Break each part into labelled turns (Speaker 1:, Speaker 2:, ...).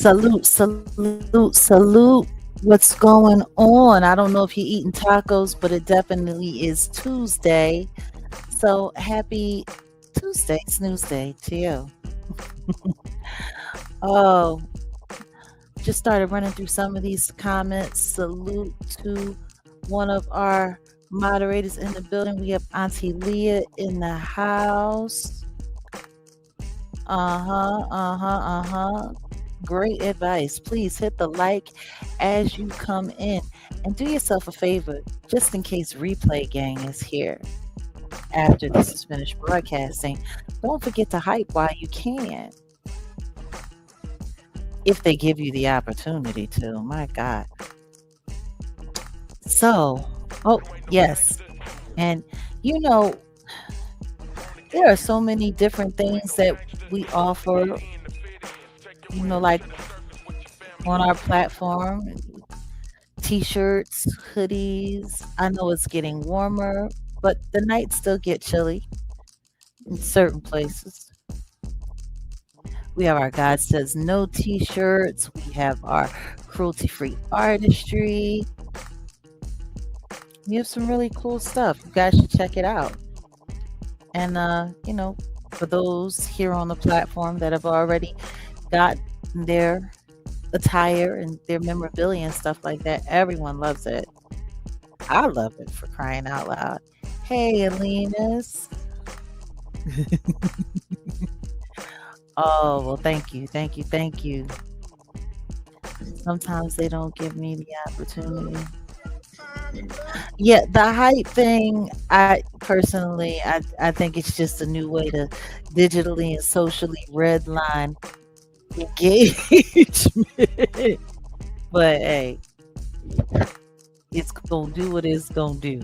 Speaker 1: Salute, salute, salute. What's going on? I don't know if you're eating tacos, but it definitely is Tuesday. So happy Tuesday, snooze day to you. Oh, just started running through some of these comments. Salute to one of our moderators in the building. We have Auntie Leah in the house. Uh-huh. Great advice. Please hit the like as you come in and do yourself a favor, just in case replay gang is here after this is finished broadcasting. Don't forget to hype while you can, if they give you the opportunity to. My God. So, oh, yes. And you know, there are so many different things that we offer, like on our platform. T-shirts, hoodies. I know it's getting warmer, but the nights still get chilly in certain places. We have our God Says No t-shirts. We have our cruelty-free artistry. We have some really cool stuff. You guys should check it out. And, for those here on the platform that have already got their attire and their memorabilia and stuff like that, everyone loves it. I love it, for crying out loud. Hey, Alina's. Oh, well, thank you. Sometimes they don't give me the opportunity. Yeah, the hype thing, I personally, I think it's just a new way to digitally and socially redline engagement. But hey, it's gonna do what it's gonna do.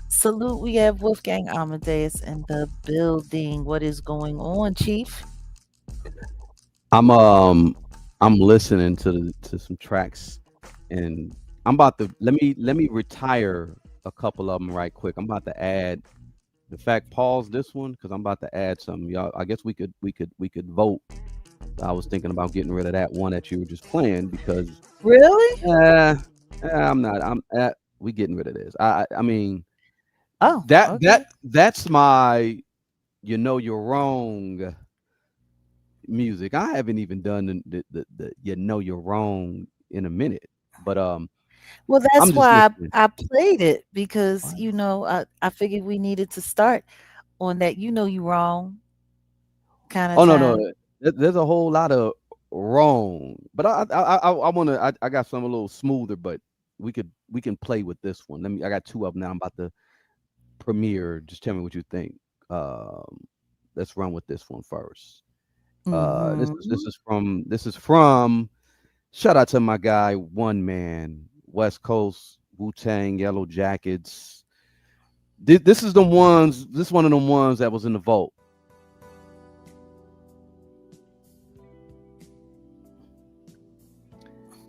Speaker 1: Salute, we have Wolfgang Amadeus in the building. What is going on, Chief?
Speaker 2: I'm I'm listening to some tracks, and I'm about to let me retire a couple of them right quick. I'm about to add, in fact, pause this one because I'm about to add some. Y'all, I guess we could vote. I was thinking about getting rid of that one that you were just playing because
Speaker 1: Really?
Speaker 2: uh, I'm not. We getting rid of this. I mean
Speaker 1: Oh,
Speaker 2: that
Speaker 1: okay.
Speaker 2: that's my you're wrong music. I haven't even done the you're wrong in a minute. But
Speaker 1: Well,
Speaker 2: I'm
Speaker 1: that's
Speaker 2: just
Speaker 1: why
Speaker 2: listening.
Speaker 1: I played it because,
Speaker 2: Wow.
Speaker 1: I figured we needed to start on that you wrong kind of
Speaker 2: Oh no, no.
Speaker 1: time.
Speaker 2: There's a whole lot of wrong. But I wanna I got some a little smoother, but we can play with this one. I got two of them now. I'm about to premiere. Just tell me what you think. Um let's run with this one first.
Speaker 1: Mhm.
Speaker 2: This is from shout out to my guy, One Man, West Coast, Wu Tang, Yellow Jackets. This one of them ones that was in the vault.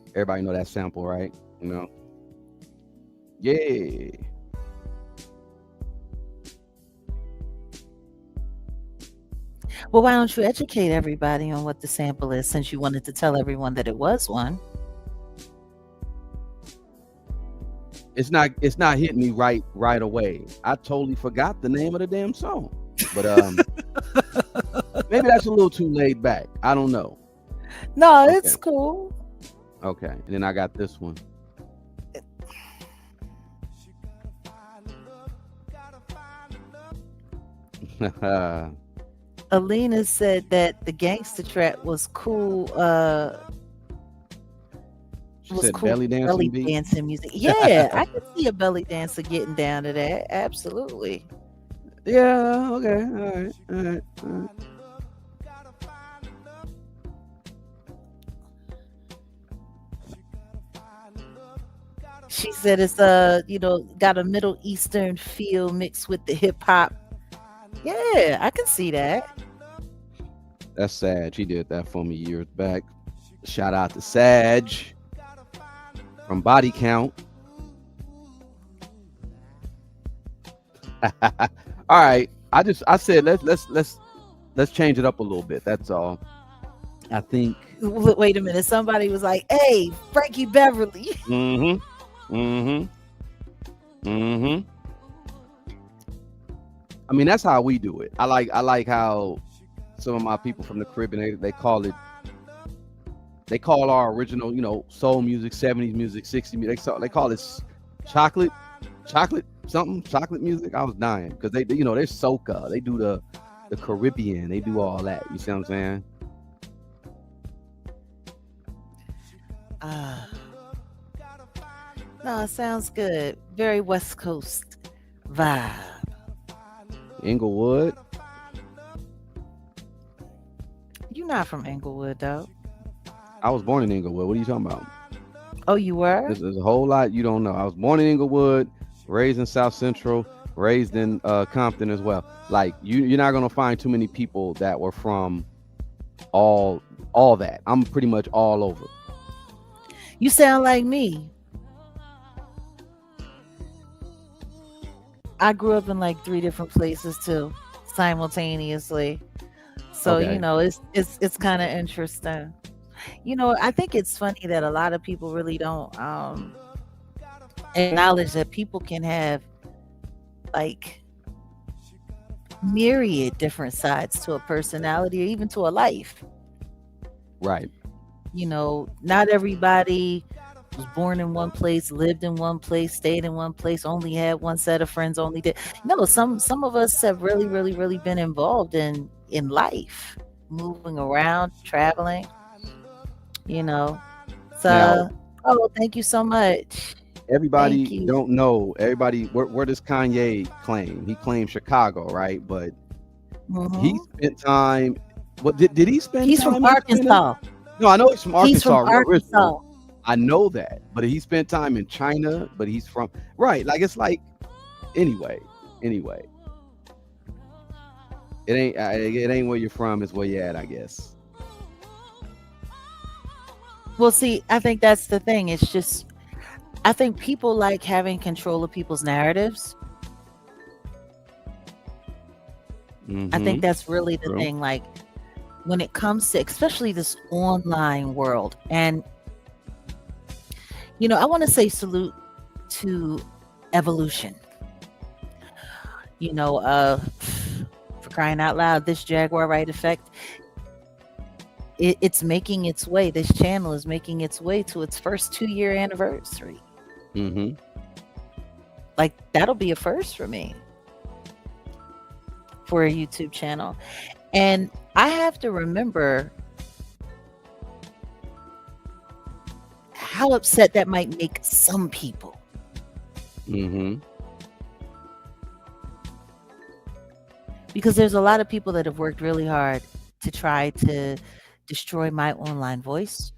Speaker 2: Everybody know that sample, right? You know? Yeah.
Speaker 1: Well, why don't you educate everybody on what the sample is since you wanted to tell everyone that it was one?
Speaker 2: It's not hitting me right away. I totally forgot the name of the damn song. But maybe that's a little too laid back. I don't know.
Speaker 1: No,
Speaker 2: Okay.
Speaker 1: it's cool.
Speaker 2: Okay. And then I got this one.
Speaker 1: Alina said that the gangster trap was cool.
Speaker 2: She
Speaker 1: Was
Speaker 2: said
Speaker 1: cool
Speaker 2: belly dancing
Speaker 1: belly
Speaker 2: beat.
Speaker 1: dancing music. Yeah, I could see a belly dancer getting down to that. Absolutely.
Speaker 2: Yeah, okay. All right. All right. All right.
Speaker 1: She said it's got a Middle Eastern feel mixed with the hip hop. Yeah, I can see that.
Speaker 2: That's sad. She did that for me years back. Shout out to Sag from Body Count. All right. I said let's change it up a little bit. That's all. I think.
Speaker 1: Wait a minute. Somebody was like, "Hey, Frankie Beverly."
Speaker 2: Mm-hmm. Mm-hmm. Mm-hmm. I mean, that's how we do it. I like how some of my people from the Caribbean they call our original, soul music, 70s music, 60s music. They call it chocolate, chocolate something, chocolate music. I was dying because they're soca. They do the Caribbean. They do all that. You see what I'm saying?
Speaker 1: Ah, no, it sounds good. Very West Coast vibe.
Speaker 2: Inglewood.
Speaker 1: You're not from Inglewood, though.
Speaker 2: I was born in Inglewood. What are you talking about?
Speaker 1: Oh, you were?
Speaker 2: There's a whole lot you don't know. I was born in Inglewood, raised in South Central, raised in Compton as well. Like you're not gonna find too many people that were from all all that. I'm pretty much all over.
Speaker 1: You sound like me. I grew up in like three different places too, simultaneously. So
Speaker 2: Okay.
Speaker 1: it's kind of interesting. I think it's funny that a lot of people really don't acknowledge that people can have like myriad different sides to a personality or even to a life.
Speaker 2: Right.
Speaker 1: Not everybody was born in one place, lived in one place, stayed in one place, only had one set of friends, only did. No, some of us have really, really, really been involved in life, moving around, traveling, you know.
Speaker 2: Now,
Speaker 1: So, oh, thank you so much. Thank
Speaker 2: everybody
Speaker 1: you.
Speaker 2: don't know. Everybody, where does Kanye claim? He claims Chicago, right? But he
Speaker 1: Hmm.
Speaker 2: spent time. What did he spend
Speaker 1: He's from
Speaker 2: time in China?
Speaker 1: Arkansas.
Speaker 2: No, I know he's from
Speaker 1: He's from
Speaker 2: Arkansas originally.
Speaker 1: Arkansas.
Speaker 2: I know that, but he spent time in China. But he's from right. Like it's like anyway. Anyway, it ain't where you're from. It's where you're at, I guess.
Speaker 1: Well, see, I think that's the thing. It's just, I think people like having control of people's narratives. I think
Speaker 2: Mm-hmm.
Speaker 1: that's really the
Speaker 2: True.
Speaker 1: thing. Like when it comes to especially this online world. And I want to say salute to evolution. You know, uh for crying out loud, this Jaguar Wright effect, it's making its way. This channel is making its way to its first 2-year anniversary.
Speaker 2: Mm-hmm.
Speaker 1: Like that'll be a first for me for a YouTube channel. And I have to remember how upset that might make some people.
Speaker 2: Mm-hmm.
Speaker 1: Because there's a lot of people that have worked really hard to try to destroy my online voice.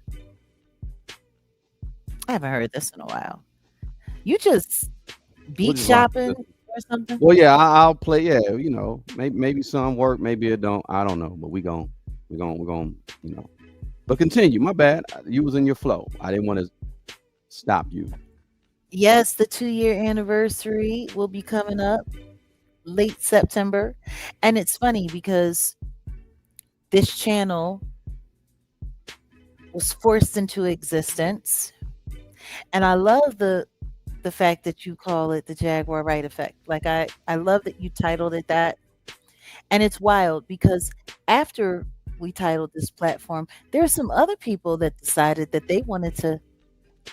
Speaker 1: I haven't heard this in a while. You just
Speaker 2: We'll
Speaker 1: beat
Speaker 2: just rock
Speaker 1: shopping
Speaker 2: with this.
Speaker 1: or something?
Speaker 2: Well, yeah, I'll play. Yeah, maybe some work, maybe it don't. I don't know, but we gon' you know. But continue. My bad. You was in your flow. I didn't want to stop you.
Speaker 1: Yes, the 2-year anniversary will be coming up late September. And it's funny because this channel was forced into existence. And I love the fact that you call it the Jaguar Wright effect. Like I love that you titled it that. And it's wild because after we titled this platform, there are some other people that decided that they wanted to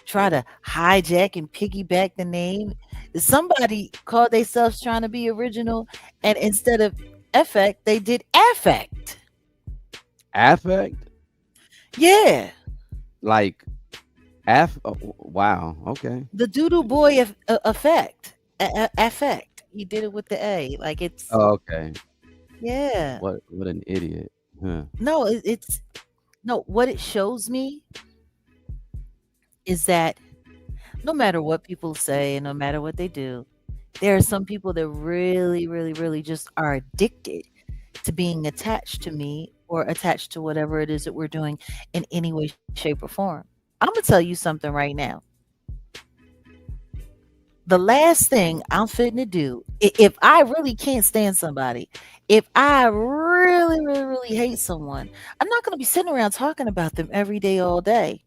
Speaker 1: try to hijack and piggyback the name. Somebody called themselves trying to be original, and instead of effect, they did affect.
Speaker 2: Affect,
Speaker 1: Yeah,
Speaker 2: like Oh, wow. Okay.
Speaker 1: the doodoo boy effect. Affect. He did it with the A. Like it's
Speaker 2: Oh, okay.
Speaker 1: yeah.
Speaker 2: What an idiot. Huh.
Speaker 1: No, it's no. What it shows me is that no matter what people say, no matter what they do, there are some people that really, really, really just are addicted to being attached to me or attached to whatever it is that we're doing in any way, shape, or form. I'm gonna tell you something right now. the last thing I'm fitting to do, if I really can't stand somebody, if I really, really, really hate someone, I'm not going to be sitting around talking about them every day, all day.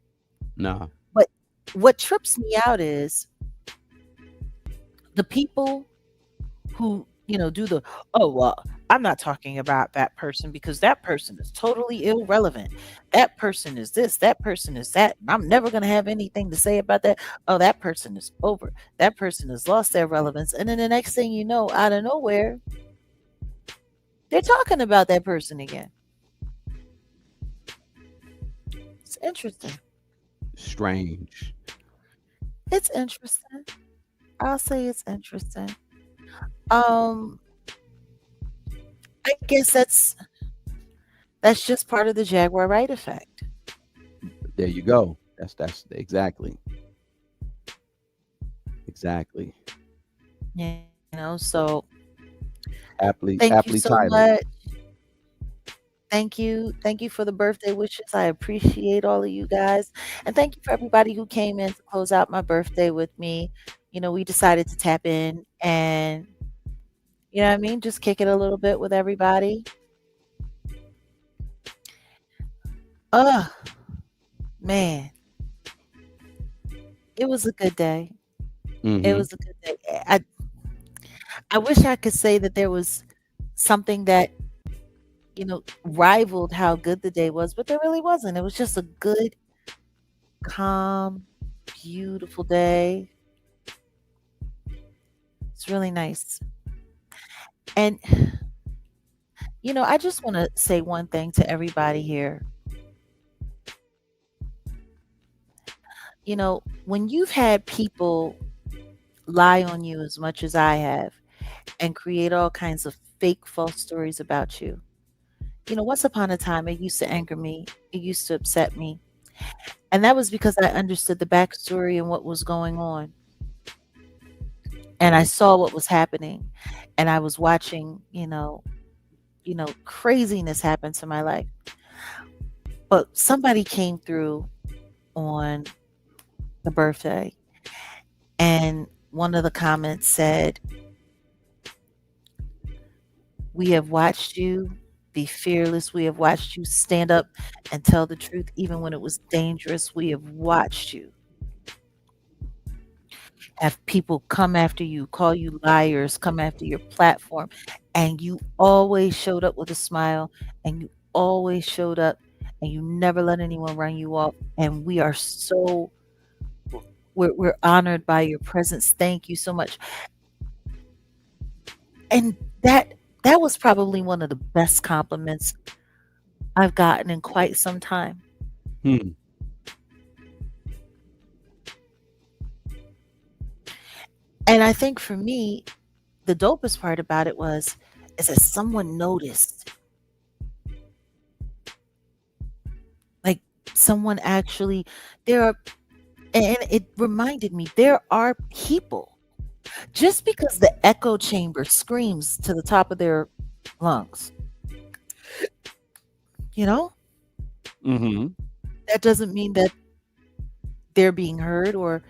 Speaker 2: Nah.
Speaker 1: But what trips me out is the people who, do the, oh, well, I'm not talking about that person because that person is totally irrelevant. That person is this, that person is that. I'm never going to have anything to say about that. Oh, that person is over. That person has lost their relevance. And then the next thing you know, out of nowhere, they're talking about that person again. It's interesting.
Speaker 2: Strange.
Speaker 1: It's interesting. I'll say it's interesting. Um, I guess that's just part of the Jaguar Wright effect.
Speaker 2: There you go. That's exactly. Exactly.
Speaker 1: So
Speaker 2: Aptly
Speaker 1: thank you
Speaker 2: aptly
Speaker 1: so
Speaker 2: titled.
Speaker 1: much. Thank you. Thank you for the birthday wishes. I appreciate all of you guys. And thank you for everybody who came in to close out my birthday with me. We decided to tap in and, you know what I mean, just kick it a little bit with everybody. Oh, man, it was a good day. It
Speaker 2: Mm-hmm.
Speaker 1: was a good day. I wish I could say that there was something that, rivaled how good the day was, but there really wasn't. It was just a good, calm, beautiful day. It's really nice. And, I just want to say one thing to everybody here. When you've had people lie on you as much as I have and create all kinds of fake false stories about you, once upon a time, it used to anger me. It used to upset me. And that was because I understood the backstory and what was going on. And I saw what was happening. And I was watching, craziness happen to my life. But somebody came through on the birthday, and one of the comments said, "We have watched you be fearless. We have watched you stand up and tell the truth even when it was dangerous. We have watched you have people come after you, call you liars, come after your platform, and you always showed up with a smile, and you always showed up, and you never let anyone run you off. And we are so we're honored by your presence. Thank you so much." And that was probably one of the best compliments I've gotten in quite some time.
Speaker 2: Hmm.
Speaker 1: And I think for me, the dopest part about it is that someone noticed. Like, someone actually, there are, and it reminded me, there are people, just because the echo chamber screams to the top of their lungs, you know,
Speaker 2: Mm-hmm.
Speaker 1: that doesn't mean that they're being heard, or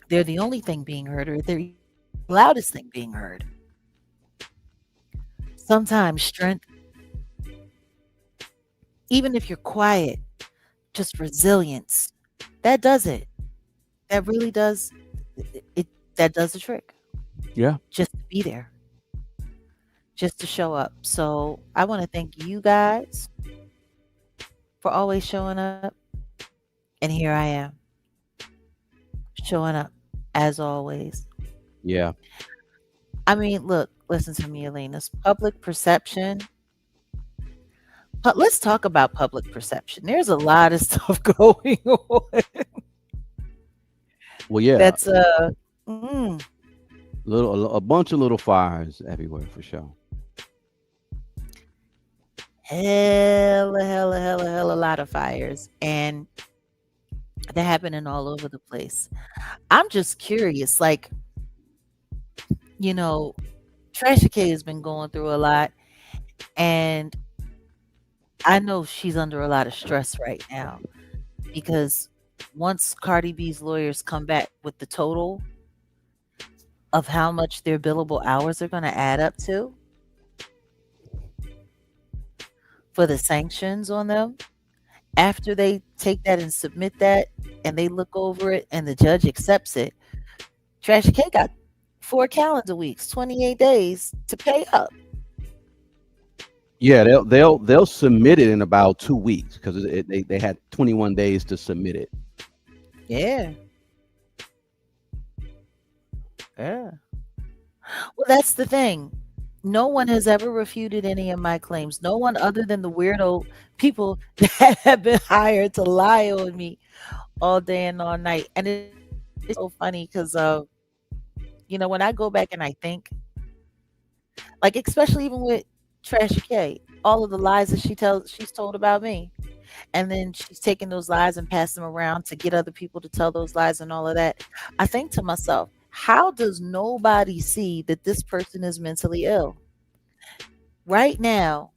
Speaker 1: they're the only thing being heard, or they're even the loudest thing being heard. Sometimes strength, even if you're quiet, just resilience, that does it. That really does it. That does the trick.
Speaker 2: Yeah.
Speaker 1: Just to be there, just to show up. So I want to thank you guys for always showing up. And here I am, showing up as always.
Speaker 2: Yeah.
Speaker 1: I mean, look, listen to me, Elena's public perception. But let's talk about public perception. There's a lot of stuff going on
Speaker 2: Well, yeah.
Speaker 1: that's mm,
Speaker 2: A bunch of little fires everywhere for sure.
Speaker 1: hella, hella, hella, hella lot of fires, and they're happening all over the place. I'm just curious, like, you know, Trasha K has been going through a lot, and I know she's under a lot of stress right now because once Cardi B's lawyers come back with the total, of how much their billable hours are going to add up to for the sanctions on them after they take that and submit that and they look over it and the judge accepts it. Trashy K got 4 calendar weeks, 28 days to pay up.
Speaker 2: Yeah, they'll submit it in about 2 weeks because they had 21 days to submit it.
Speaker 1: Yeah. Yeah. Well, that's the thing. No one has ever refuted any of my claims. No one other than the weirdo people that have been hired to lie on me all day and all night. And it's so funny because when I go back and I think, like especially even with Trashy K, all of the lies that she's told about me. And then she's taking those lies and passing them around to get other people to tell those lies and all of that. I think to myself, how does nobody see that this person is mentally ill? Right now,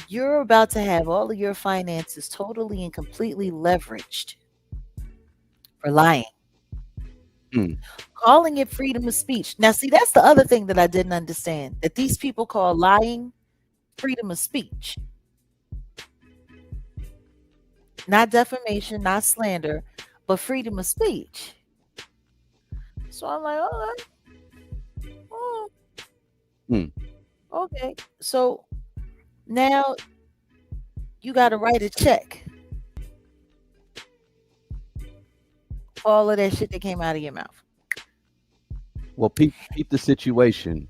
Speaker 1: you're about to have all of your finances totally and completely leveraged for lying,
Speaker 2: Mm.
Speaker 1: calling it freedom of speech. Now, see, that's the other thing that I didn't understand, that these people call lying freedom of speech, not defamation, not slander, but freedom of speech. So I'm like, all right, oh,
Speaker 2: Mm.
Speaker 1: okay. So now you got to write a check for all of that shit that came out of your mouth.
Speaker 2: Well, peep the situation.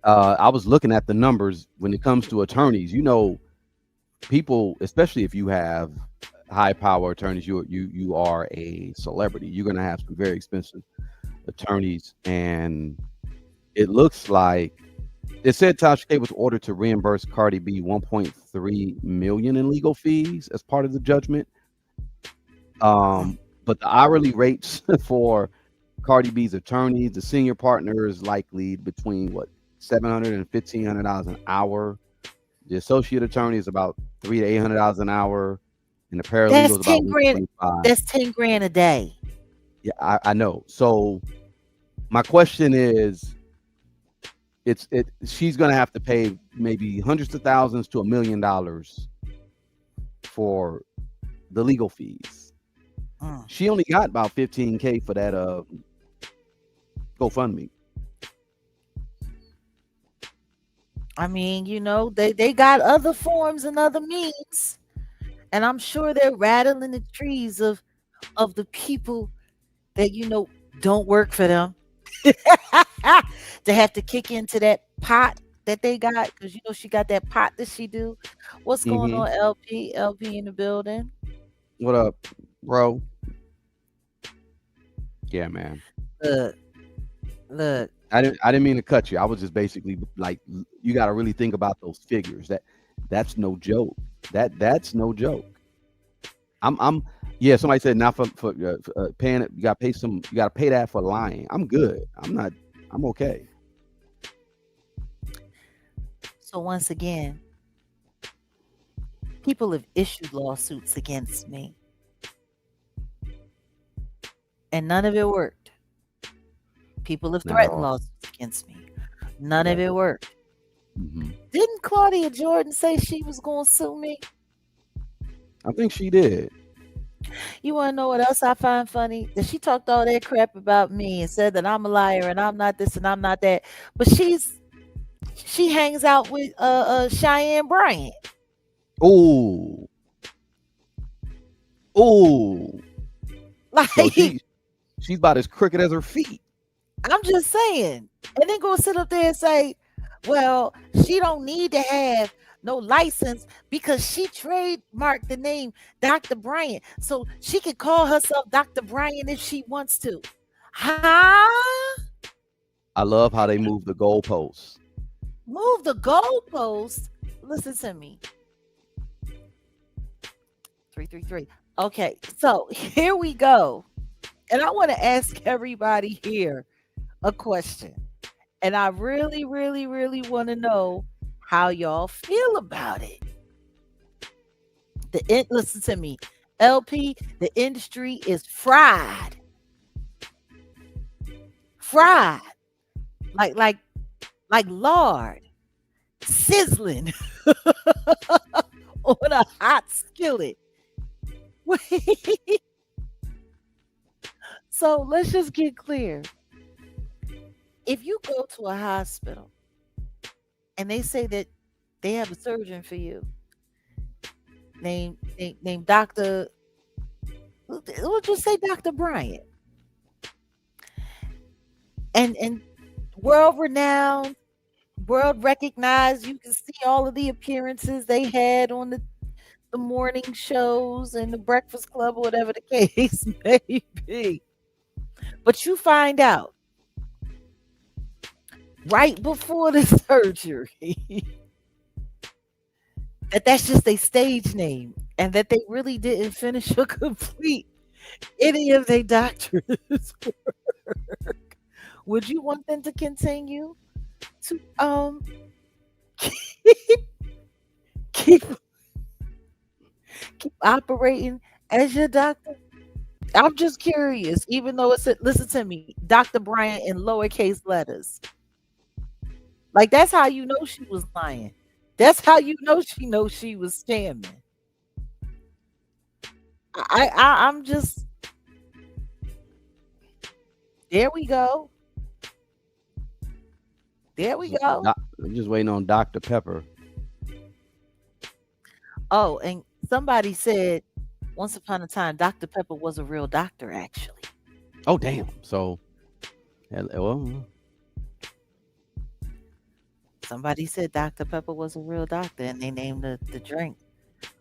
Speaker 2: I was looking at the numbers when it comes to attorneys. People, especially if you have high power attorneys, you are a celebrity. You're gonna have some very expensive attorneys, and it looks like it said Tasha K was ordered to reimburse Cardi B 1.3 million in legal fees as part of the judgment. But the hourly rates for Cardi B's attorneys, the senior partner is likely between $700 and $1,500 an hour. The associate attorney is about $300 to $800 an hour, and the paralegal
Speaker 1: That's
Speaker 2: is about
Speaker 1: 10 grand.
Speaker 2: 125.
Speaker 1: That's 10 grand a day.
Speaker 2: Yeah, I know. So my question is, she's gonna have to pay maybe hundreds of thousands to $1 million for the legal fees. She only got about 15K for that GoFundMe.
Speaker 1: I mean, they got other forms and other means, and I'm sure they're rattling the trees of the people that don't work for them to have to kick into that pot that they got, because she got that pot that she do. What's going
Speaker 2: Mm-hmm.
Speaker 1: on, LP in the building?
Speaker 2: What up, bro? Yeah, man.
Speaker 1: Look, look.
Speaker 2: I didn't mean to cut you. I was just basically like, you got to really think about those figures. That's no joke. That's no joke. Yeah. Somebody said not for paying it. You got to pay that for lying. I'm good. I'm okay.
Speaker 1: So once again, people have issued lawsuits against me, and none of it worked. People have
Speaker 2: Not at
Speaker 1: threatened
Speaker 2: all.
Speaker 1: lawsuits against me. None of it worked.
Speaker 2: Mm-hmm.
Speaker 1: Didn't Claudia Jordan say she was going to sue me?
Speaker 2: I think she did.
Speaker 1: You want to know what else I find funny? That she talked all that crap about me and said that I'm a liar and I'm not this and I'm not that. But she hangs out with Cheyenne Bryant.
Speaker 2: Ooh.
Speaker 1: Like,
Speaker 2: So she's about as crooked as her feet.
Speaker 1: I'm just saying. And then go sit up there and say, well, she don't need to have no license because she trademarked the name Dr. Bryant. So she can call herself Dr. Bryant if she wants to. Huh?
Speaker 2: I love how they move the goalposts.
Speaker 1: Move the goalpost. Listen to me. 333. Okay, so here we go. And I want to ask everybody here a question. And I really, really, really want to know how y'all feel about it. Listen to me. LP, the industry is fried. Fried. like like like lard sizzling on a hot skillet. Wait, so let's just get clear. If you go to a hospital and they say that they have a surgeon for you, named Doctor, we'll just say Doctor Bryant, and world renowned, world recognized. You can see all of the appearances they had on the morning shows and the Breakfast Club, or whatever the case may be. But you find out right before the surgery that that's just a stage name and that they really didn't finish or complete any of their doctors. Would you want them to continue to keep keep operating as your doctor? I'm just curious, even though it's listen to me, Dr. Bryant in lowercase letters. Like that's how you know she was lying. That's how you know she knows she was scamming. I'm just there we go. There we go.
Speaker 2: I'm just waiting on Dr. Pepper.
Speaker 1: Oh, and somebody said once upon a time Dr. Pepper was a real doctor actually.
Speaker 2: Oh damn. So well,
Speaker 1: Somebody said Dr. Pepper was a real doctor and they named the drink.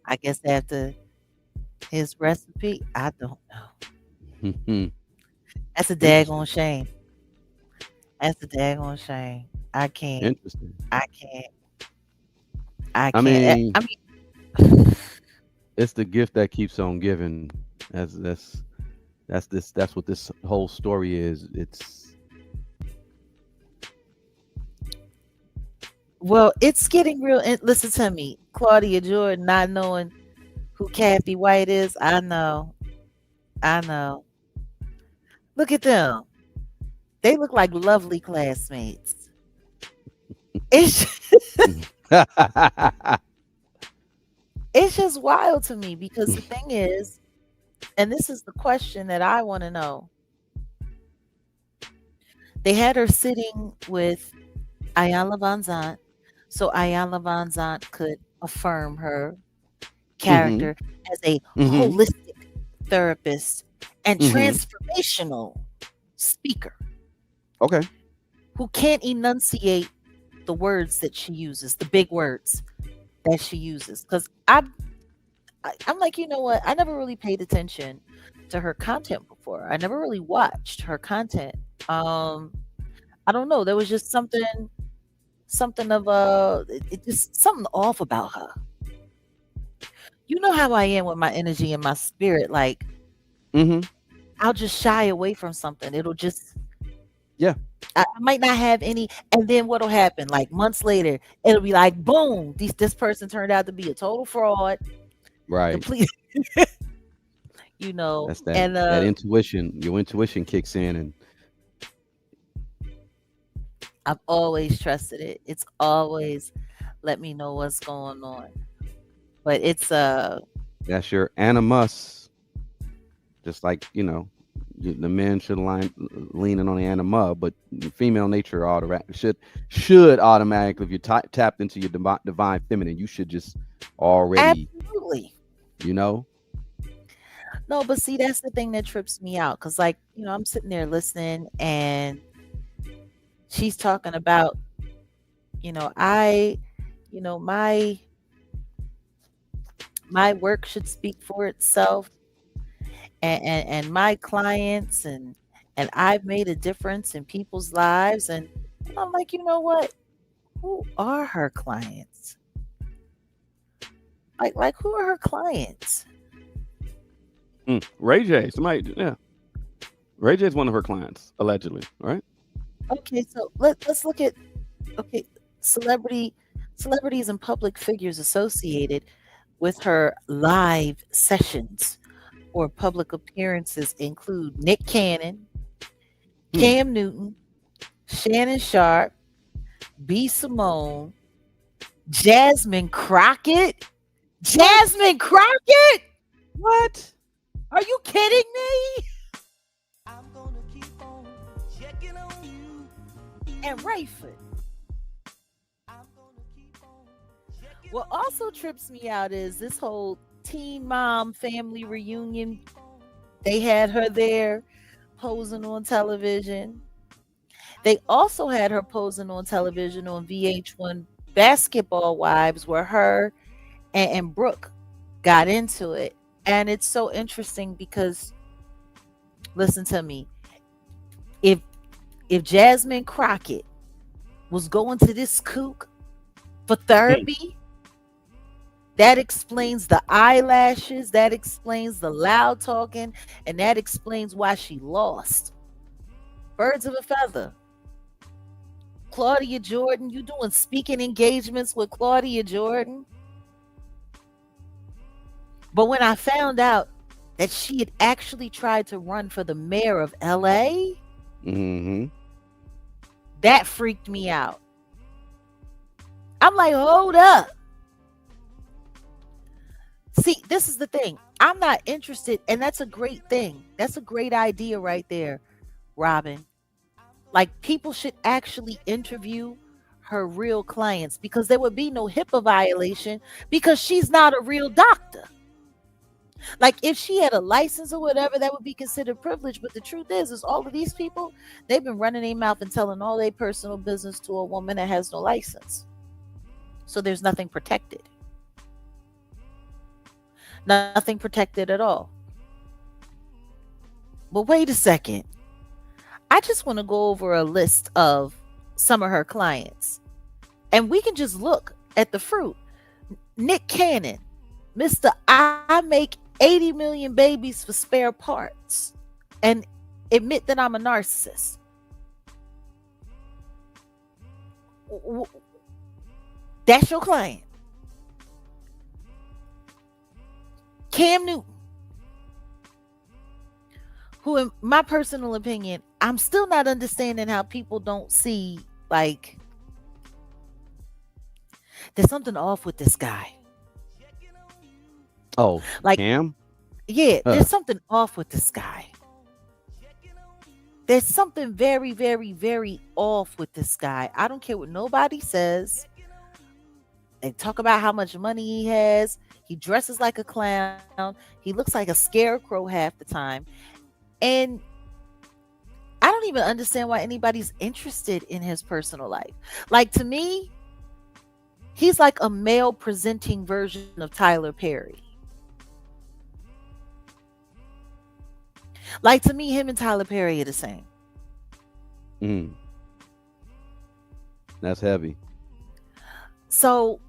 Speaker 1: I guess after his recipe. I don't know. That's a daggone
Speaker 2: interesting.
Speaker 1: shame. That's a daggone shame. I can't.
Speaker 2: Interesting.
Speaker 1: I can't. I
Speaker 2: I
Speaker 1: can't.
Speaker 2: mean,
Speaker 1: I mean,
Speaker 2: it's the gift that keeps on giving. That's what this whole story is. It's
Speaker 1: well, it's getting real. And listen to me, Claudia Jordan, not knowing who Kathy White is. I know. I know. Look at them. They look like lovely classmates. It's it's just wild to me because the thing is, and this is the question that I want to know. They had her sitting with Ayala Van Zant so Ayala Van Zant could affirm her
Speaker 2: mhm.
Speaker 1: character as a
Speaker 2: Mhm.
Speaker 1: holistic therapist and
Speaker 2: Mhm.
Speaker 1: transformational speaker
Speaker 2: Okay.
Speaker 1: who can't enunciate the words that she uses, the big words that she uses. Because I'm like, you know what? I never really paid attention to her content before. I never really watched her content. Um, I don't know. There was just something of it just something off about her. You know how I am with my energy and my spirit. Like
Speaker 2: Mhm.
Speaker 1: I'll just shy away from something. It'll just
Speaker 2: Yeah.
Speaker 1: I might not have any, and then what'll happen? Like months later, it'll be like, boom, this person turned out to be a total fraud,
Speaker 2: Right.
Speaker 1: complete, you know.
Speaker 2: That's that
Speaker 1: And
Speaker 2: that intuition. Your intuition kicks in, and
Speaker 1: I've always trusted it. It's always let me know what's going on. But it's
Speaker 2: that's your animus. Just like the men should leaning on the anima, but the female nature should automatically, if you tapped into your divine feminine, you should just already,
Speaker 1: absolutely
Speaker 2: you know.
Speaker 1: no. But see, that's the thing that trips me out because, like, I'm sitting there listening, and she's talking about, I, my work should speak for itself, and my clients, and I've made a difference in people's lives, and I'm like, you know what? Who are her clients? Like who are her clients?
Speaker 2: Ray J, somebody, yeah, Ray J is one of her clients, allegedly, right?
Speaker 1: Okay, so let's look at okay, celebrity celebrities and public figures associated with her live sessions or public appearances include Nick Cannon,
Speaker 2: Hmm.
Speaker 1: Cam Newton, Shannon Sharp, B. Simone, Jasmine Crockett. Jasmine Crockett?
Speaker 2: What?
Speaker 1: Are you kidding me? And Rayford. What also trips me out is this whole teen mom family reunion. They had her there posing on television. They also had her posing on television on VH1 Basketball Wives, where her and Brooke got into it. And it's so interesting because, listen to me, if Jasmine Crockett was going to this kook for
Speaker 2: Mm.
Speaker 1: therapy, that explains the eyelashes, that explains the loud talking, and that explains why she lost. Birds of a feather. Claudia Jordan, you doing speaking engagements with Claudia Jordan? But when I found out that she had actually tried to run for the mayor of LA,
Speaker 2: Mm-hmm.
Speaker 1: that freaked me out. I'm like, hold up. See, this is the thing. I'm not interested, and that's a great thing. That's a great idea right there, Robin. Like, people should actually interview her real clients because there would be no HIPAA violation because she's not a real doctor. Like, if she had a license or whatever, that would be considered privilege. But the truth is all of these people, they've been running their mouth and telling all their personal business to a woman that has no license. So there's nothing protected. Nothing protected at all. But wait a second. I just want to go over a list of some of her clients. And we can just look at the fruit. Nick Cannon, Mr. I make 80 million babies for spare parts and admit that I'm a narcissist. That's your client. Cam Newton, who, in my personal opinion, I'm still not understanding how people don't see, like, there's something off with this guy.
Speaker 2: Oh,
Speaker 1: Like,
Speaker 2: Cam?
Speaker 1: yeah,
Speaker 2: Huh.
Speaker 1: there's something off with this guy. There's something very, very, very off with this guy. I don't care what nobody says. They talk about how much money he has. He dresses like a clown. He looks like a scarecrow half the time. And I don't even understand why anybody's interested in his personal life. Like, to me, he's like a male presenting version of Tyler Perry. Like, to me, him and Tyler Perry are the same.
Speaker 2: Mm. That's heavy.
Speaker 1: So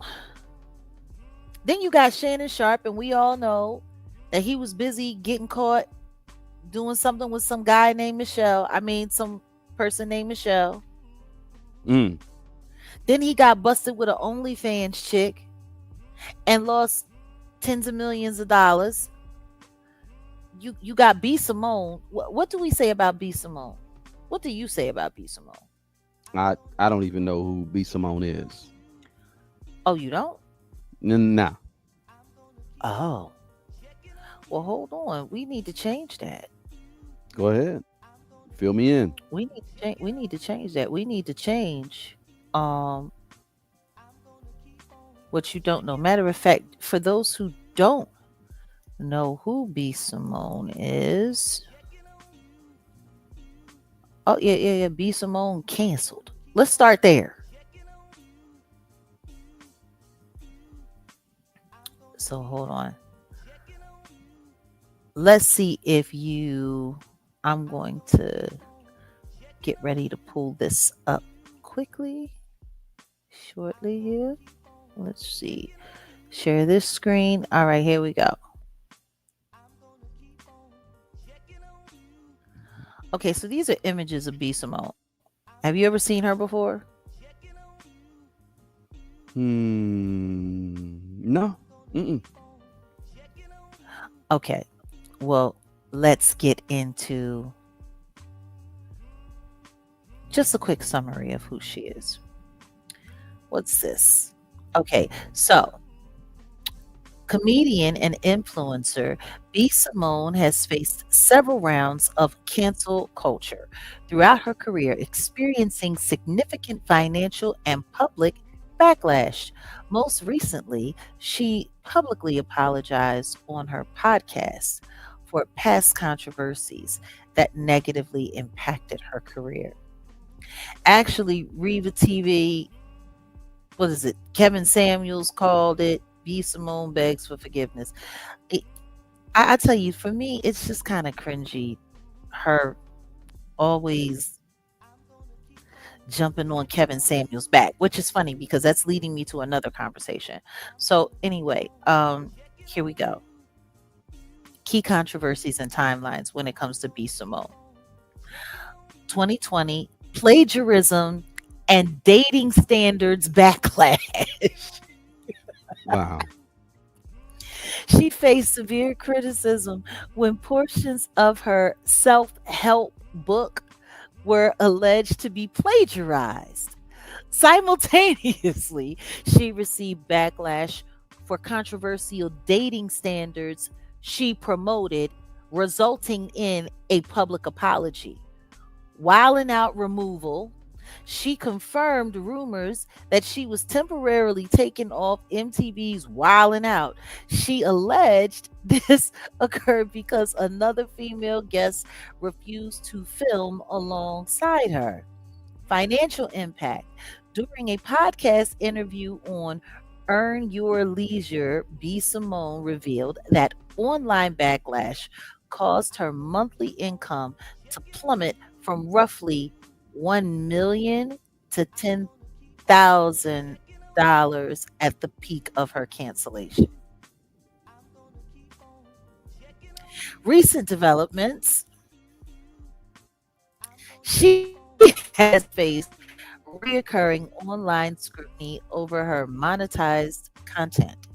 Speaker 1: then you got Shannon Sharp, and we all know that he was busy getting caught doing something with some guy named Michelle. I mean, some person named Michelle.
Speaker 2: Mm.
Speaker 1: Then he got busted with an OnlyFans chick and lost tens of millions of dollars. You got B. Simone. What do we say about B. Simone? What do you say about B. Simone?
Speaker 2: I don't even know who B Simone is.
Speaker 1: Oh, you don't?
Speaker 2: Nah.
Speaker 1: Oh. Well, hold on. We need to change that.
Speaker 2: Go ahead. Fill me in.
Speaker 1: We need to change that. We need to change um what you don't know. Matter of fact, for those who don't know who B. Simone is, oh yeah. B. Simone canceled. Let's start there. So hold on. Let's see if you. I'm going to get ready to pull this up quickly, shortly here. Let's see. Share this screen. All right, here we go. Okay, so these are images of B. Simone. Have you ever seen her before?
Speaker 2: No. Mm-mm.
Speaker 1: Okay. Well, let's get into Just a quick summary of who she is. What's this? Okay, so comedian and influencer B. Simone has faced several rounds of cancel culture throughout her career, experiencing significant financial and public backlash. Most recently, she publicly apologized on her podcast for past controversies that negatively impacted her career. Actually, Reva TV, what is it? Kevin Samuels called it. B. Simone begs for forgiveness. It, I tell you, for me, it's just kind of cringy. Her always jumping on Kevin Samuels' back, which is funny because that's leading me to another conversation. So anyway, here we go. Key controversies and timelines when it comes to B. Simone. 2020 plagiarism and dating standards backlash.
Speaker 2: Wow.
Speaker 1: She faced severe criticism when portions of her self help book were alleged to be plagiarized. Simultaneously, she received backlash for controversial dating standards she promoted, resulting in a public apology. While in out removal, she confirmed rumors that she was temporarily taken off MTV's Wildin' Out. She alleged this occurred because another female guest refused to film alongside her. Financial impact. During a podcast interview on Earn Your Leisure, B. Simone revealed that online backlash caused her monthly income to plummet from roughly 1 million to $10,000 at the peak of her cancellation. Recent developments. She has faced reoccurring online scrutiny over her monetized content,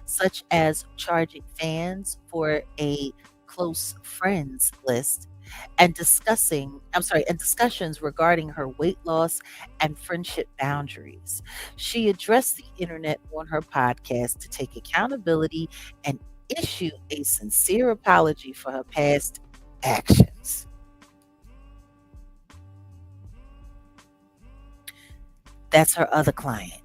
Speaker 1: such as charging fans for a close friends list and discussions regarding her weight loss and friendship boundaries. She addressed the internet on her podcast to take accountability and issue a sincere apology for her past actions. That's her other client.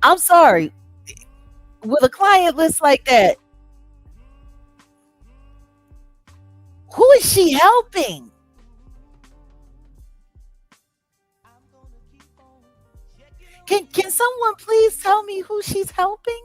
Speaker 1: I'm sorry. With a client list like that, who is she helping? Can someone please tell me who she's helping?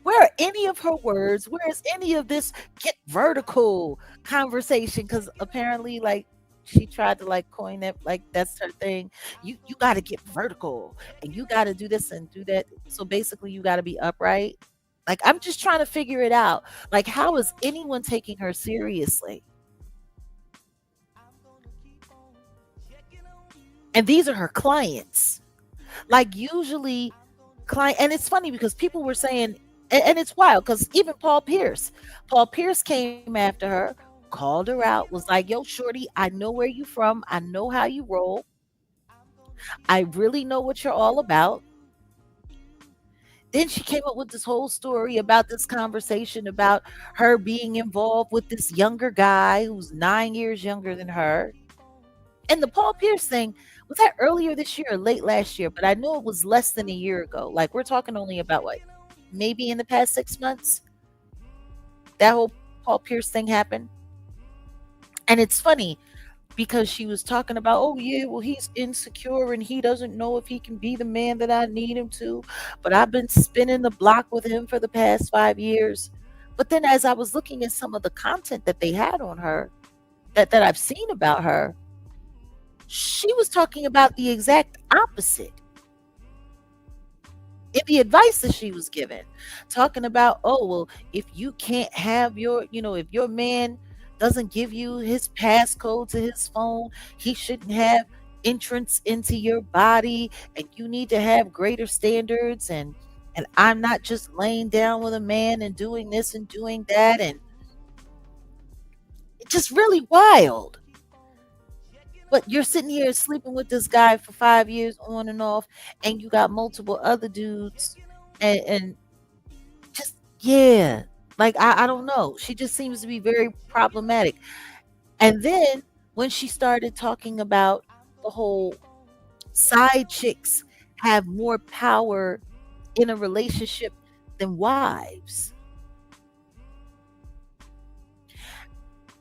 Speaker 1: Where are any of her words? Where is any of this get vertical conversation? Because apparently, like, she tried to like coin it, like that's her thing. You got to get vertical, and you got to do this and do that. So basically, you got to be upright. Like, I'm just trying to figure it out. Like, how is anyone taking her seriously? And these are her clients. Like, usually client, and it's funny because people were saying, and it's wild because even Paul Pierce came after her, called her out, was like, yo, shorty, I know where you from, I know how you roll, I really know what you're all about. Then she came up with this whole story about this conversation about her being involved with this younger guy who's 9 years younger than her. And the Paul Pierce thing, was that earlier this year or late last year? But I know it was less than a year ago. Like, we're talking only about what, maybe in the past 6 months, that whole Paul Pierce thing happened. And it's funny because she was talking about, oh yeah, well, he's insecure and he doesn't know if he can be the man that I need him to. But I've been spinning the block with him for the past 5 years. But then as I was looking at some of the content that they had on her, that I've seen about her, she was talking about the exact opposite in the advice that she was given, talking about, oh well, if you can't have if your man doesn't give you his passcode to his phone, he shouldn't have entrance into your body, and you need to have greater standards. And And I'm not just laying down with a man and doing this and doing that. And it's just really wild. But you're sitting here sleeping with this guy for 5 years on and off, and you got multiple other dudes, and just yeah, like I don't know. She just seems to be very problematic. And then when she started talking about the whole side chicks have more power in a relationship than wives.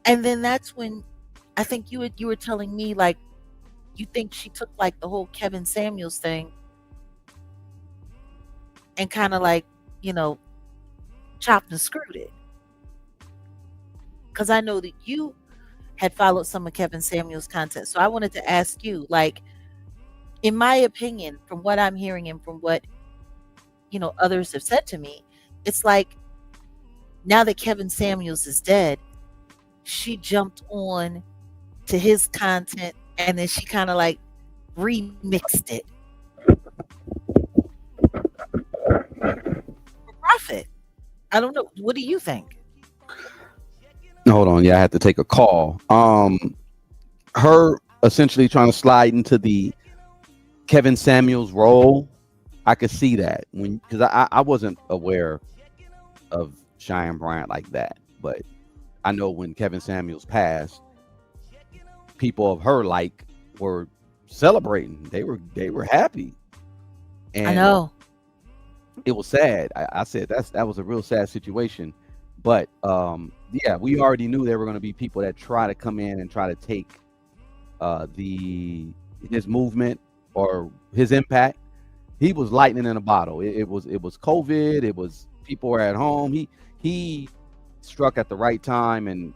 Speaker 1: And then that's when I think you were telling me like you think she took like the whole Kevin Samuels thing and kind of like, you know, chopped and screwed it. Cuz I know that you had followed some of Kevin Samuels content. So I wanted to ask you like in my opinion from what I'm hearing and from what others have said to me, it's like now that Kevin Samuels is dead, she jumped on to his content and then she kind of like remixed it for profit. I don't know. What do you think?
Speaker 2: Hold on, yeah, I had to take a call. Her essentially trying to slide into the Kevin Samuels role. I could see that because I wasn't aware of Cheyenne Bryant like that, but I know when Kevin Samuels passed, people of her like were celebrating. They were happy,
Speaker 1: I
Speaker 2: and
Speaker 1: know.
Speaker 2: it was sad. I said that was a real sad situation, but yeah, we already knew there were going to be people that try to come in and try to take the his movement or his impact. He was lightning in a bottle. It was COVID. It was people were at home. He struck at the right time, and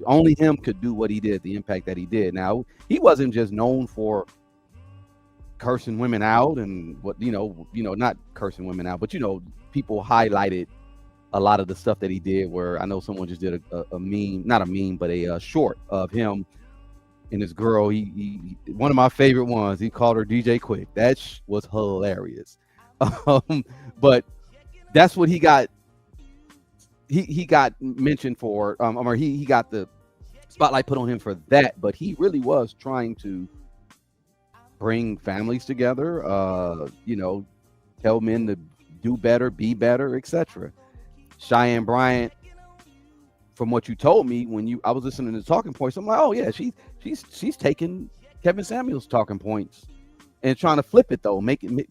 Speaker 2: only him could do what he did, the impact that he did. Now he wasn't just known for cursing women out and what not cursing women out, but people highlighted a lot of the stuff that he did. Where I know someone just did a meme, not a meme, but a short of him and his girl. He one of my favorite ones. He called her DJ Quick. That was hilarious. But that's what he got. He got mentioned for, or he got the spotlight put on him for that. But he really was trying to bring families together. Tell men to do better, be better, etc. Cheyenne Bryant, from what you told me I was listening to Talking Points, I'm like, oh yeah, she's taking Kevin Samuels' talking points and trying to flip it though,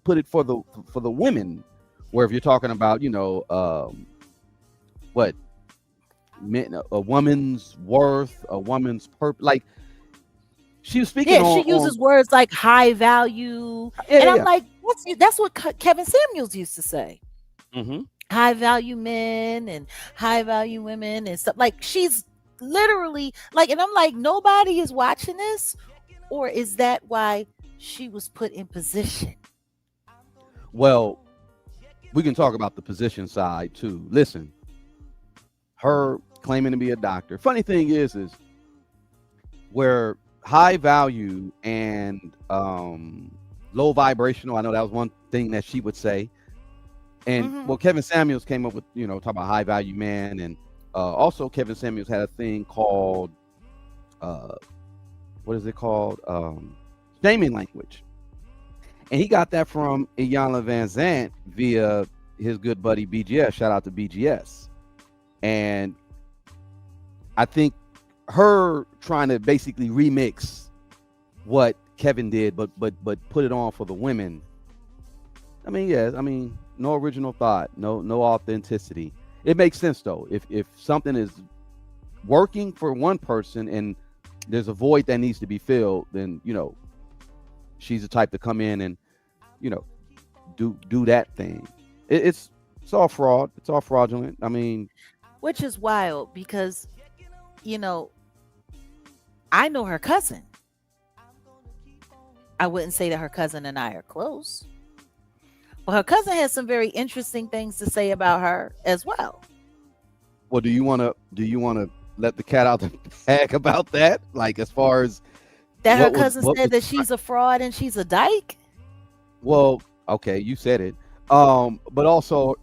Speaker 2: put it for the women. Where if you're talking about what a woman's worth, a woman's purpose, like she was speaking
Speaker 1: Yeah, she uses words like high value, and I'm like, that's what Kevin Samuels used to say.
Speaker 2: Mm-hmm.
Speaker 1: High value men and high value women and stuff. Like she's literally like, and I'm like, nobody is watching this, or is that why she was put in position?
Speaker 2: Well, we can talk about the position side too. Listen, her claiming to be a doctor. Funny thing is where high value and low vibrational. I know that was one thing that she would say. And well, Kevin Samuels came up with, talk about high value man. And also Kevin Samuels had a thing called, what is it called? Shaming language. And he got that from Iyanla Vanzant via his good buddy BGS. Shout out to BGS. And I think her trying to basically remix what Kevin did, but put it on for the women. I mean, no original thought, no authenticity. It makes sense though. If something is working for one person and there's a void that needs to be filled, then she's the type to come in and do that thing. It's all fraud. It's all fraudulent. I mean,
Speaker 1: which is wild because I know her cousin. I wouldn't say that her cousin and I are close. But her cousin has some very interesting things to say about her as well.
Speaker 2: Well, do you want to let the cat out the bag about that? Like as far as
Speaker 1: that her cousin said that she's a fraud and she's a dyke?
Speaker 2: Well, okay, you said it. But also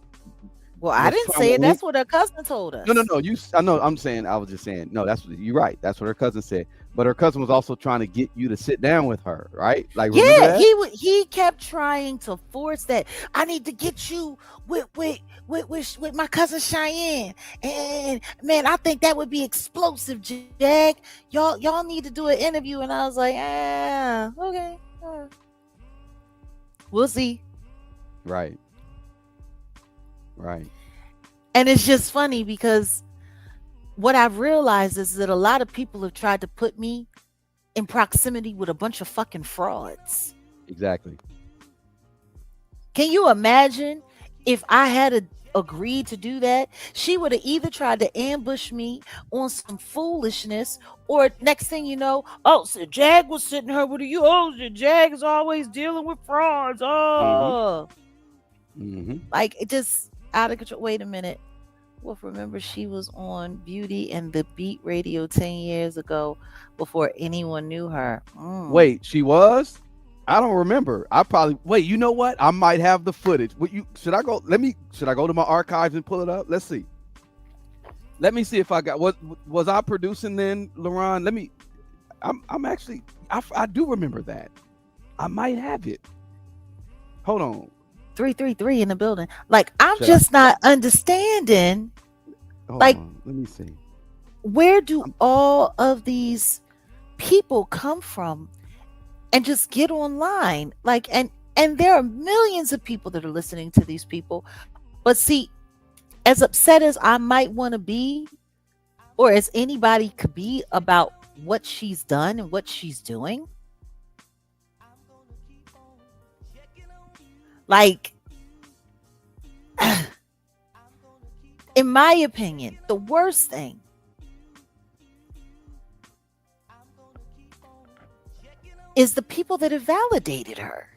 Speaker 1: Well, I
Speaker 2: was
Speaker 1: didn't
Speaker 2: trying
Speaker 1: say
Speaker 2: to
Speaker 1: it.
Speaker 2: link.
Speaker 1: That's what her cousin told
Speaker 2: No, no,
Speaker 1: us.
Speaker 2: no. I know. I'm saying. I was just saying. No, that's what you're right. That's what her cousin said. But her cousin was also trying to get you to sit down with her, right? Like, remember
Speaker 1: Yeah,
Speaker 2: that?
Speaker 1: he kept trying to force that. I need to get you with my cousin Cheyenne, and man, I think that would be explosive, Jag. Y'all need to do an interview, and I was like, okay, we'll see.
Speaker 2: Right. Right.
Speaker 1: And it's just funny because what I've realized is that a lot of people have tried to put me in proximity with a bunch of fucking frauds.
Speaker 2: Exactly.
Speaker 1: Can you imagine if I had agreed to do that? She would have either tried to ambush me on some foolishness, or next thing you know, oh, so Jag was sitting her with you. Oh, so Jag is always dealing with frauds.
Speaker 2: Mm-hmm.
Speaker 1: Oh,
Speaker 2: Mm-hmm.
Speaker 1: like it just out of control. Wait a minute. Well, remember she was on Beauty and the Beat Radio 10 years ago before anyone knew her.
Speaker 2: Wait, she was? I don't remember. I probably wait. You know what? I might have the footage. What you should I go? Let me. Should I go to my archives and pull it up? Let's see. Let me see if I got. What was I producing then, Laron? Let me. I'm actually. I do remember that. I might have it. Hold on.
Speaker 1: 333 in the building. Like, I'm
Speaker 2: Should I?
Speaker 1: just not understanding.
Speaker 2: Hold
Speaker 1: Like,
Speaker 2: on. Let me see.
Speaker 1: where do
Speaker 2: I'm,
Speaker 1: all of these people come from and just get online? Like, and there are millions of people that are listening to these people. But see, as upset as I might want to be, or as anybody could be about what she's done and what she's doing, like, in my opinion, the worst thing is the people that have validated her.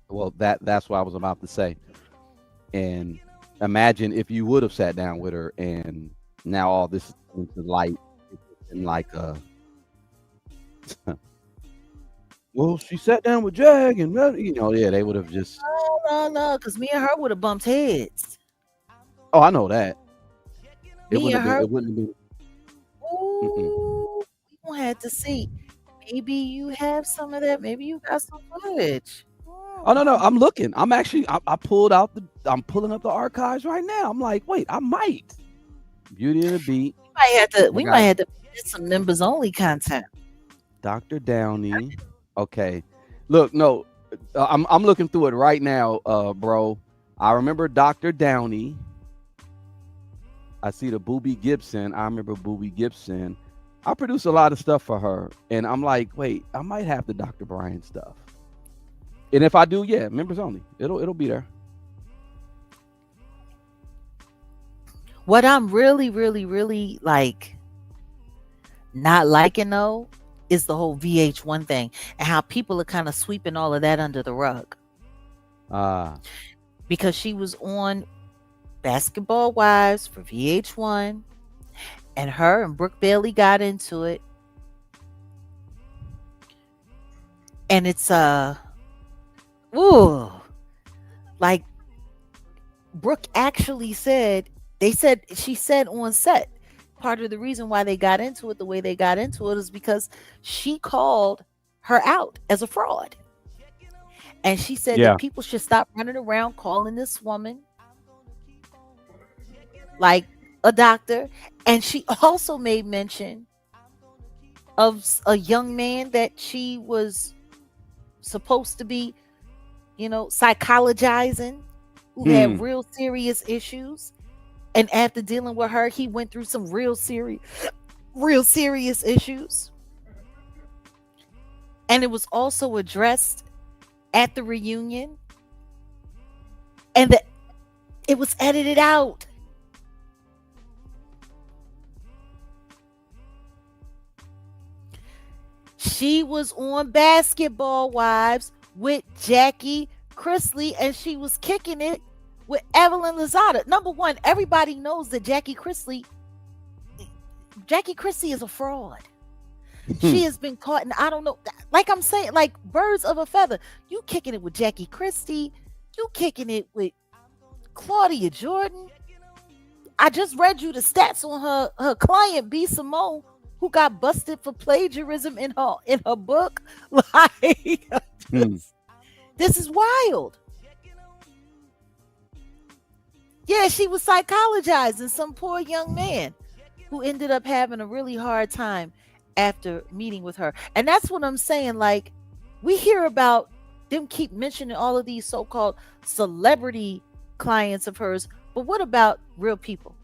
Speaker 2: well, that's what I was about to say. And imagine if you would have sat down with her, and now all this is into light, and like well, she sat down with Jag, and yeah, they would have just.
Speaker 1: No, because me and her would have bumped heads.
Speaker 2: Oh, I know that. It
Speaker 1: Me
Speaker 2: wouldn't
Speaker 1: and
Speaker 2: have been.
Speaker 1: her,
Speaker 2: It wouldn't have been. Mm-mm.
Speaker 1: ooh, we gonna have to see. Maybe you have some of that. Maybe you got some footage.
Speaker 2: Oh no, no, I'm looking. I'm actually. I pulled out the. I'm pulling up the archives right now. I'm like, wait, I might. Beauty and the Beat.
Speaker 1: We might have to.
Speaker 2: I
Speaker 1: We might
Speaker 2: got
Speaker 1: have to get some members only content.
Speaker 2: Dr. Downey. Okay. Look, no, I'm looking through it right now, bro. I remember Dr. Downey. I see the Booby Gibson. I remember Booby Gibson. I produce a lot of stuff for her, and I'm like, wait, I might have the Dr. Brian stuff. And if I do, yeah, members only. It'll be there.
Speaker 1: What I'm really, really, really like not liking though is the whole VH1 thing and how people are kind of sweeping all of that under the rug,
Speaker 2: Ah,
Speaker 1: because she was on Basketball Wives for VH1, and her and Brooke Bailey got into it, and it's ooh, like Brooke actually said, she said on set, part of the reason why they got into it the way they got into it is because she called her out as a fraud. And she said that
Speaker 2: yeah.
Speaker 1: people should stop running around calling this woman like a doctor. And she also made mention of a young man that she was supposed to be, psychologizing, who had
Speaker 2: Hmm.
Speaker 1: real serious issues. And after dealing with her, he went through some real serious issues. And it was also addressed at the reunion, and it was edited out. She was on Basketball Wives with Jackie Chrisley, and she was kicking it with Evelyn Lozada. Number one, everybody knows that Jackie Christie is a fraud.
Speaker 2: Hmm.
Speaker 1: She has been caught, and I don't know. Like I'm saying, like birds of a feather. You kicking it with Jackie Christie. You kicking it with Claudia Jordan. I just read you the stats on her client B Simone, who got busted for plagiarism in her book. Like
Speaker 2: Hmm.
Speaker 1: this is wild. Yeah, she was psychologizing some poor young man who ended up having a really hard time after meeting with her. And that's what I'm saying. Like, we hear about them keep mentioning all of these so-called celebrity clients of hers, but what about real people?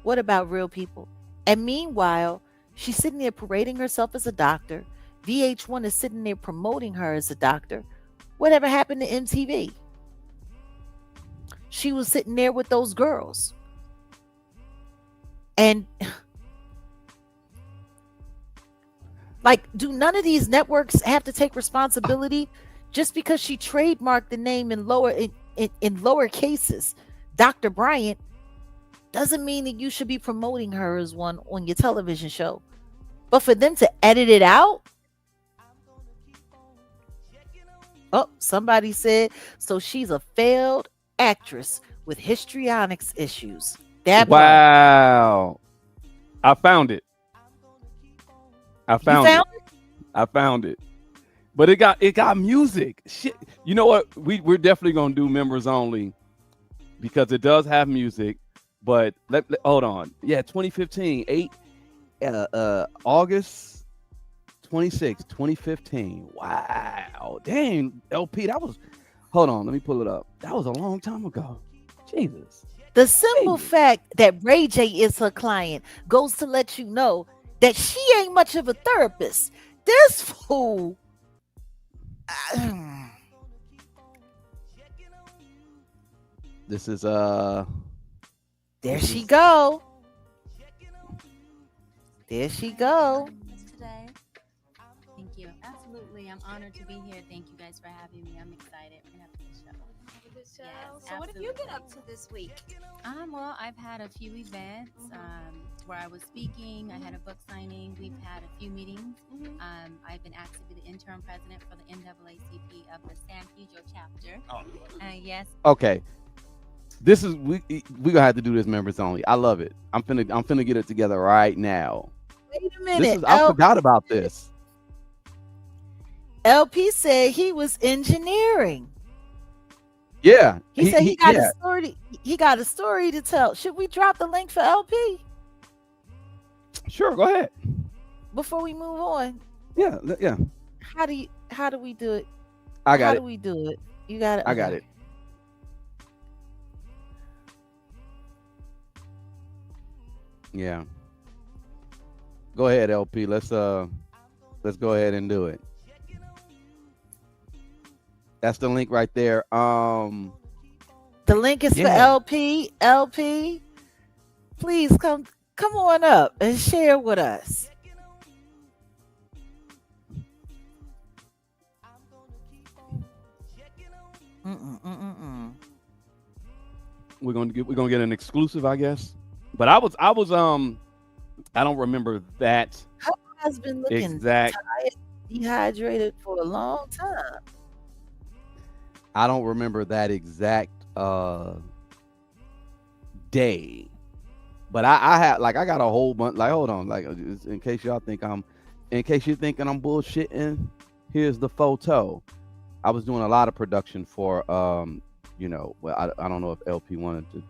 Speaker 1: What about real people? And meanwhile, she's sitting there parading herself as a doctor. VH1 is sitting there promoting her as a doctor. Whatever happened to MTV? She was sitting there with those girls. And like, do none of these networks have to take responsibility just because she trademarked the name in lower cases? Dr. Bryant doesn't mean that you should be promoting her as one on your television show. But for them to edit it out, oh, somebody said, so she's a failed actress with histrionics issues. That part.
Speaker 3: Wow. I found it. I
Speaker 1: You
Speaker 3: found it.
Speaker 1: found it?
Speaker 3: I found it. But it got music. Shit. You know what? We're definitely gonna do members only because it does have music. But hold on. Yeah, 2015, August 26, 2015. Wow. Dang, LP, that was. Hold on, let me pull it up. That was a long time ago. Jesus.
Speaker 1: The simple
Speaker 3: Jesus.
Speaker 1: fact that Ray J is her client goes to let you know that she ain't much of a therapist. This fool.
Speaker 2: This is
Speaker 1: There
Speaker 2: this
Speaker 1: she
Speaker 2: is
Speaker 1: go. There she go.
Speaker 4: Today. Thank you. Absolutely. I'm honored to be here. Thank you guys for having me. I'm excited. We're gonna have a good show.
Speaker 5: Have a good show.
Speaker 4: Yes,
Speaker 5: So what have you been
Speaker 4: absolutely.
Speaker 5: up to this week?
Speaker 4: Well, I've had a few events where I was speaking. I had a book signing. We've had a few meetings. I've been asked to be the interim president for the NAACP of the San Pedro chapter. Yes.
Speaker 2: okay. This is we gonna have to do this members only. I love it. I'm finna get it together right now.
Speaker 1: Wait a
Speaker 2: This
Speaker 1: minute.
Speaker 2: is I forgot about this.
Speaker 1: LP said he was engineering.
Speaker 2: Yeah.
Speaker 1: He said he got
Speaker 2: yeah.
Speaker 1: a story. He got a story to tell. Should we drop the link for LP
Speaker 2: Sure, go ahead.
Speaker 1: before we move on?
Speaker 2: Yeah, yeah.
Speaker 1: How do we do it?
Speaker 2: I
Speaker 1: How
Speaker 2: got
Speaker 1: do
Speaker 2: it.
Speaker 1: we do it? You got it.
Speaker 2: I got
Speaker 1: Okay.
Speaker 2: it. Yeah. Go ahead, LP. Let's go ahead and do it. That's the link right there.
Speaker 1: The link is for
Speaker 2: Yeah.
Speaker 1: LP. LP, please come on up and share with us.
Speaker 3: We're gonna get an exclusive, I guess. But I was I don't remember that
Speaker 1: Her has been looking
Speaker 3: exact.
Speaker 1: tired, dehydrated for a long time.
Speaker 2: I don't remember that exact day. But I had like I got a whole bunch like hold on, like in case you're thinking I'm bullshitting, here's the photo. I was doing a lot of production for well I don't know if LP wanted to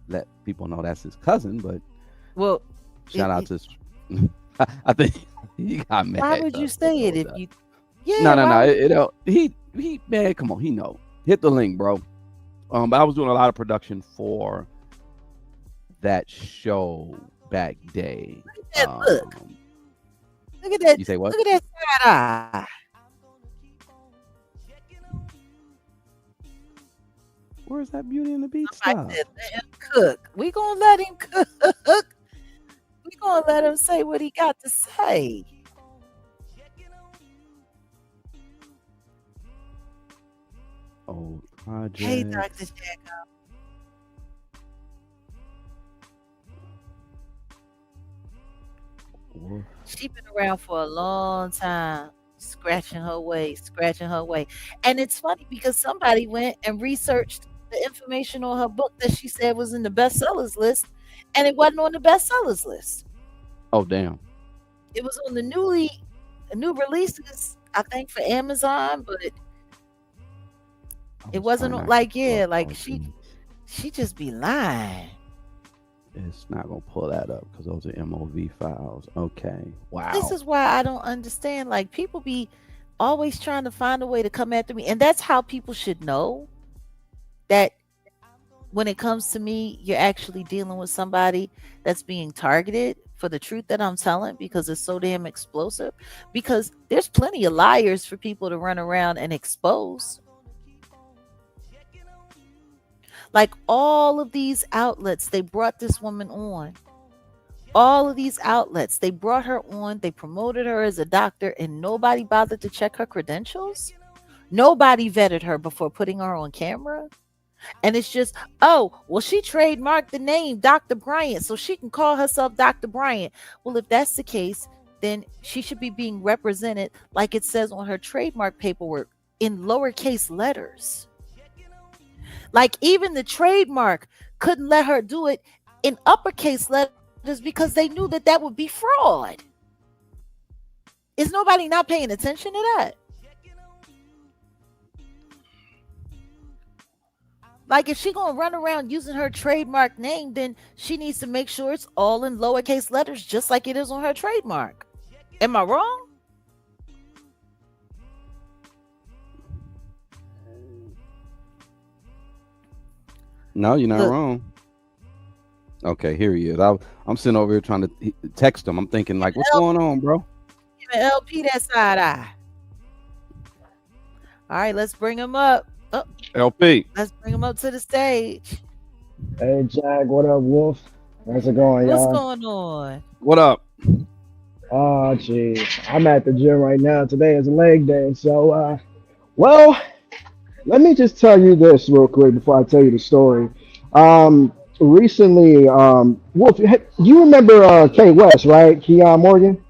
Speaker 2: let people know that's his cousin, but
Speaker 1: Well,
Speaker 2: shout out to I think he got mad.
Speaker 1: why would you say it if you? Yeah.
Speaker 2: No,
Speaker 1: why would-
Speaker 2: it he man, come on, he know. Hit the link, bro. But I was doing a lot of production for that show back day.
Speaker 1: Look at that look. Look at that.
Speaker 2: You say what?
Speaker 1: Look at that side eye.
Speaker 2: Where's that Beauty and the Beast
Speaker 1: I
Speaker 2: stuff?
Speaker 1: said, let him cook. We gonna let him cook. We gonna let him say what he got to say.
Speaker 2: Old project.
Speaker 1: Hey, Dr. Jaguar.
Speaker 2: Wolf.
Speaker 1: She been around for a long time. scratching her way. And it's funny because somebody went and researched the information on her book that she said was in the bestsellers list, and it wasn't on the bestsellers list.
Speaker 2: Oh damn.
Speaker 1: It was on the new releases, I think, for Amazon, but
Speaker 2: I
Speaker 1: it
Speaker 2: was trying
Speaker 1: wasn't
Speaker 2: not to
Speaker 1: like,
Speaker 2: pull
Speaker 1: yeah,
Speaker 2: up
Speaker 1: like
Speaker 2: on these.
Speaker 1: she just be lying.
Speaker 2: It's not gonna pull that up because those are MOV files. Okay.
Speaker 1: This
Speaker 2: Wow.
Speaker 1: is why I don't understand. Like, people be always trying to find a way to come after me. And that's how people should know that when it comes to me, you're actually dealing with somebody that's being targeted for the truth that I'm telling, because it's so damn explosive. Because there's plenty of liars for people to run around and expose. Like, all of these outlets, they brought this woman on. All of these outlets, they brought her on, they promoted her as a doctor, and nobody bothered to check her credentials. Nobody vetted her before putting her on camera. And it's just, oh, well, she trademarked the name Dr. Bryant, so she can call herself Dr. Bryant. Well, if that's the case, then she should be being represented like it says on her trademark paperwork, in lowercase letters. Like, even the trademark couldn't let her do it in uppercase letters because they knew that that would be fraud. Is nobody not paying attention to that? Like, if she gonna run around using her trademark name, then she needs to make sure it's all in lowercase letters, just like it is on her trademark. Am I wrong?
Speaker 2: No, you're not
Speaker 1: Look,
Speaker 2: wrong. Okay, here he is. I'm sitting over here trying to text him. I'm thinking like, what's
Speaker 1: L-
Speaker 2: going on, bro?
Speaker 1: Give LP that side eye. All right, let's bring him up. Oh,
Speaker 3: LP.
Speaker 1: let's bring him up to the stage.
Speaker 5: Hey, Jag, what up, Wolf? How's it going,
Speaker 1: What's
Speaker 5: y'all?
Speaker 1: going on?
Speaker 3: What up?
Speaker 5: Oh, geez. I'm at the gym right now. Today is a leg day. So, well, let me just tell you this real quick before I tell you the story. Recently, Wolf, you remember K West, right? Keon Morgan?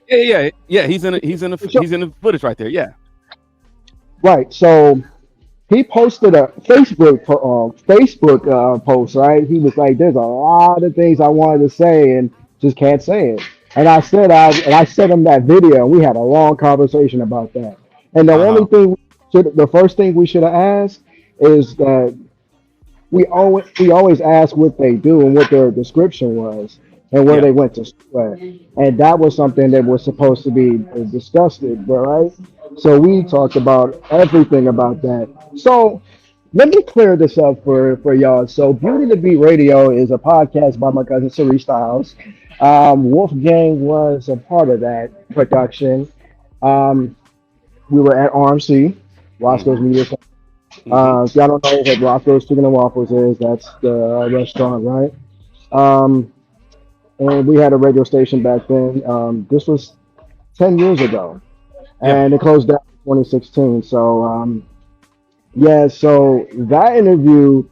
Speaker 3: Yeah.
Speaker 5: So,
Speaker 3: He's in the footage right there. Yeah.
Speaker 5: right. So, he posted a Facebook post, right? He was like, "There's a lot of things I wanted to say and just can't say it." And I sent him that video, and we had a long conversation about that. And the
Speaker 3: Uh
Speaker 5: only
Speaker 3: huh.
Speaker 5: thing, the first thing we should have asked is that we always ask what they do and what their description was and where
Speaker 3: Yeah.
Speaker 5: they went to school at. And that was something that was supposed to be discussed, right? So we talked about everything about that. So let me clear this up for y'all. So Beauty to Beat Radio is a podcast by my cousin Cerise Styles. Wolfgang was a part of that production. Um, we were at RMC, Roscoe's
Speaker 3: Mhm.
Speaker 5: Media.
Speaker 3: Mhm.
Speaker 5: If y'all don't know what Roscoe's Chicken and Waffles is, that's the restaurant, right? Um, and we had a radio station back then. This was 10 years ago,
Speaker 3: Yeah.
Speaker 5: and it closed down in 2016. So, yeah, so that interview,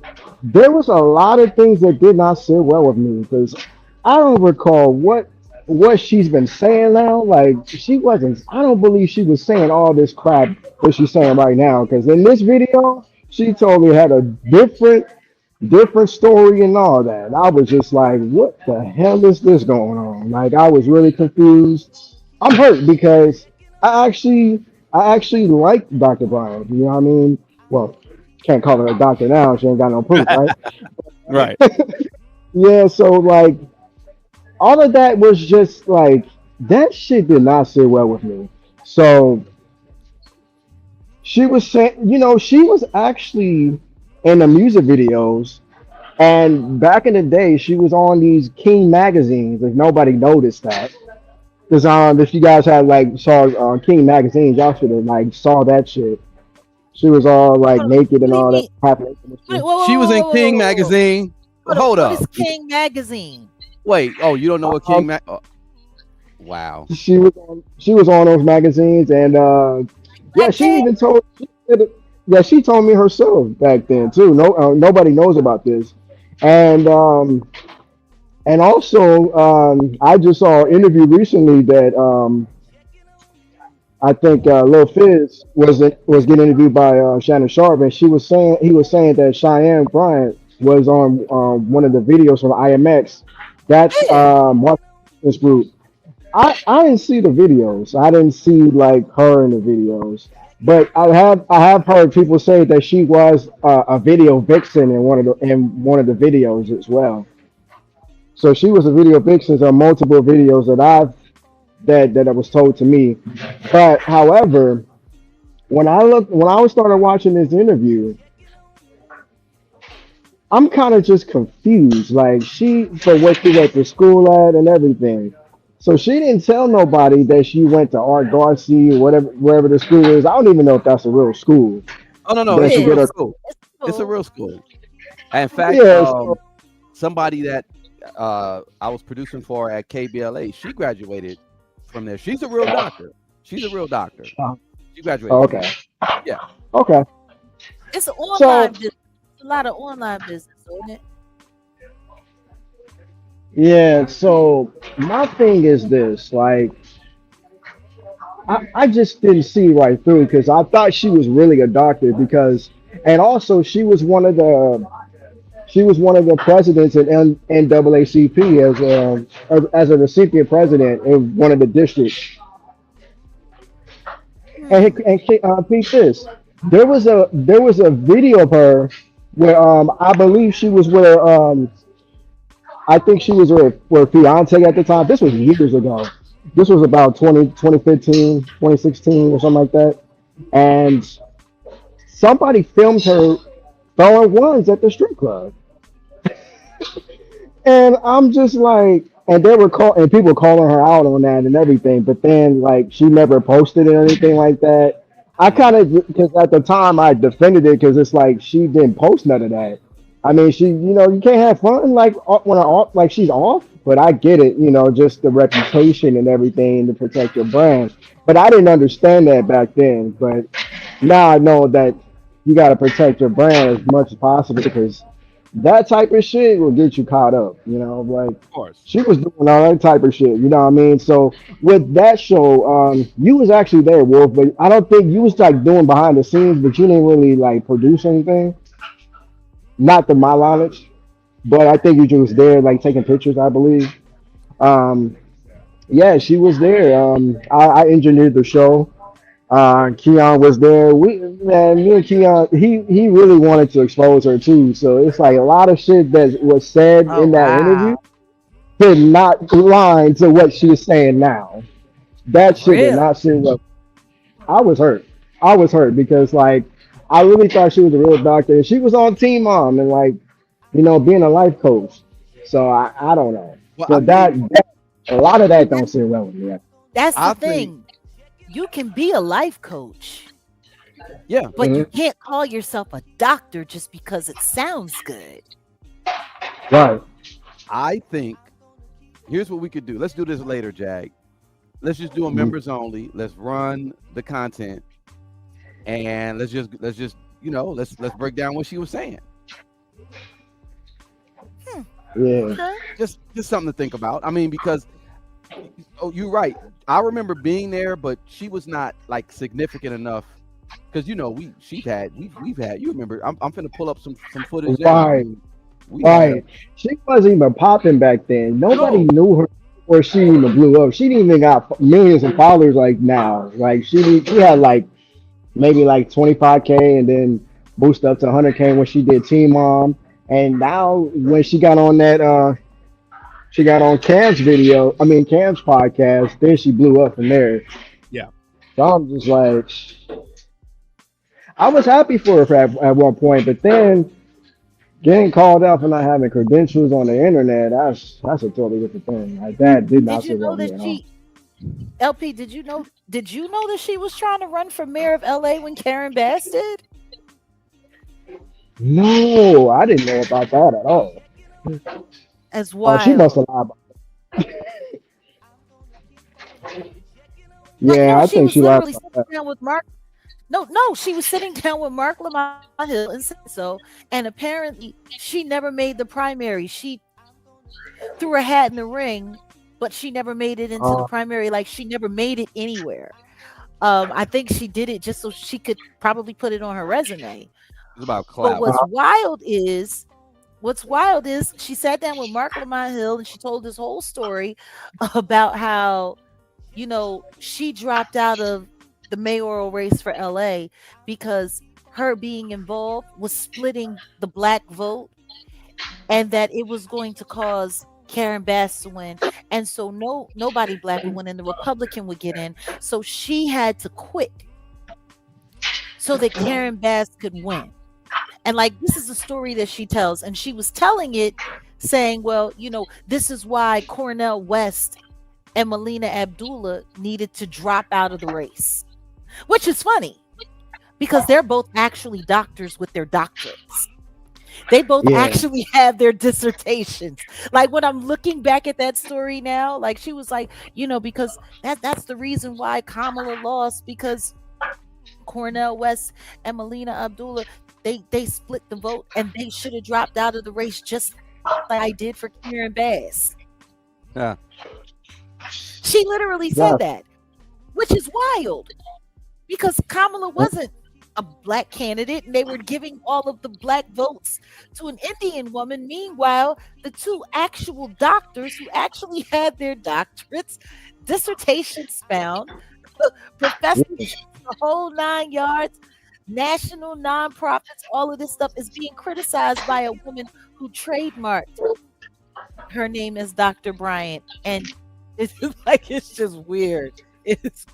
Speaker 5: there was a lot of things that did not sit well with me because I don't recall what she's been saying now. Like she wasn't. I don't believe she was saying all this crap that she's saying right now. Because in this video, she told me had a different story and all that. And I was just like, what the hell is this going on? Like I was really confused. I'm hurt because I actually like Dr. Brian. You know what I mean? Well, can't call her a doctor now. She ain't got no proof, right?
Speaker 3: Right.
Speaker 5: Yeah, so like all of that was just like that shit did not sit well with me. So she was saying, she was actually in the music videos, and back in the day, she was on these King magazines. If nobody noticed that, because if you guys had like saw King magazines, y'all should have like saw that shit. She was all like
Speaker 1: What,
Speaker 5: naked
Speaker 1: what
Speaker 5: and
Speaker 1: do you
Speaker 5: all that
Speaker 1: mean?
Speaker 5: happening.
Speaker 1: Whoa,
Speaker 2: She
Speaker 1: whoa,
Speaker 2: was
Speaker 1: whoa,
Speaker 2: in
Speaker 1: whoa, whoa,
Speaker 2: King
Speaker 1: whoa, whoa, whoa.
Speaker 2: magazine. Hold
Speaker 1: What is
Speaker 2: up.
Speaker 1: King Magazine?
Speaker 2: Wait. Oh, you don't know what
Speaker 5: Um,
Speaker 2: Wow.
Speaker 5: she was on those magazines, and yeah,
Speaker 1: Black
Speaker 5: she
Speaker 1: King?
Speaker 5: even told yeah, she told me herself back then too. No, nobody knows about this, and also I just saw an interview recently that I think Lil Fizz was getting interviewed by Shannon Sharp, and he was saying that Cheyenne Bryant was on one of the videos from IMX. That's
Speaker 1: Yeah.
Speaker 5: this group. I didn't see the videos. I didn't see like her in the videos, but I have heard people say that she was a video vixen in one of the videos as well. So she was a video vixen on multiple videos that was told to me. But however, when I was started watching this interview, I'm kind of just confused. Like for what she went to school at and everything. So she didn't tell nobody that she went to Art Garcia or whatever wherever the school is. I don't even know if that's a real school
Speaker 2: Oh no, no,
Speaker 5: that
Speaker 2: it's
Speaker 1: It
Speaker 2: a
Speaker 5: she get
Speaker 2: real
Speaker 5: her.
Speaker 1: is.
Speaker 2: school.
Speaker 1: It's
Speaker 2: It's a
Speaker 1: cool.
Speaker 2: real school. In fact,
Speaker 5: Yeah, so,
Speaker 2: somebody that I was producing for at KBLA, she graduated from there. She's a real doctor. She's a real doctor.
Speaker 5: uh,
Speaker 2: She graduated from
Speaker 5: okay,
Speaker 2: there. Yeah.
Speaker 5: okay.
Speaker 1: It's an
Speaker 5: So
Speaker 1: online business. A lot of online business, isn't it?
Speaker 5: yeah, so my thing is this, like I just didn't see right through because I thought she was really a doctor because and also she was one of the presidents in NAACP as a recipient president in one of the districts.
Speaker 1: Hmm.
Speaker 5: And peep this, there was a video of her where I believe she was with I think she was with her fiance at the time. This was years ago. This was about 2015, 2016 or something like that. And somebody filmed her throwing ones at the strip club. And I'm just like, and people calling her out on that and everything. But then, like, she never posted it or anything like that. I kind
Speaker 2: Mhm.
Speaker 5: of, because at the time I defended it because it's like she didn't post none of that. I mean, you can't have fun like when like she's off. But I get it, just the reputation and everything to protect your brand. But I didn't understand that back then. But now I know that you got to protect your brand as much as possible because that type of shit will get you caught up. Like
Speaker 2: Of course.
Speaker 5: she was doing all that type of shit. You know what I mean? So with that show, you was actually there, Wolf, but I don't think you was like doing behind the scenes, but you didn't really like produce anything. Not to my knowledge, but I think you just was there, like taking pictures, I believe. Um, yeah, she was there. I engineered the show. Keon was there. Me and Keon, he really wanted to expose her too. So it's like a lot of shit that was said
Speaker 1: Oh
Speaker 5: in that interview
Speaker 1: wow.
Speaker 5: did not align to what she's saying now. That shit did
Speaker 1: Really?
Speaker 5: not sit well. I was hurt. I was hurt because like I really thought she was a real doctor. She was on Team Mom and like being a life coach. So I don't know.
Speaker 2: Well, I
Speaker 5: So
Speaker 2: mean,
Speaker 5: that a lot of that don't
Speaker 1: That's
Speaker 5: sit well with me.
Speaker 1: that's the
Speaker 2: I think,
Speaker 1: thing. You can be a life coach,
Speaker 2: yeah,
Speaker 1: but you
Speaker 5: Hmm.
Speaker 1: can't call yourself a doctor just because it sounds good.
Speaker 5: Right.
Speaker 2: I think here's what we could do. Let's do this later, Jag. Let's just do a
Speaker 5: Mhm.
Speaker 2: members only. Let's run the content and let's just let's break down what she was saying.
Speaker 1: Hmm.
Speaker 5: Yeah.
Speaker 1: Okay.
Speaker 2: Just something to think about. I mean, because oh, you're right. I remember being there, but she was not like significant enough because we've had. You remember? I'm finna pull up some footage now.
Speaker 5: Right.
Speaker 2: We had a
Speaker 5: Right. She wasn't even popping back then. Nobody
Speaker 2: no.
Speaker 5: knew her or she even blew up. She didn't even got millions of followers like now. Like she had like maybe like 25K and then boost up to 100K when she did Teen Mom. And now when she got on Cam's podcast, then she blew up from there.
Speaker 2: Yeah.
Speaker 5: So I'm just like I was happy for her at one point, but then getting called out for not having credentials on the internet, that's a totally different thing. Like that did
Speaker 1: Did
Speaker 5: not
Speaker 1: you
Speaker 5: sit well
Speaker 1: know
Speaker 5: with me
Speaker 1: that
Speaker 5: at all.
Speaker 1: she LP, did you know that she was trying to run for mayor of LA when Karen Bass did?
Speaker 5: No, I didn't know about that at all.
Speaker 1: As
Speaker 5: Oh, she must
Speaker 1: wild.
Speaker 5: have lied.
Speaker 1: Like,
Speaker 5: Yeah,
Speaker 1: no,
Speaker 5: I
Speaker 1: she
Speaker 5: think
Speaker 1: was
Speaker 5: she lied
Speaker 1: literally
Speaker 5: about
Speaker 1: sitting
Speaker 5: that.
Speaker 1: down with Mark. No, no, she was sitting down with Mark Lamont Hill and said so. And apparently, she never made the primary. She threw her hat in the ring, but she never made it into the
Speaker 5: Uh,
Speaker 1: primary. Like, she never made it anywhere. I think she did it just so she could probably put it on her resume.
Speaker 3: It's about
Speaker 1: But
Speaker 3: clout.
Speaker 1: what's wild is she sat down with Mark Lamont Hill and she told this whole story about how, she dropped out of the mayoral race for LA because her being involved was splitting the black vote, and that it was going to cause Karen Bass to win. And so nobody black would win and the Republican would get in. So she had to quit so that Karen Bass could win. And like, this is a story that she tells, and she was telling it saying, well, this is why Cornell West and Melina Abdullah needed to drop out of the race, which is funny because they're both actually doctors with their doctorates. They both
Speaker 5: Yeah.
Speaker 1: actually have their dissertations. Like, when I'm looking back at that story now, like, she was like, because that's the reason why Kamala lost, because Cornell West and Melina Abdullah, they split the vote and they should have dropped out of the race just like I did for Karen Bass.
Speaker 3: Yeah.
Speaker 1: She literally
Speaker 5: Yeah.
Speaker 1: said that, which is wild because Kamala wasn't a black candidate and they were giving all of the black votes to an Indian woman. Meanwhile, the two actual doctors who actually had their doctorates, dissertations found, professors, the whole 9 yards, national nonprofits, all of this stuff is being criticized by a woman who trademarked her name is Dr. Bryant. And it's like, it's just weird. It's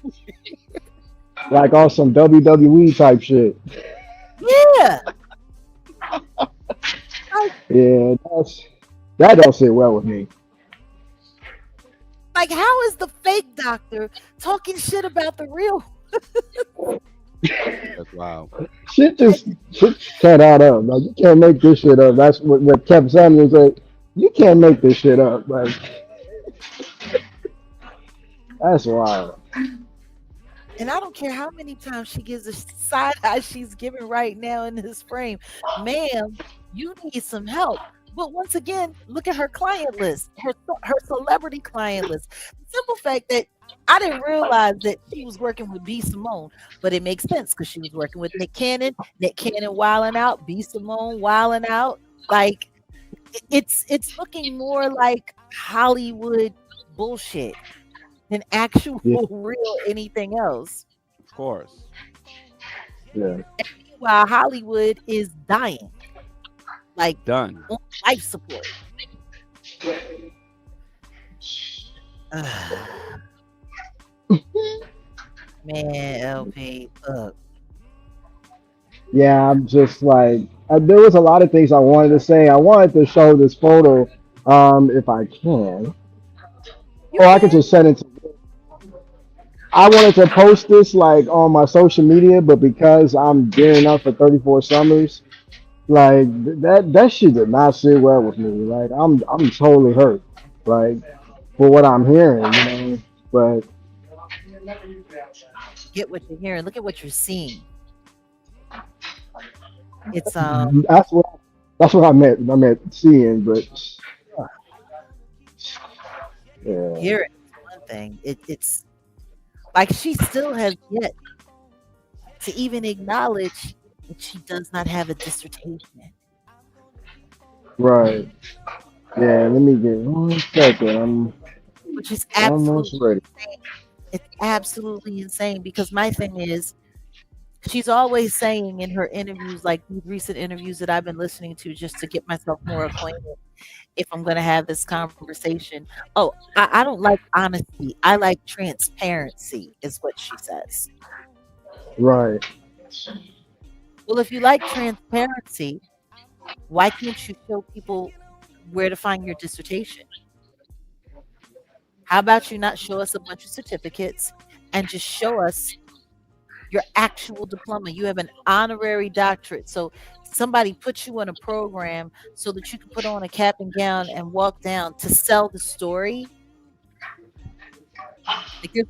Speaker 5: Like on some WWE type shit.
Speaker 1: yeah.
Speaker 5: Yeah, that don't sit well with me.
Speaker 1: Like, how is the fake doctor talking shit about the real?
Speaker 3: That's wild.
Speaker 5: Shit can't add up. Like, you can't make this shit up. That's what Kevin Samuels said. You can't make this shit up. Like, that's wild.
Speaker 1: And I don't care how many times she gives a side eye she's giving right now in this frame. Ma'am, you need some help. But once again, look at her client list, her celebrity client list. The simple fact that I didn't realize that she was working with B. Simone, but it makes sense because she was working with Nick Cannon wilding out, B. Simone wilding out. Like, it's looking more like Hollywood bullshit than actual
Speaker 5: Yeah.
Speaker 1: real anything else.
Speaker 3: Of course.
Speaker 5: Yeah.
Speaker 1: While Hollywood is dying, like
Speaker 3: Done.
Speaker 1: on life support. Man, LP, look.
Speaker 5: Yeah, I'm just like, there was a lot of things I wanted to say. I wanted to show this photo, if I can, or I could just send it to. I wanted to post this like on my social media, but because I'm gearing up for 34 Summers, like that shit did not sit well with me. Like, I'm totally hurt, like, for what I'm hearing, But
Speaker 1: Get what you're hearing. Look at what you're seeing. It's
Speaker 5: that's what I meant. I meant seeing, but yeah,
Speaker 1: hearing is one thing. It's like she still has yet to even acknowledge that she does not have a dissertation.
Speaker 5: right. Yeah, let me get 1 second. I'm
Speaker 1: Which is
Speaker 5: almost
Speaker 1: absolutely
Speaker 5: ready.
Speaker 1: insane. It's absolutely insane because my thing is, she's always saying in her interviews, like these recent interviews that I've been listening to just to get myself more acquainted if I'm going to have this conversation. Oh, I don't like honesty. I like transparency, is what she says.
Speaker 5: Right.
Speaker 1: Well, if you like transparency, why can't you show people where to find your dissertation? How about you not show us a bunch of certificates and just show us your actual diploma? You have an honorary doctorate. So somebody put you in a program so that you can put on a cap and gown and walk down to sell the story. Like, there's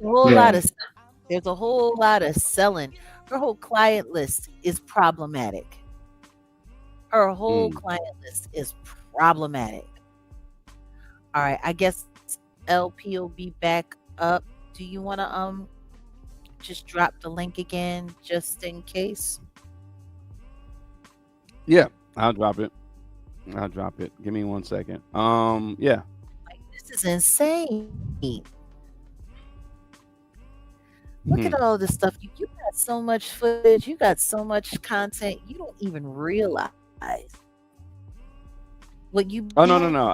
Speaker 1: a whole lot of selling. Her whole client list is problematic. Her whole client list is problematic. All right, I guess LP will be back up. Do you want to just drop the link again just in case?
Speaker 3: Yeah, I'll drop it. I'll drop it. Give me 1 second. Yeah.
Speaker 1: Like, this is insane. Look at
Speaker 3: Hmm.
Speaker 1: all this stuff. You got so much footage, you got so much content, you don't even realize what you
Speaker 3: Oh
Speaker 1: be
Speaker 3: no, no,
Speaker 1: having.
Speaker 3: no.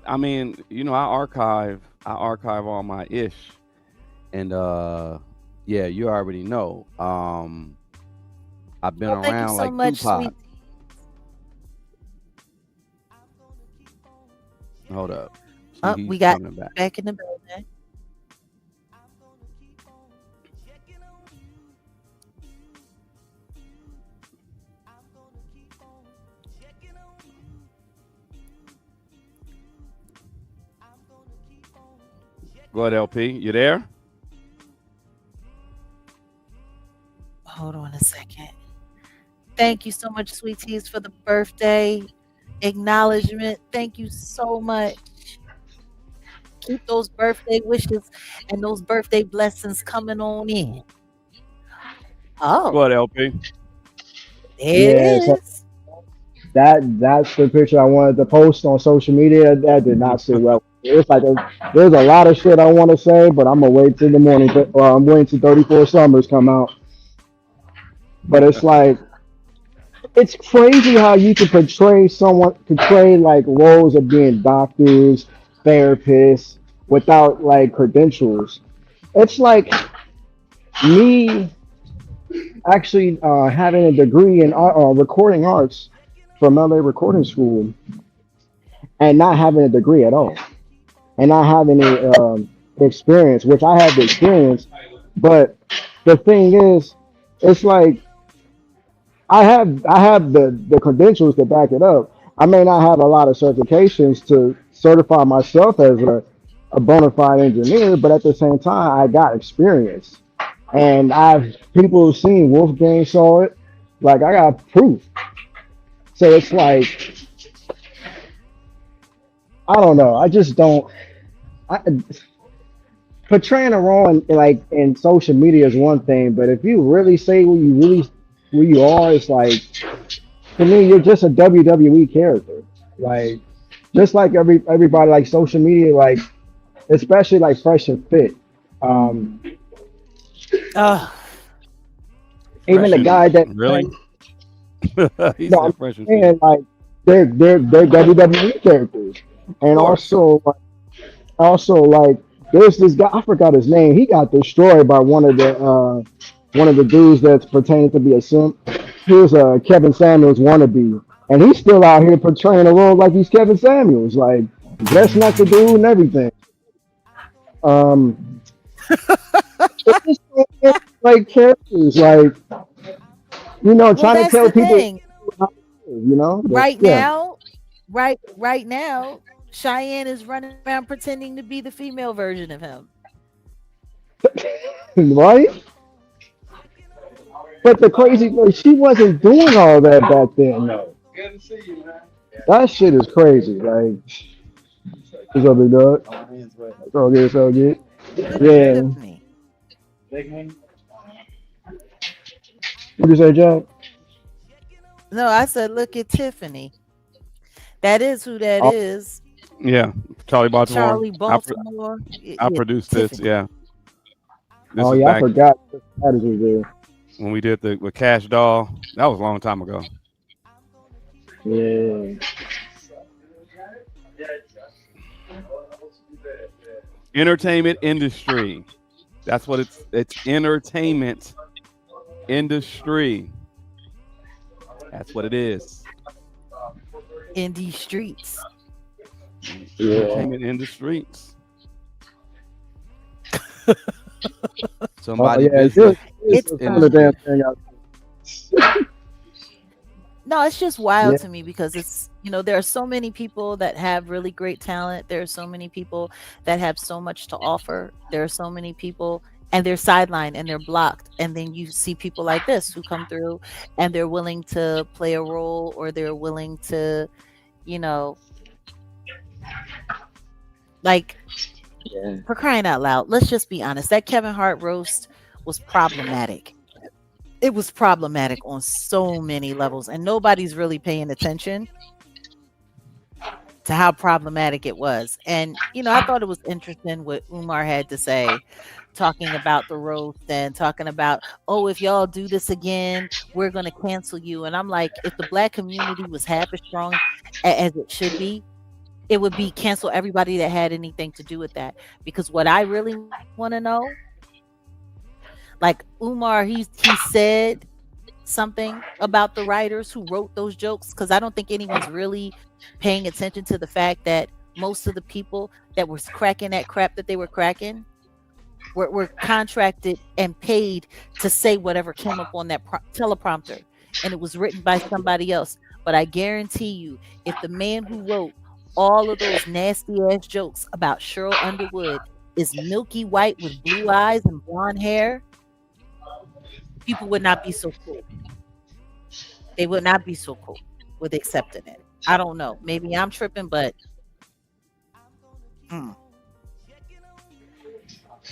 Speaker 3: I mean, I archive all my ish, and yeah, you already know. I've been
Speaker 1: Well, thank you
Speaker 3: around
Speaker 1: so
Speaker 3: like
Speaker 1: much,
Speaker 3: Tupac.
Speaker 1: sweet.
Speaker 3: Hold up. See,
Speaker 1: Oh,
Speaker 3: he's
Speaker 1: we got
Speaker 3: coming back.
Speaker 1: back in the building.
Speaker 3: Go ahead, LP. You there?
Speaker 1: Hold on a second. Thank you so much, sweeties, for the birthday acknowledgement. Thank you so much. Keep those birthday wishes and those birthday blessings coming on in.
Speaker 3: Go
Speaker 1: Oh,
Speaker 3: ahead, LP.
Speaker 1: there it
Speaker 5: Yeah, so
Speaker 1: is.
Speaker 5: that's the picture I wanted to post on social media. That did not sit well. It's like there's a lot of shit I want to say, but I'm gonna wait till the morning. I'm waiting till 34 Summers come out. But it's like it's crazy how you can portray like roles of being doctors, therapists without like credentials. It's like me actually having a degree in recording arts from LA Recording School and not having a degree at all and not having any experience, which I have the experience. But the thing is, it's like I have the credentials to back it up. I may not have a lot of certifications to certify myself as a bona fide engineer, but at the same time, I got experience. And I've people have seen Wolfgang saw it. Like I got proof. So it's like I don't know. I just don't. I, portraying a role in social media is one thing, but if you really say who you are, it's like to me you're just a WWE character. Like just like everybody like social media, like especially like Fresh and Fit. Um,
Speaker 1: Oh,
Speaker 5: even
Speaker 3: Fresh
Speaker 5: the
Speaker 3: and
Speaker 5: guy that
Speaker 3: really? He
Speaker 5: no, I'm
Speaker 3: said fresh and fit.
Speaker 5: saying like they're WWE characters,
Speaker 3: Of
Speaker 5: and
Speaker 3: course.
Speaker 5: also like there's this guy I forgot his name. He got destroyed by one of the dudes that's pretending to be a simp. He was a Kevin Samuels wannabe, and he's still out here portraying a role like he's Kevin Samuels, like dressing like the dude and everything. Um, it's just like characters, like
Speaker 1: well,
Speaker 5: trying to
Speaker 1: that's
Speaker 5: tell
Speaker 1: the
Speaker 5: people
Speaker 1: thing.
Speaker 5: how to live. But
Speaker 1: Right
Speaker 5: yeah.
Speaker 1: now, right now, Cheyenne is running around pretending to be the female version of him.
Speaker 5: Right? But the crazy thing, she wasn't doing all that back then, though. That shit is crazy. Like, what's up, big dog? It's all good. It's all good.
Speaker 1: Look at
Speaker 5: Yeah.
Speaker 1: Tiffany.
Speaker 5: What you say, Jack?
Speaker 1: No, I said, look at Tiffany. That is who that
Speaker 5: Oh,
Speaker 1: is.
Speaker 3: Yeah. Charlie Baltimore.
Speaker 1: Charlie Baltimore.
Speaker 3: I
Speaker 1: Yeah,
Speaker 3: produced this.
Speaker 1: Tiffany.
Speaker 3: Yeah. This
Speaker 5: oh
Speaker 3: is
Speaker 5: yeah, I
Speaker 3: back
Speaker 5: forgot. That is there.
Speaker 3: when we did the with Cash Doll. That was a long time ago.
Speaker 5: Yeah.
Speaker 3: Entertainment industry. That's what it's entertainment industry. That's what it is.
Speaker 1: In these streets.
Speaker 5: Yeah.
Speaker 3: Entertainment in the streets.
Speaker 5: Oh
Speaker 2: Somebody
Speaker 5: yeah.
Speaker 2: business
Speaker 1: It's
Speaker 5: You're doing the damn
Speaker 2: industry.
Speaker 5: thing out.
Speaker 1: no, it's just
Speaker 5: Yeah.
Speaker 1: wild to me because there are so many people that have really great talent. There are so many people that have so much to offer. There are so many people and they're sidelined and they're blocked. And then you see people like this who come through and they're willing to play a role or they're willing to, you know, like
Speaker 5: Yeah.
Speaker 1: for crying out loud, let's just be honest. That Kevin Hart roast was problematic. It was problematic on so many levels, and nobody's really paying attention to how problematic it was. And I thought it was interesting what Umar had to say, talking about the roast and talking about, oh, if y'all do this again, we're going to cancel you. And I'm like, if the black community was half as strong as it should be, it would be cancel everybody that had anything to do with that. Because what I really want to know, like Umar, he said something about the writers who wrote those jokes, because I don't think anyone's really paying attention to the fact that most of the people that were cracking that crap that they were cracking were contracted and paid to say whatever came up on that teleprompter, and it was written by somebody else. But I guarantee you, if the man who wrote all of those nasty ass jokes about Cheryl Underwood is milky white with blue eyes and blonde hair, people would not be so cool. They would not be so cool with accepting it. I don't know. Maybe I'm tripping, but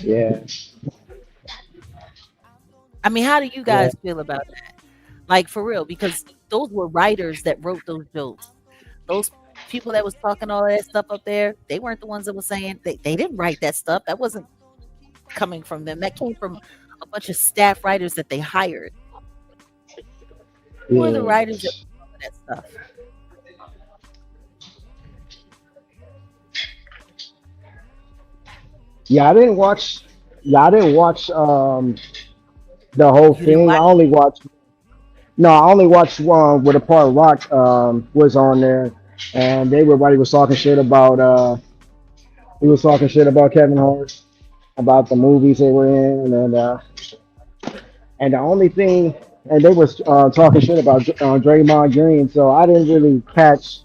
Speaker 5: Yeah,
Speaker 1: I mean, how do you
Speaker 5: yeah,
Speaker 1: guys feel about that? Like, for real, because those were writers that wrote those jokes. Those people that was talking all that stuff up there, they weren't the ones that was saying they didn't write that stuff. That wasn't coming from them. That came from a bunch of staff writers that they hired. Who are the
Speaker 5: yeah.
Speaker 1: writers that wrote that stuff?
Speaker 5: Yeah, I didn't watch. Yeah, I didn't watch the whole
Speaker 1: You didn't
Speaker 5: thing. I
Speaker 1: watch
Speaker 5: only watched. No, I only watched one where the part Rock was on there, and everybody was talking shit about. He was talking shit about Kevin Hart, about the movies they were in, and the only thing, and they was talking shit about Draymond Green. So I didn't really catch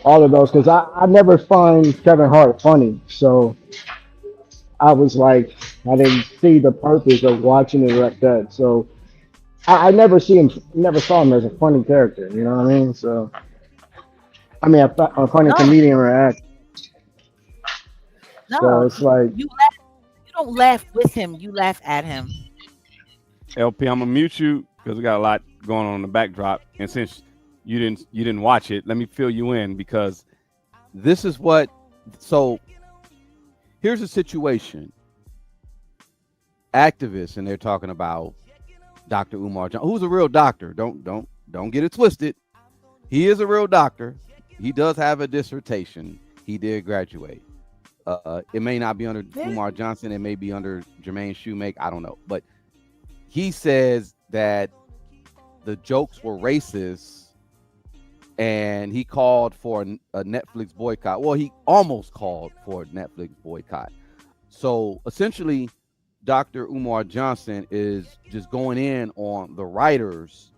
Speaker 5: all of those because I never find Kevin Hart funny. So I was like, I didn't see the purpose of watching it like that. So I never saw him as a funny character. You know what I mean? So I mean, a funny
Speaker 1: no,
Speaker 5: comedian or act. So
Speaker 1: no.
Speaker 5: it's like,
Speaker 1: You laugh, you don't laugh with him. You laugh at him.
Speaker 3: LP, I'm gonna mute you because we got a lot going on in the backdrop, and since you didn't watch it, let me fill you in because
Speaker 2: This is what. So here's a situation. Activists, and they're talking about Dr. Umar Johnson, who's a real doctor. Don't get it twisted. He is a real doctor. He does have a dissertation. He did graduate. It may not be under
Speaker 1: Yeah.
Speaker 2: Umar Johnson. It may be under Jermaine Shoemake. I don't know. But he says that the jokes were racist, and he called for a Netflix boycott. Well, he almost called for a Netflix boycott. So essentially, Dr. Umar Johnson is just going in on the writers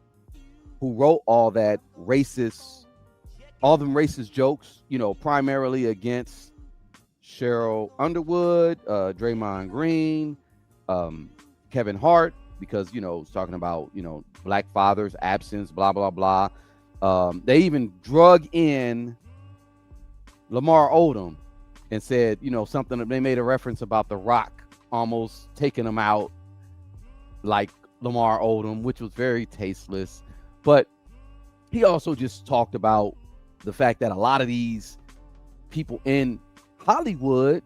Speaker 2: who wrote all them racist jokes, primarily against Cheryl Underwood, Draymond Green, Kevin Hart, because, it's talking about, black fathers, absence, blah, blah, blah. They even drug in Lamar Odom and said, something that they made a reference about The Rock almost taking him out like Lamar Odom, which was very tasteless. But he also just talked about the fact that a lot of these people in Hollywood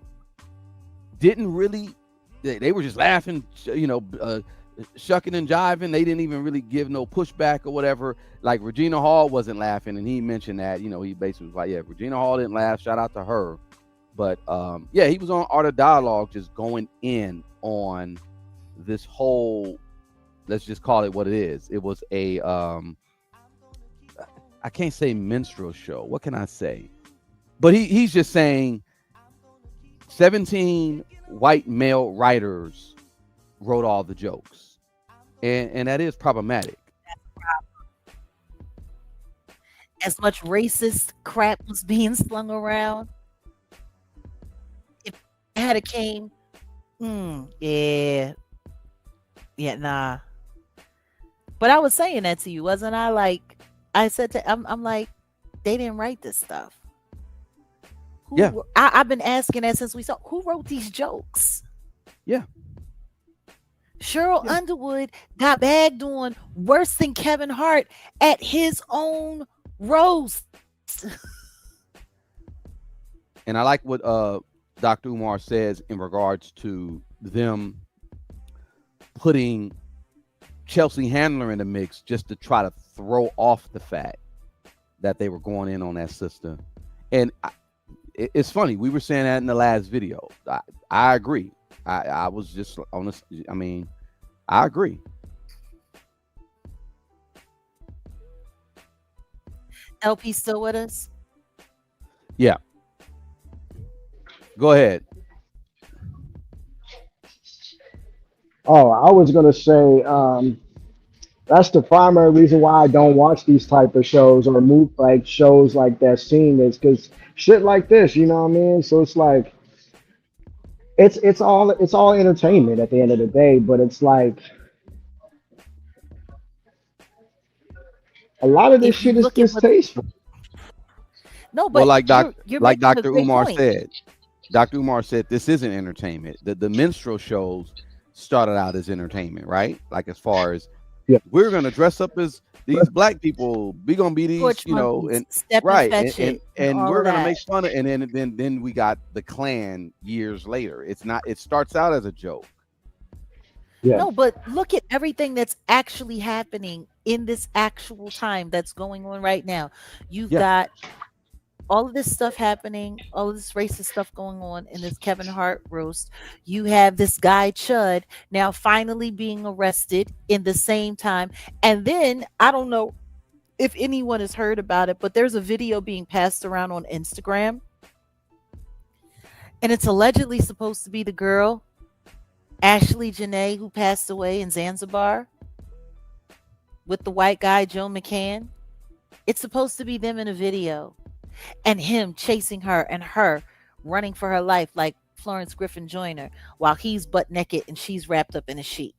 Speaker 2: didn't really, they were just laughing, shucking and jiving. They didn't even really give no pushback or whatever. Like Regina Hall wasn't laughing, and he mentioned that, he basically was like, yeah, Regina Hall didn't laugh. Shout out to her. But yeah, he was on Art of Dialogue just going in on this whole, let's just call it what it is. It was a, I can't say minstrel show. What can I say? But he's just saying 17 white male writers wrote all the jokes. And that is problematic.
Speaker 1: As much racist crap was being slung around, if it had a came, yeah, nah. But I was saying that to you, wasn't I? Like, I said I'm like, they didn't write this stuff.
Speaker 2: Yeah.
Speaker 1: I've been asking that since we saw who wrote these jokes.
Speaker 2: Yeah.
Speaker 1: Cheryl
Speaker 3: Yeah.
Speaker 1: Underwood got bagged on worse than Kevin Hart at his own roast.
Speaker 2: And I like what Dr. Umar says in regards to them putting Chelsea Handler in the mix just to try to throw off the fact that they were going in on that sister. And it's funny. We were saying that in the last video. I agree. I was just honest. I mean, I agree.
Speaker 1: LP still with us?
Speaker 2: Yeah. Go ahead.
Speaker 5: Oh, I was gonna say that's the primary reason why I don't watch these type of shows or move like shows like that. Scene is because shit like this, you know what I mean? So it's like it's all entertainment at the end of the day, but it's like a lot of this
Speaker 1: If you
Speaker 5: shit is
Speaker 1: look at what
Speaker 5: distasteful.
Speaker 1: no,
Speaker 2: Well,
Speaker 1: but you're
Speaker 2: like
Speaker 1: making a
Speaker 2: Dr.
Speaker 1: great
Speaker 2: Umar
Speaker 1: point.
Speaker 2: said, Dr. Umar said this isn't entertainment. The minstrel shows started out as entertainment, right? Like as far as
Speaker 5: Yeah.
Speaker 2: we're gonna dress up as these black people, we gonna be these,
Speaker 1: Torch
Speaker 2: you know,
Speaker 1: monkeys,
Speaker 2: and
Speaker 1: step and
Speaker 2: right,
Speaker 1: fetch it, and
Speaker 2: and
Speaker 1: all
Speaker 2: we're
Speaker 1: of
Speaker 2: gonna
Speaker 1: that.
Speaker 2: make fun of, and then we got the Klan years later. It's not. It starts out as a joke.
Speaker 5: Yeah.
Speaker 1: No, but look at everything that's actually happening in this actual time that's going on right now. You've
Speaker 2: Yeah,
Speaker 1: got all of this stuff happening, all of this racist stuff going on in this Kevin Hart roast. You have this guy Chud now finally being arrested in the same time. And then I don't know if anyone has heard about it, but there's a video being passed around on Instagram, and it's allegedly supposed to be the girl Ashley Janae who passed away in Zanzibar with the white guy Joe McCann. It's supposed to be them in a video, and him chasing her and her running for her life like Florence Griffin Joyner while he's butt naked and she's wrapped up in a sheet.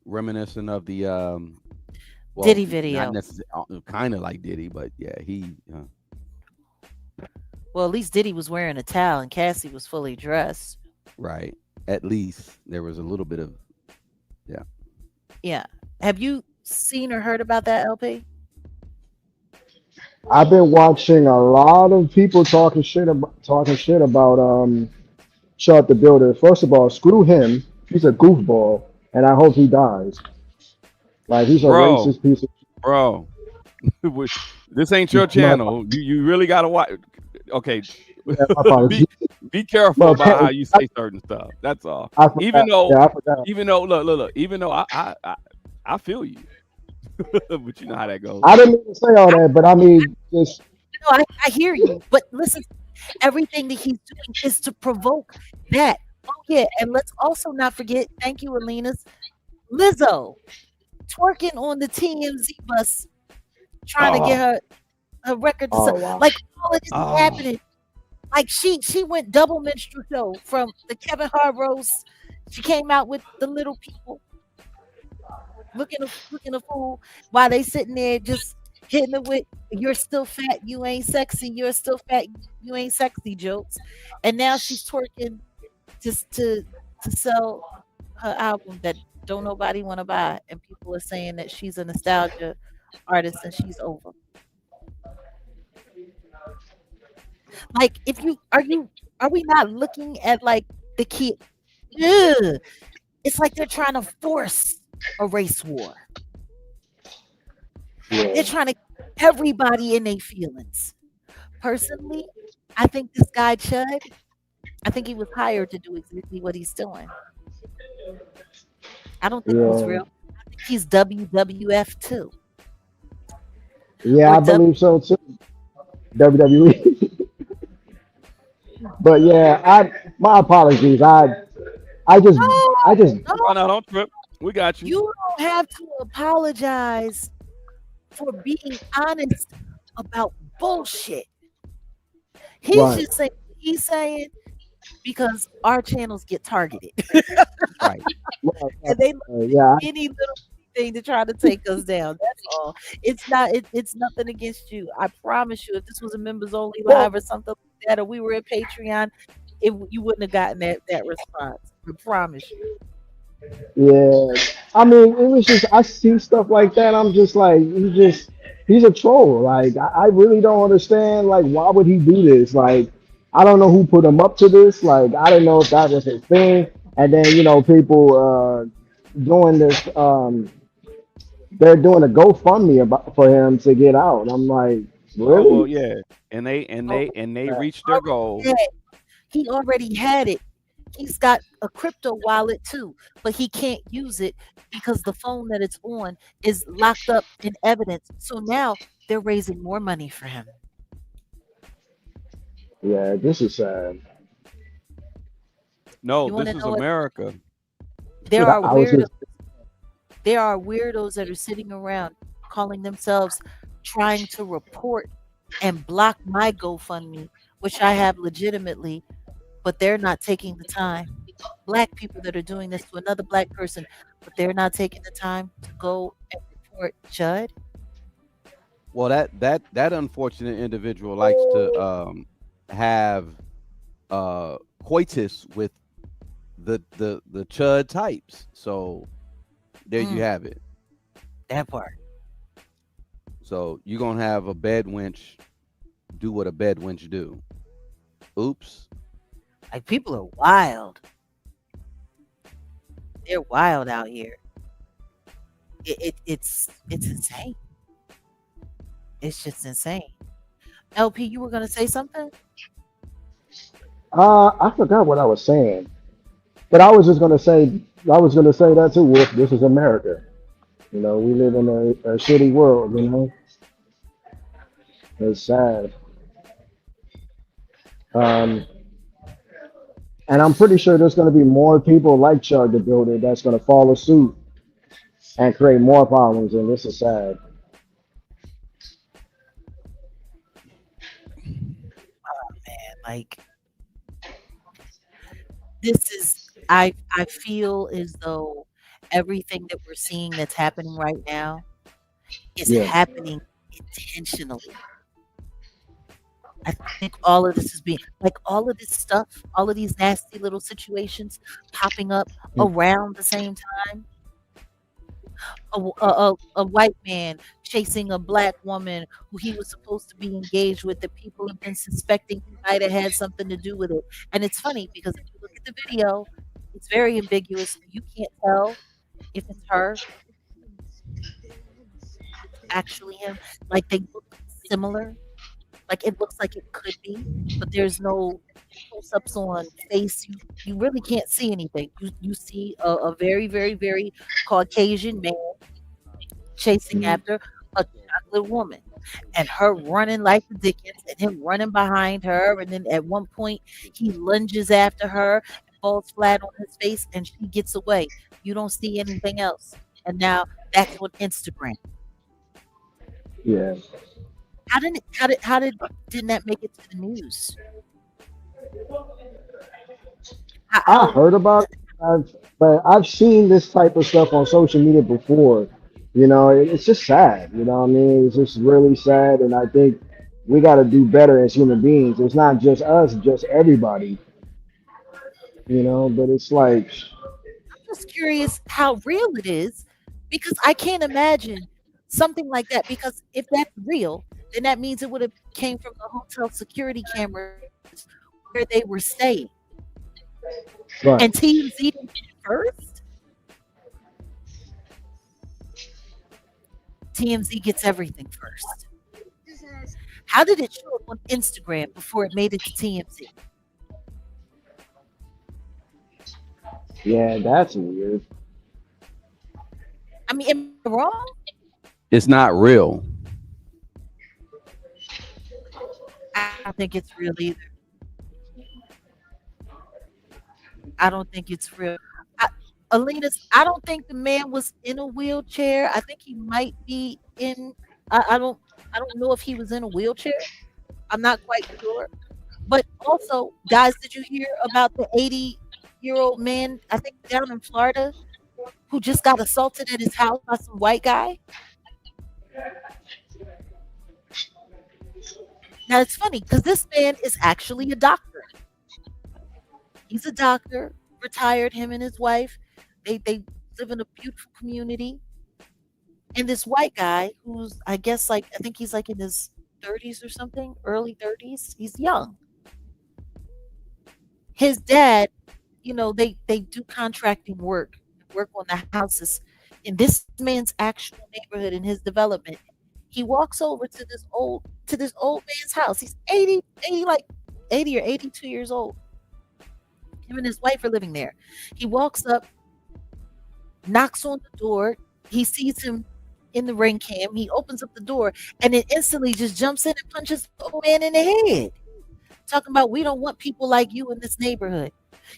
Speaker 2: reminiscent of the well,
Speaker 1: Diddy
Speaker 2: not
Speaker 1: video.
Speaker 2: necessarily, kind of like Diddy, but yeah, he
Speaker 1: Well, at least Diddy was wearing a towel and Cassie was fully dressed.
Speaker 2: right. At least there was a little bit of yeah.
Speaker 1: Yeah. Have you seen or heard about that, LP?
Speaker 5: I've been watching a lot of people talking shit about Chud the Builder. First of all, screw him. He's a goofball, and I hope he dies. Like he's a
Speaker 3: Bro,
Speaker 5: racist piece of
Speaker 3: bro. This ain't your
Speaker 5: my,
Speaker 3: channel. You really gotta watch. Okay,
Speaker 5: yeah, my apologies.
Speaker 3: be careful
Speaker 5: Well,
Speaker 3: about how you say certain stuff. That's all.
Speaker 5: I forgot. Yeah, I forgot.
Speaker 3: Look. Even though I feel you, but you know how that goes.
Speaker 5: I didn't mean to say all that, but I mean, just
Speaker 1: No, I hear you. But listen, everything that he's doing is to provoke that. Oh, yeah. And let's also not forget, thank you, Alina's Lizzo twerking on the TMZ bus, trying to get
Speaker 3: Oh,
Speaker 1: her record to
Speaker 5: oh
Speaker 1: sell.
Speaker 5: wow.
Speaker 1: Like all of this is
Speaker 3: oh,
Speaker 1: happening. Like she went double minstrel show from the Kevin Hart roast. She came out with the little people looking a fool while they sitting there just hitting it with "You're still fat, you ain't sexy. You're still fat, you ain't sexy" jokes. And now she's twerking just to sell her album that don't nobody want to buy, and people are saying that she's a nostalgia artist and she's over. Like, if are we not looking at like the key? Ugh, it's like they're trying to force a race war.
Speaker 5: Yeah,
Speaker 1: They're trying to keep everybody in their feelings. Personally, I think this guy Chud, I think he was hired to do exactly what he's doing. I don't think he's
Speaker 5: yeah,
Speaker 1: real. I think he's WWF too,
Speaker 5: yeah.
Speaker 1: or
Speaker 5: I believe so too. WWE. But yeah, my apologies. I just I
Speaker 1: no,
Speaker 5: just
Speaker 3: oh
Speaker 1: no.
Speaker 3: no, don't trip. We got you.
Speaker 1: You don't have to apologize for being honest about bullshit. He's
Speaker 5: right.
Speaker 1: just saying what he's saying because our channels get targeted
Speaker 2: Right.
Speaker 5: Right,
Speaker 1: and they look for
Speaker 5: yeah,
Speaker 1: any little thing to try to take us down. That's all. It's not. It's nothing against you. I promise you. If this was a members only live or something like that, or we were at Patreon, you wouldn't have gotten that response. I promise you.
Speaker 5: Yeah, I mean, it was just I see stuff like that. I'm just like, he's a troll. Like, I really don't understand. Like, why would he do this? Like, I don't know who put him up to this. Like, I didn't know if that was his thing. And then people doing this. They're doing a GoFundMe about for him to get out. I'm like,
Speaker 3: Oh well,
Speaker 5: really?
Speaker 3: yeah, and
Speaker 1: Oh,
Speaker 3: they reached their goal.
Speaker 1: yeah, he already had it. He's got a crypto wallet too, but he can't use it because the phone that it's on is locked up in evidence. So now they're raising more money for him.
Speaker 5: Yeah, this is sad.
Speaker 3: No,
Speaker 1: You want
Speaker 3: this
Speaker 1: to
Speaker 3: is
Speaker 1: know what?
Speaker 3: America.
Speaker 1: There are
Speaker 5: I was
Speaker 1: weirdos.
Speaker 5: just
Speaker 1: There are weirdos that are sitting around calling themselves trying to report and block my GoFundMe, which I have legitimately, but they're not taking the time. Black people that are doing this to another black person, but they're not taking the time to go and report Judd.
Speaker 2: Well, that unfortunate individual likes to have coitus with the chud types. So there you
Speaker 1: Mm,
Speaker 2: have it.
Speaker 1: that part.
Speaker 2: So you're gonna have a bed wench do what a bed wench do. Oops.
Speaker 1: Like people are wild. They're wild out here. It's insane. It's just insane. LP, you were gonna say something?
Speaker 5: I forgot what I was saying, but I was gonna say that too. Wolf, this is America. We live in a shitty world. It's sad. Um, and I'm pretty sure there's gonna be more people like Chug the Builder that's gonna follow suit and create more problems, and this is sad.
Speaker 1: Man, like this is I feel as though everything that we're seeing that's happening right now is
Speaker 5: Yeah,
Speaker 1: happening intentionally. I think all of this is being like all of this stuff, all of these nasty little situations popping up around the same time. A white man chasing a black woman who he was supposed to be engaged with that people have been suspecting he might have had something to do with it. And it's funny because if you look at the video, it's very ambiguous. You can't tell if it's her, actually him. Like they look similar. Like it looks like it could be, but there's no close-ups on face. You really can't see anything. You see a very, very, very Caucasian man chasing
Speaker 5: mhm,
Speaker 1: after a chocolate woman and her running like the Dickens and him running behind her. And then at one point, he lunges after her and falls flat on his face and she gets away. You don't see anything else. And now that's on Instagram.
Speaker 5: yeah.
Speaker 1: Didn't that make it to the news? I
Speaker 5: I
Speaker 1: don't,
Speaker 5: heard about it, but I've seen this type of stuff on social media before. It's just sad. What I mean? It's just really sad, and I think we got to do better as human beings. It's not just us, just everybody. But it's like,
Speaker 1: just curious how real it is because I can't imagine something like that. Because if that's real, then that means it would have came from the hotel security cameras where they were staying. And
Speaker 5: right?
Speaker 1: TMZ didn't get it first. TMZ gets everything first. How did it show up on Instagram before it made it to TMZ?
Speaker 5: Yeah, that's weird.
Speaker 1: I mean, am I wrong?
Speaker 2: It's not real.
Speaker 1: I don't think it's real either. I don't think it's real. I, Alina's, I don't think the man was in a wheelchair. I think he might be in. I, I don't. I don't know if he was in a wheelchair. I'm not quite sure. But also, guys, did you hear about the 80-year-old man? I think down in Florida who just got assaulted at his house by some white guy. Now it's funny because this man is actually a doctor. He's a doctor, retired, him and his wife. They live in a beautiful community. And this white guy who's, I guess, like, I think he's like in his 30s or something, early 30s. He's young. His dad, they do contracting work on the houses in this man's actual neighborhood in his development. He walks over to this old man's house. He's 80, like 80 or 82 years old. Him and his wife are living there. He walks up, knocks on the door. He sees him in the ring cam. He opens up the door and then instantly just jumps in and punches the old man in the head. Talking about, we don't want people like you in this neighborhood.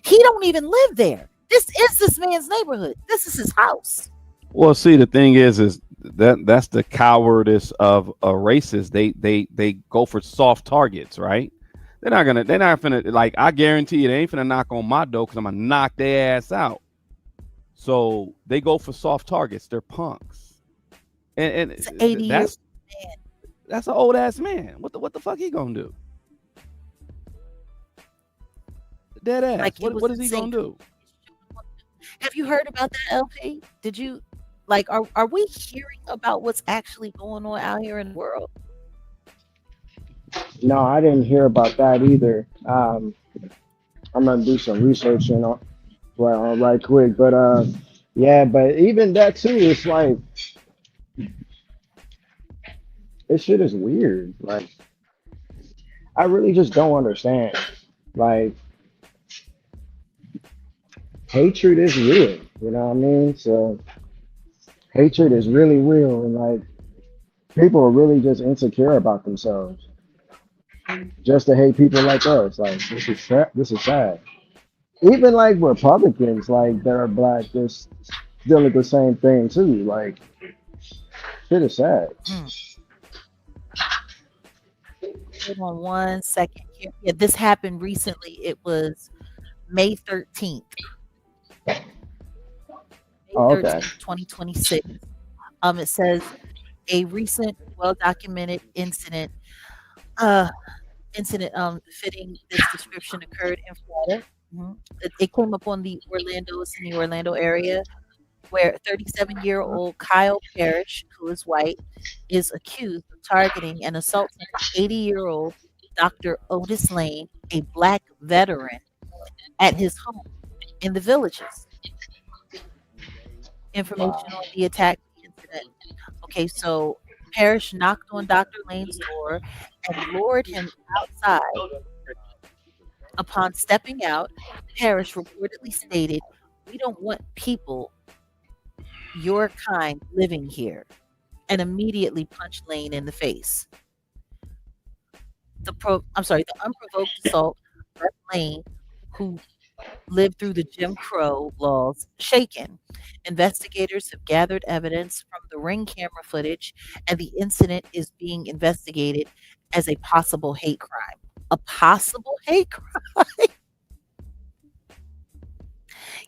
Speaker 1: He don't even live there. This is this man's neighborhood. This is his house.
Speaker 3: Well, see, the thing is that's the cowardice of a racist. They go for soft targets, right? They're not finna, like, I guarantee you they ain't finna knock on my door because I'm gonna knock their ass out. So they go for soft targets. They're punks, and
Speaker 1: It's an 80-year man.
Speaker 3: that's an old ass man. What the fuck he gonna do? Dead ass.
Speaker 1: Like, it was
Speaker 3: What is he
Speaker 1: insane.
Speaker 3: gonna do?
Speaker 1: Have you heard about that, LP? Did you, like, are we hearing about what's actually going on out here in the world?
Speaker 5: No, I didn't hear about that either. I'm gonna do some research right quick, but yeah, but even that too, it's like this shit is weird. Like, I really just don't understand. Like, hatred is real, you know what I mean? So hatred is really real, and like people are really just insecure about themselves just to hate people like us. Like, this is sad. Even like Republicans, like, that are black, just deal with the same thing too. Like, shit is sad.
Speaker 1: Hold on one second here. Yeah, this happened recently. It was May 13th. May
Speaker 5: Oh, okay.
Speaker 1: 13th, 2026. It says a recent well-documented uh, fitting this description occurred in Florida. It came up on it's in the Orlando area, where 37-year-old Kyle Parrish, who is white, is accused of targeting and assaulting 80-year-old Dr. Otis Lane, a black veteran, at his home in the Villages. Information on the attack incident. Okay, so Parrish knocked on Dr. Lane's door and lured him outside. Upon stepping out, Parrish reportedly stated, "We don't want people your kind living here," and immediately punched Lane in the face. The unprovoked assault left Lane, who lived through the Jim Crow laws, shaken. Investigators have gathered evidence from the ring camera footage, and the incident is being investigated as a possible hate crime. A possible hate crime?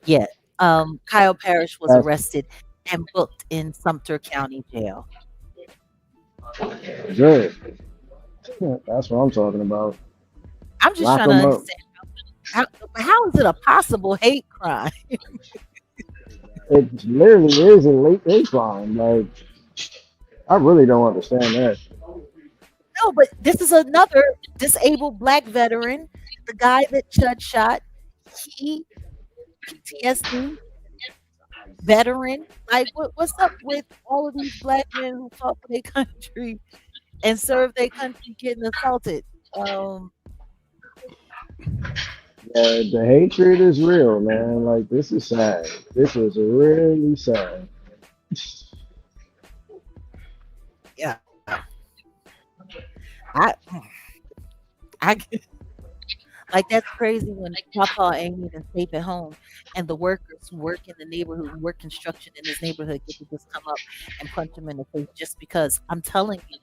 Speaker 1: Yeah. Kyle Parrish was
Speaker 5: That's
Speaker 1: arrested and booked in Sumter County Jail.
Speaker 5: good. That's what I'm talking about.
Speaker 1: I'm just
Speaker 5: Lock
Speaker 1: trying to
Speaker 5: them up.
Speaker 1: understand how is it a possible hate crime?
Speaker 5: It literally is a late hate crime. Like, I really don't understand that.
Speaker 1: No, but this is another disabled black veteran. The guy that Chud shot, he PTSD veteran. Like, what's up with all of these black men who fought for their country and served their country getting assaulted?
Speaker 5: Yeah, the hatred is real, man. Like, this is sad. This is really sad.
Speaker 1: Yeah, I, I like, that's crazy when Papa ain't even safe at home, and the workers who work in the neighborhood, who work construction in his neighborhood, get to just come up and punch him in the face just because. I'm telling you,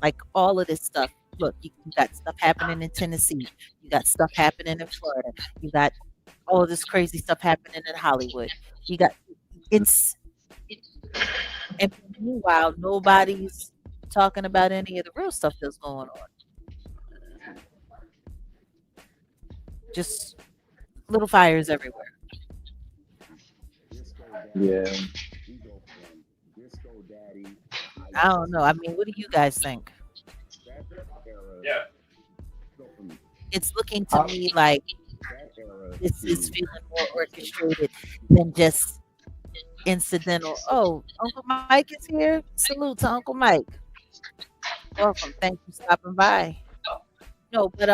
Speaker 1: like, all of this stuff. Look, you got stuff happening in Tennessee. You got stuff happening in Florida. You got all of this crazy stuff happening in Hollywood. You got it's and meanwhile nobody's talking about any of the real stuff that's going on. Just little fires everywhere.
Speaker 5: Yeah.
Speaker 1: I don't know. I mean, what do you guys think? It's looking to
Speaker 5: I,
Speaker 1: me like it's feeling more orchestrated than just incidental. Oh, Uncle Mike is here. Salute to Uncle Mike. Welcome. Thank you for stopping by. No, but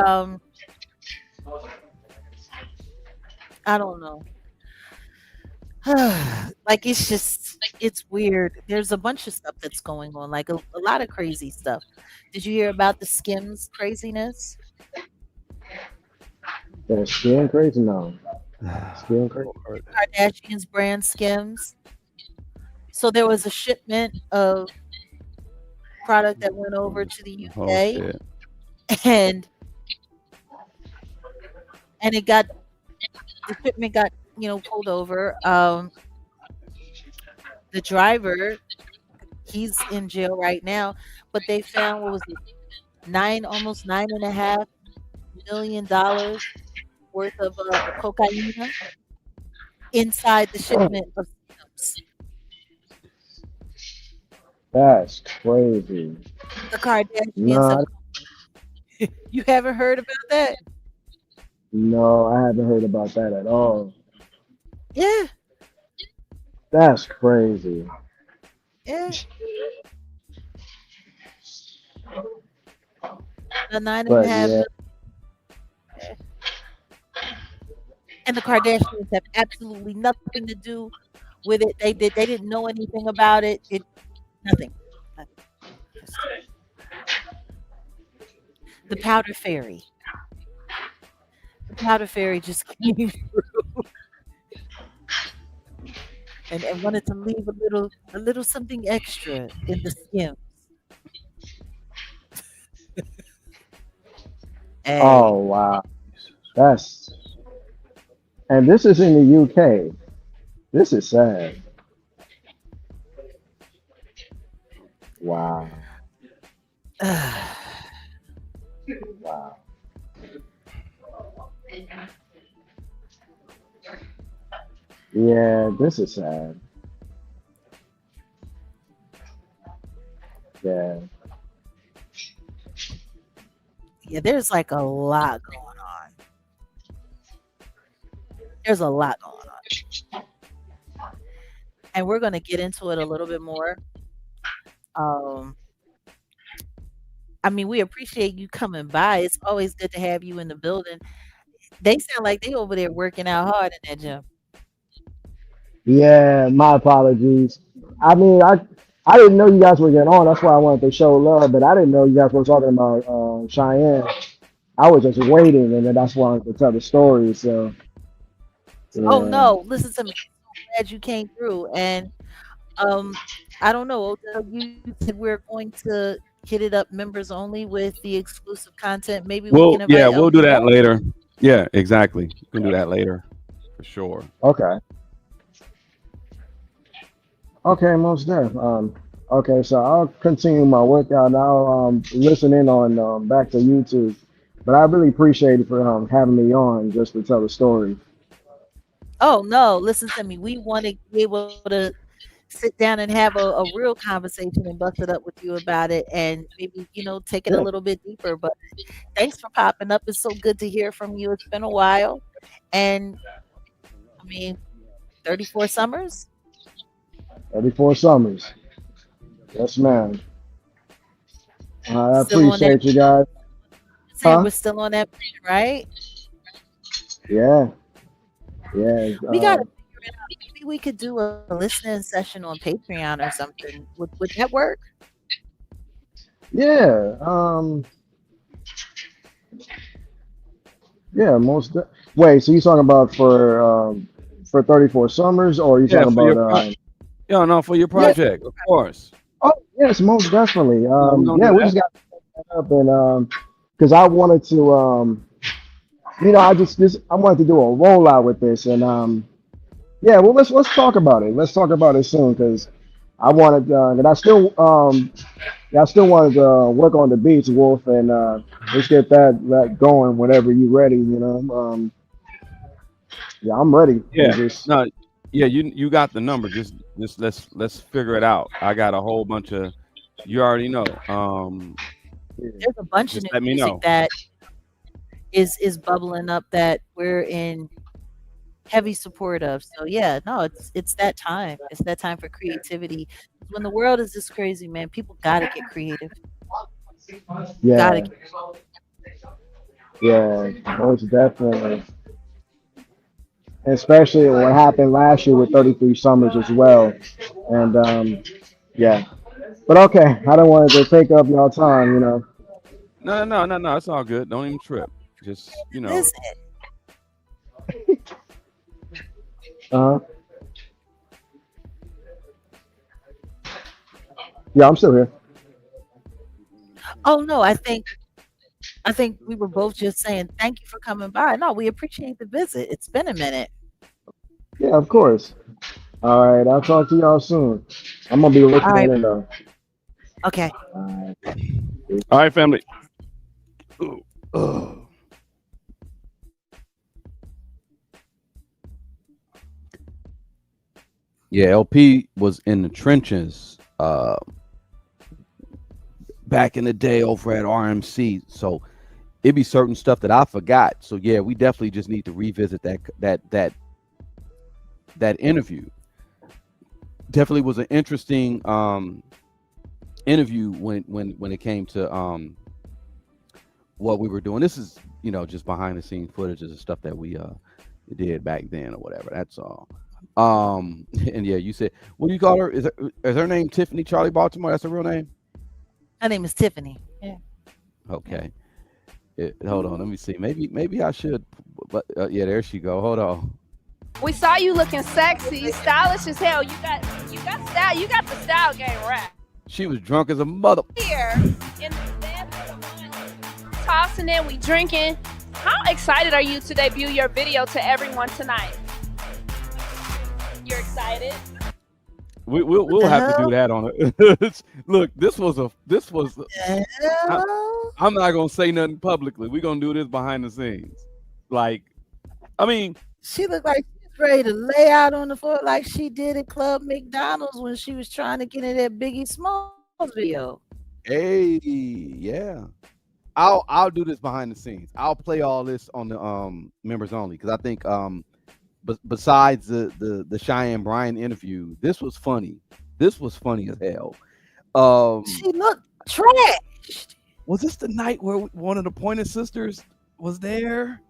Speaker 1: I don't know. Like it's weird. There's a bunch of stuff that's going on, like a lot of crazy stuff. Did you hear about the Skims craziness?
Speaker 5: they're skin crazy now. Skin crazy.
Speaker 3: Lord.
Speaker 1: Kardashians brand Skims. So there was a shipment of product that went over to the
Speaker 3: Oh
Speaker 1: UK,
Speaker 3: shit.
Speaker 1: and it got the shipment got pulled over. The driver, he's in jail right now, but they found, what was it, almost $9.5 million worth of cocaine inside the
Speaker 5: Oh,
Speaker 1: shipment of Skims.
Speaker 5: that's crazy.
Speaker 1: The Kardashians have.
Speaker 5: Nah,
Speaker 1: You haven't heard about that?
Speaker 5: no, I haven't heard about that at all.
Speaker 1: Yeah,
Speaker 5: That's crazy.
Speaker 1: yeah. The nine and a
Speaker 5: But
Speaker 1: half,
Speaker 5: yeah,
Speaker 1: and the Kardashians have absolutely nothing to do with it. They didn't know anything about it. Nothing. Nothing. Just the powder fairy. The powder fairy just came and wanted to leave a little something extra in the Skims.
Speaker 5: oh
Speaker 1: Hey.
Speaker 5: wow. That's and this is in the UK. This is sad. Wow. Wow. Yeah, this is sad. Yeah.
Speaker 1: Yeah, there's like a lot going on. There's a lot going on. And we're gonna get into it a little bit more. Um, I mean, we appreciate you coming by. It's always good to have you in the building. They sound like they over there working out hard in that gym.
Speaker 5: Yeah, my apologies. I mean, I didn't know you guys were getting on. That's why I wanted to show love, but I didn't know you guys were talking about Cheyenne. I was just waiting, and then that's why I wanted to tell the story. So
Speaker 1: Oh
Speaker 5: yeah,
Speaker 1: no, listen to me. Glad you came through. And um, I don't know. Odell, you said we're going to hit it up members only with the exclusive content. Maybe we
Speaker 3: Well,
Speaker 1: can
Speaker 3: yeah,
Speaker 1: invite
Speaker 3: we'll do
Speaker 1: LB
Speaker 3: that
Speaker 1: back.
Speaker 3: later. Yeah, exactly. We can do that later for sure.
Speaker 5: okay, okay, most def. Okay, so I'll continue my workout now. Listen in on back to YouTube, but I really appreciate it for having me on just to tell the story.
Speaker 1: Oh no, listen to me. We want to be able to sit down and have a real conversation and bust it up with you about it, and maybe take it a
Speaker 5: Yeah,
Speaker 1: little bit deeper. But thanks for popping up. It's so good to hear from you. It's been a while, and I mean, 34 summers.
Speaker 5: 34 summers. Yes, ma'am. I
Speaker 1: Still on that.
Speaker 5: appreciate you guys.
Speaker 1: Saying
Speaker 5: Huh?
Speaker 1: we're still on that plan, right?
Speaker 5: Yeah, yeah.
Speaker 1: We gotta figure it out. Maybe we could do a listening session on Patreon or something. Would that work?
Speaker 5: Yeah, yeah. Wait, so you talking about for 34 summers, or you
Speaker 3: Yeah,
Speaker 5: talking
Speaker 3: for your
Speaker 5: about
Speaker 3: yeah, no, for your
Speaker 1: Yeah.
Speaker 3: project, of course.
Speaker 5: Oh, yes, most definitely.
Speaker 3: No, we don't
Speaker 5: Yeah,
Speaker 3: do
Speaker 5: we
Speaker 3: that.
Speaker 5: just got to set that up, and because I wanted to I wanted to do a rollout with this, and yeah, well, let's talk about it. Let's talk about it soon, because I wanted, and I still wanted to work on the beats, Wolf, and let's get that going whenever you're ready. Yeah, I'm ready.
Speaker 3: Yeah,
Speaker 5: It's just
Speaker 3: no, Yeah, you got the number. Just let's figure it out. I got a whole bunch of. You already know.
Speaker 5: Yeah.
Speaker 1: There's a bunch of
Speaker 3: Just
Speaker 1: new
Speaker 3: let me
Speaker 1: music
Speaker 3: know.
Speaker 1: that is bubbling up that we're in heavy support of. So yeah, no, it's that time. It's that time for creativity. When the world is this crazy, man, people gotta get creative. Gotta
Speaker 5: Yeah,
Speaker 1: get
Speaker 5: yeah, most definitely. Especially what happened last year with 33 Summers as well. And yeah. But okay, I don't want to take up y'all time, you know.
Speaker 3: No. It's all good. Don't even trip. Just
Speaker 1: listen.
Speaker 5: Uh, yeah, I'm still here.
Speaker 1: Oh no, I think we were both just saying thank you for coming by. No, we appreciate the visit. It's been a minute.
Speaker 5: Yeah, of course. All right, I'll talk to y'all soon. I'm gonna be
Speaker 1: All right.
Speaker 5: listening in though.
Speaker 1: Okay.
Speaker 5: All
Speaker 3: all right, family. Ooh, ugh. Yeah, LP was in the trenches back in the day over at RMC. So it'd be certain stuff that I forgot. So yeah, we definitely just need to revisit that interview. Definitely was an interesting interview when it came to what we were doing. This is just behind the scenes footage of the stuff that we did back then or whatever. That's all. And yeah, you said, what do you call her? Is her name Tiffany Charlie Baltimore? That's her real name?
Speaker 1: My name is Tiffany. Yeah.
Speaker 3: Okay. Hold on, let me see. Maybe I should, but yeah, there she go. Hold on.
Speaker 6: We saw you looking sexy, stylish as hell. You got style. You got the style game right.
Speaker 3: She was drunk as a mother.
Speaker 6: Here in the dance of the morning, tossing in, we drinking. How excited are you to debut your video to everyone tonight? You're excited?
Speaker 3: We'll
Speaker 1: The
Speaker 3: have to
Speaker 1: hell?
Speaker 3: do that on it. Look,
Speaker 1: The hell?
Speaker 3: I'm not gonna say nothing publicly. We're gonna do this behind the scenes. Like, I mean,
Speaker 1: She looked like she's ready to lay out on the floor like she did at Club McDonald's when she was trying to get in that Biggie Smalls video.
Speaker 3: hey, yeah. I'll do this behind the scenes. I'll play all this on the members only because I think besides the Cheyenne Bryan interview, this was funny. This was funny as hell.
Speaker 1: She looked trashed.
Speaker 3: Was this the night where one of the Pointer Sisters was there?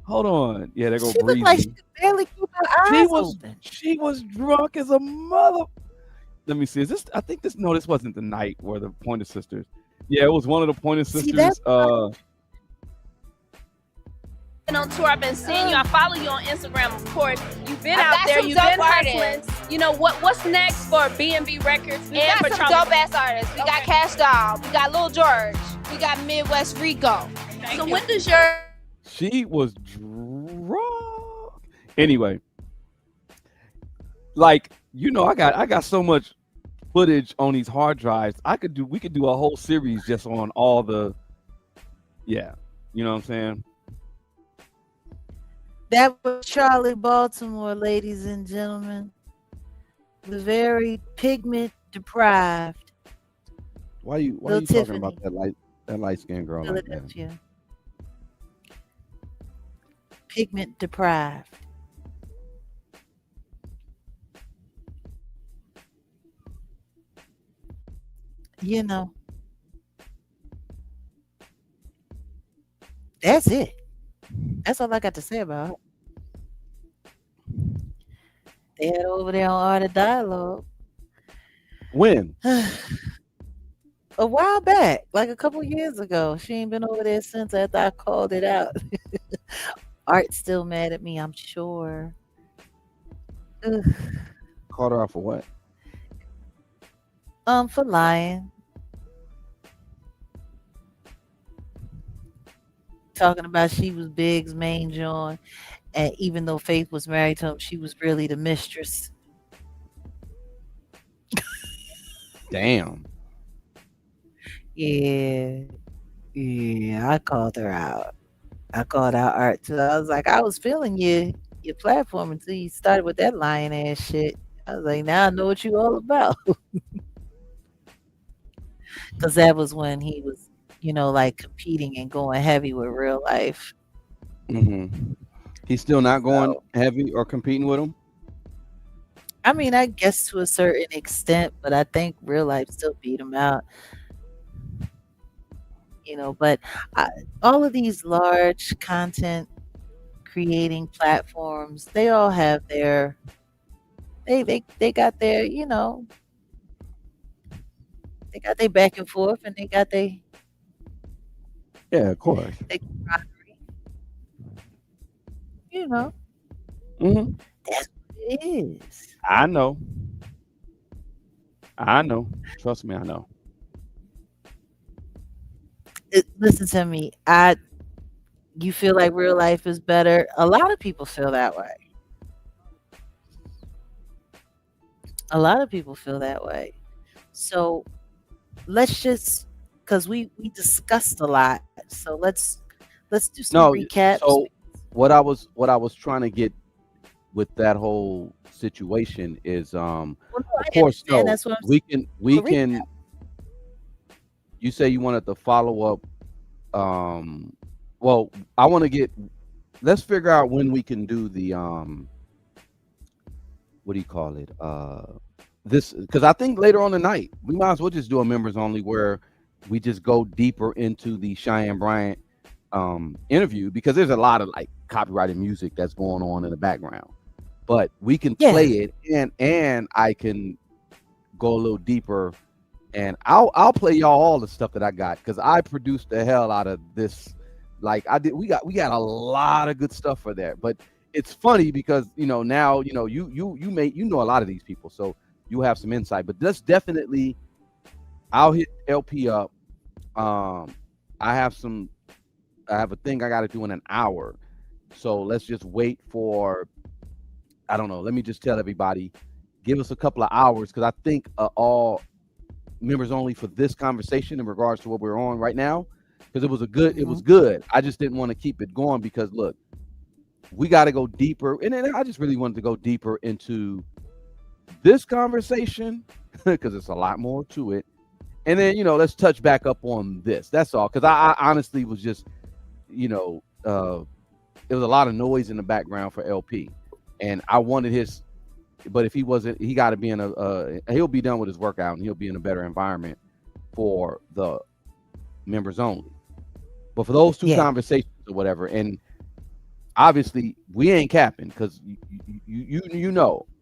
Speaker 3: Hold on. Yeah, there go
Speaker 1: She looked like she
Speaker 3: Breezy.
Speaker 1: could barely keep her
Speaker 3: She
Speaker 1: eyes
Speaker 3: was
Speaker 1: open.
Speaker 3: she was drunk as a mother. Let me see. Is this? I think this. No, this wasn't the night where the Pointer Sisters. Yeah, it was one of the Pointer
Speaker 1: See that?
Speaker 3: Sisters.
Speaker 6: Been on tour. I've been seeing you. I follow you on Instagram, of course. You've been
Speaker 7: I
Speaker 6: out
Speaker 7: got
Speaker 6: there.
Speaker 7: some
Speaker 6: You've been
Speaker 7: dope
Speaker 6: hustling.
Speaker 7: artists.
Speaker 6: You know what's next for B&B Records
Speaker 7: We
Speaker 6: and
Speaker 7: got
Speaker 6: for
Speaker 7: some
Speaker 6: Charlie?
Speaker 7: dope ass artists. We got Cash Doll. We got Lil George. We got Midwest Rico.
Speaker 6: So when does your
Speaker 3: She was drunk. Anyway, like I got so much footage on these hard drives. We could do a whole series just on all the. Yeah, you know what I'm saying.
Speaker 1: That was Charlie Baltimore, ladies and gentlemen. The very pigment deprived
Speaker 3: Why you
Speaker 1: Lil
Speaker 3: talking
Speaker 1: Tiffany,
Speaker 3: about that light skinned girl like that?
Speaker 1: Philadelphia. Pigment deprived. You know, that's it. That's all I got to say about it. They had over there on Art of Dialogue
Speaker 3: When?
Speaker 1: a while back, like a couple years ago. She ain't been over there since after I called it out. Art's still mad at me, I'm sure. Ugh.
Speaker 3: Caught her out for what?
Speaker 1: For lying. Talking about she was Big's main John, and even though Faith was married to him, she was really the mistress.
Speaker 3: Damn.
Speaker 1: Yeah, yeah, I called her out. I called out Art too. I was like, I was feeling you. your platform until you started with that lying ass shit. I was like, now I know what you all about. Because that was when he was, like competing and going heavy with real life.
Speaker 2: He's still not going
Speaker 1: So,
Speaker 2: heavy or competing with him.
Speaker 1: I mean, I guess to a certain extent, but I think real life still beat him out. But I, all of these large content creating platforms, they all have they got their, they got their back and forth, and they got
Speaker 2: Yeah, of course.
Speaker 1: they camaraderie. You know,
Speaker 3: hmm
Speaker 1: that's what it is.
Speaker 3: I know. I know. Trust me, I know.
Speaker 1: Listen to me. You feel like real life is better. A lot of people feel that way. A lot of people feel that way. So let's just, because we discussed a lot. So let's do some
Speaker 2: No,
Speaker 1: recaps.
Speaker 2: so what I was trying to get with that whole situation is
Speaker 1: Well, no,
Speaker 2: of
Speaker 1: I
Speaker 2: course,
Speaker 1: understand.
Speaker 2: no,
Speaker 1: That's what I'm
Speaker 2: we
Speaker 1: saying.
Speaker 2: can we
Speaker 1: A recap.
Speaker 2: can you say you wanted to follow up, well, I want to get, let's figure out when we can do the what do you call it, this, because I think later on tonight we might as well just do a members only where we just go deeper into the Cheyenne Bryant interview, because there's a lot of like copyrighted music that's going on in the background, but we can play
Speaker 1: Yeah.
Speaker 2: it, and I can go a little deeper, and I'll play y'all all the stuff that I got, because I produced the hell out of this. Like I did, we got a lot of good stuff for that. But it's funny because now you know a lot of these people, so you have some insight. But that's definitely, I'll hit LP up. Um, I have a thing I got to do in an hour, so let's just wait for, I don't know. Let me just tell everybody, give us a couple of hours, because I think all members only for this conversation in regards to what we're on right now, because it was
Speaker 1: Hmm.
Speaker 2: good. I just didn't want to keep it going because look, we got to go deeper, and then I just really wanted to go deeper into this conversation because it's a lot more to it. And then let's touch back up on this. That's all, because I honestly was just there was a lot of noise in the background for LP, and I wanted his. But if he wasn't, he got to be in he'll be done with his workout and he'll be in a better environment for the members only. But for those two
Speaker 1: Yeah.
Speaker 2: conversations or whatever, and obviously we ain't capping, because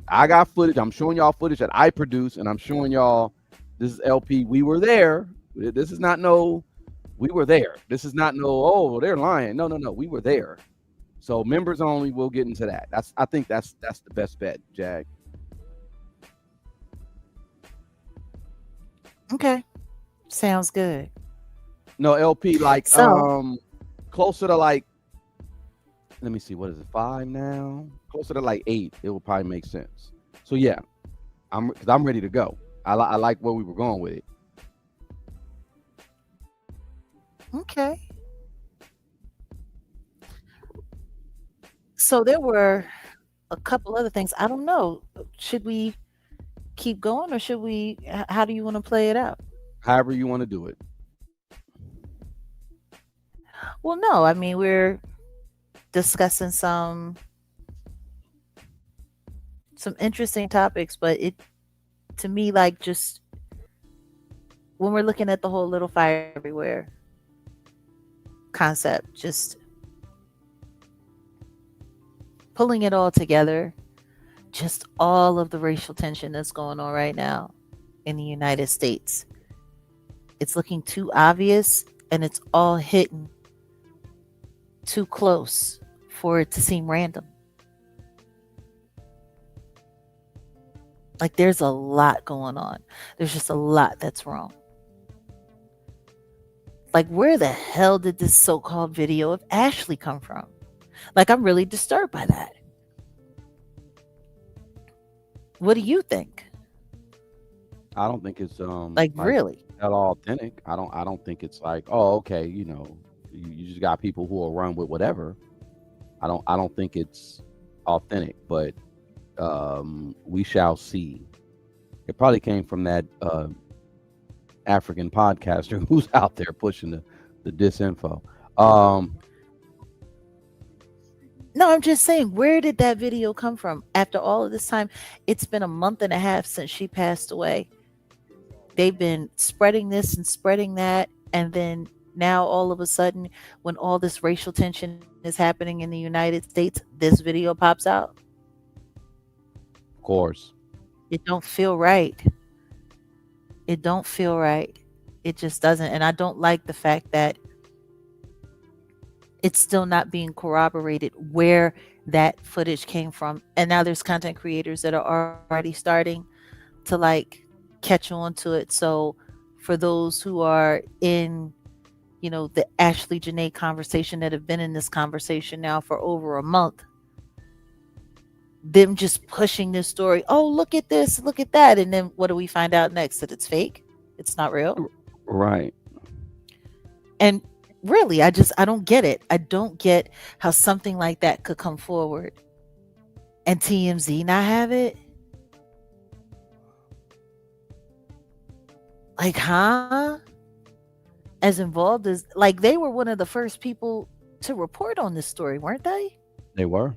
Speaker 2: I got footage. I'm showing y'all footage that I produced, and I'm showing y'all this is LP. We were there. This is not no. We were there. This is not no. Oh, they're lying. No, no, no. We were there. So members only. We'll get into that. I think that's the best bet, Jag.
Speaker 1: Okay. Sounds good.
Speaker 2: No, LP, like
Speaker 1: So,
Speaker 2: closer to like, let me see, what is it, 5 now? Closer to like 8, it will probably make sense. So yeah, because I'm ready to go. I like where we were going with it.
Speaker 1: okay. So there were a couple other things. I don't know. Should we keep going, or should we? How do you want to play it out?
Speaker 2: However you want to do it.
Speaker 1: Well, no. I mean, we're discussing some interesting topics, but it to me, like, just when we're looking at the whole little fire everywhere concept, just pulling it all together, just all of the racial tension that's going on right now in the United States. It's looking too obvious, and it's all hitting too close for it to seem random. Like, there's a lot going on. There's just a lot that's wrong. Like, where the hell did this so-called video of Ashley come from? Like, I'm really disturbed by that. What do you think?
Speaker 2: I don't think it's
Speaker 1: Like,
Speaker 2: like
Speaker 1: really?
Speaker 2: at all authentic. I don't think it's like, oh, okay, you just got people who will run with whatever. I don't think it's authentic, but we shall see. It probably came from that African podcaster who's out there pushing the disinfo.
Speaker 1: No, I'm just saying, where did that video come from? After all of this time, it's been a month and a half since she passed away. They've been spreading this and spreading that, and then now all of a sudden, when all this racial tension is happening in the United States, this video pops out.
Speaker 2: Of course,
Speaker 1: It don't feel right. It don't feel right. It just doesn't. And I don't like the fact that it's still not being corroborated where that footage came from. And now there's content creators that are already starting to like catch on to it. So for those who are in, the Ashley Janae conversation, that have been in this conversation now for over a month, them just pushing this story. Oh, look at this, look at that. And then what do we find out next? That it's fake. It's not real.
Speaker 3: Right.
Speaker 1: And really, I don't get it. I don't get how something like that could come forward and TMZ not have it. Like, huh? As involved as, like, they were one of the first people to report on this story, weren't they?
Speaker 2: they were.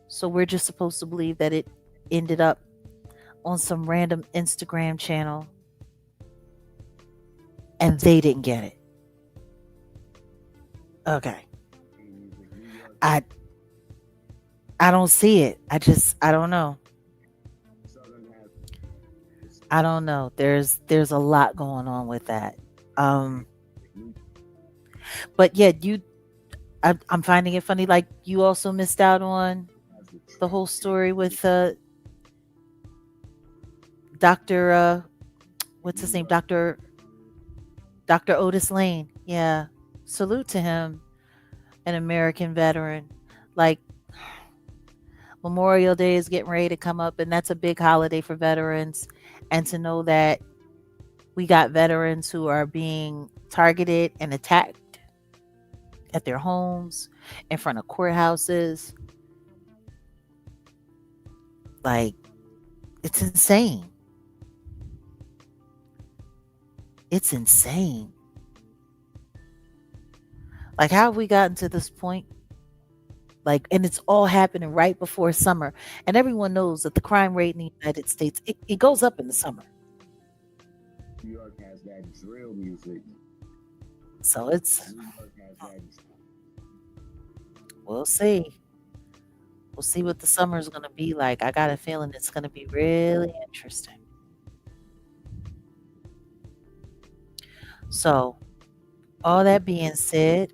Speaker 1: So we're just supposed to believe that it ended up on some random Instagram channel and they didn't get it. Okay. I don't see it. I don't know. I don't know. There's a lot going on with that. But yeah, I'm finding it funny. Like, you also missed out on the whole story with Dr. What's his name? Dr. Otis Lane. Yeah. Salute to him, an American veteran. Like, Memorial Day is getting ready to come up, and that's a big holiday for veterans. And to know that we got veterans who are being targeted and attacked at their homes, in front of courthouses, like, it's insane. It's insane. Like, how have we gotten to this point? Like, and it's all happening right before summer. And everyone knows that the crime rate in the United States, it goes up in the summer.
Speaker 8: New York has that drill music.
Speaker 1: So it's,
Speaker 8: New York has that.
Speaker 1: we'll see. We'll see what the summer is going to be like. I got a feeling it's going to be really interesting. So, all that being said,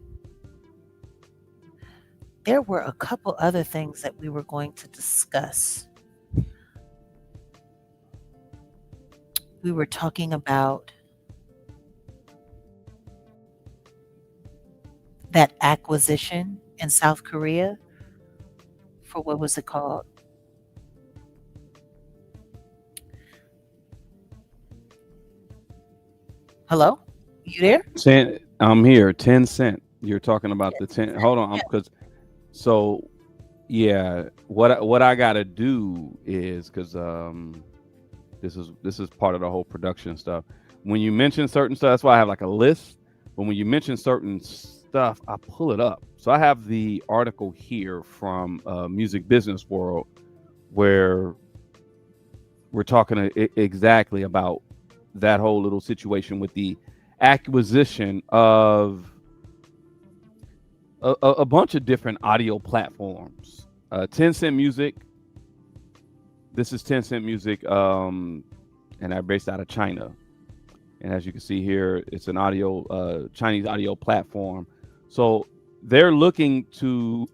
Speaker 1: there were a couple other things that we were going to discuss. We were talking about that acquisition in South Korea for, what was it called? Hello? You there?
Speaker 3: I'm here. Tencent. You're talking about the 10. Hold on, because so yeah, what I gotta do is, because this is part of the whole production stuff. When you mention certain stuff, that's why I have like a list. But when you mention certain stuff, I pull it up. So I have the article here from Music Business World, where we're talking exactly about that whole little situation with the acquisition of a bunch of different audio platforms. Tencent Music. This is Tencent Music, and they're based out of China. And as you can see here, it's an audio Chinese audio platform. So they're looking to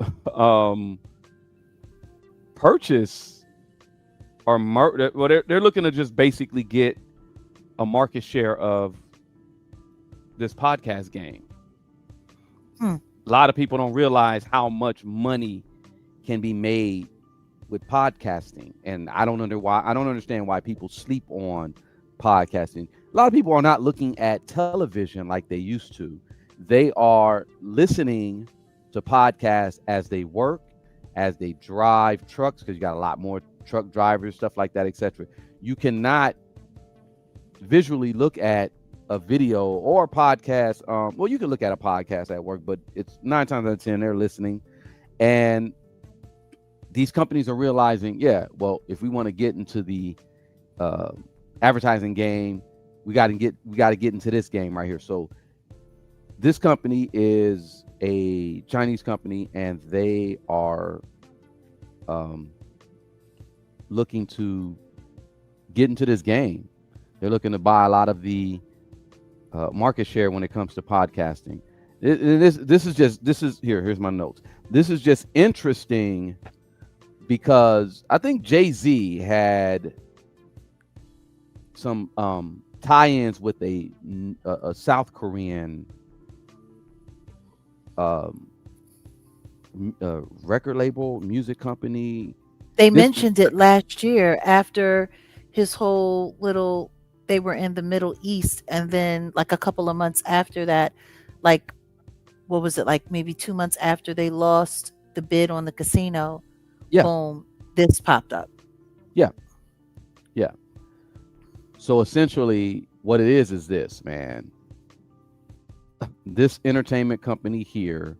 Speaker 3: purchase or they're looking to just basically get a market share of this podcast game. A lot of people don't realize how much money can be made with podcasting, and I don't understand why people sleep on podcasting. A lot of people are not looking at television like they used to. They are listening to podcasts as they work,
Speaker 2: as they drive trucks, because you got a lot more truck drivers, stuff like that, etc. You cannot visually look at a video or a podcast. Well, you can look at a podcast at work, but it's 9 times out of 10 they're listening, and these companies are realizing, yeah, well, if we want to get into the advertising game, we got to get into this game right here. So this company is a Chinese company, and they are looking to get into this game. They're looking to buy a lot of the market share when it comes to podcasting. Here's my notes. This is just interesting because I think Jay-Z had some tie-ins with a South Korean record label, music company.
Speaker 1: They mentioned it last year after his whole little, they were in the Middle East, and then like a couple of months after that, like, what was it, like maybe 2 months after they lost the bid on the casino, boom, this popped up.
Speaker 2: Yeah. So essentially what it is this, man. This entertainment company here,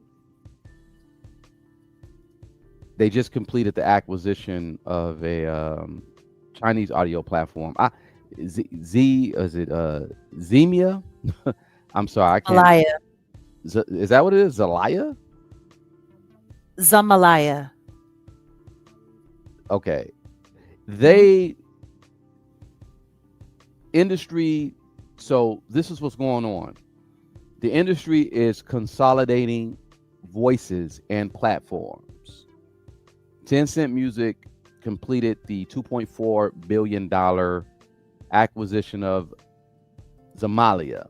Speaker 2: they just completed the acquisition of a Chinese audio platform. Zemia? I'm sorry, I can't.
Speaker 1: Malaya.
Speaker 2: Is that what it is? Zalaya?
Speaker 1: Zamalaya.
Speaker 2: Okay. They industry, so this is what's going on. The industry is consolidating voices and platforms. Tencent Music completed the $2.4 billion acquisition of Zamalia.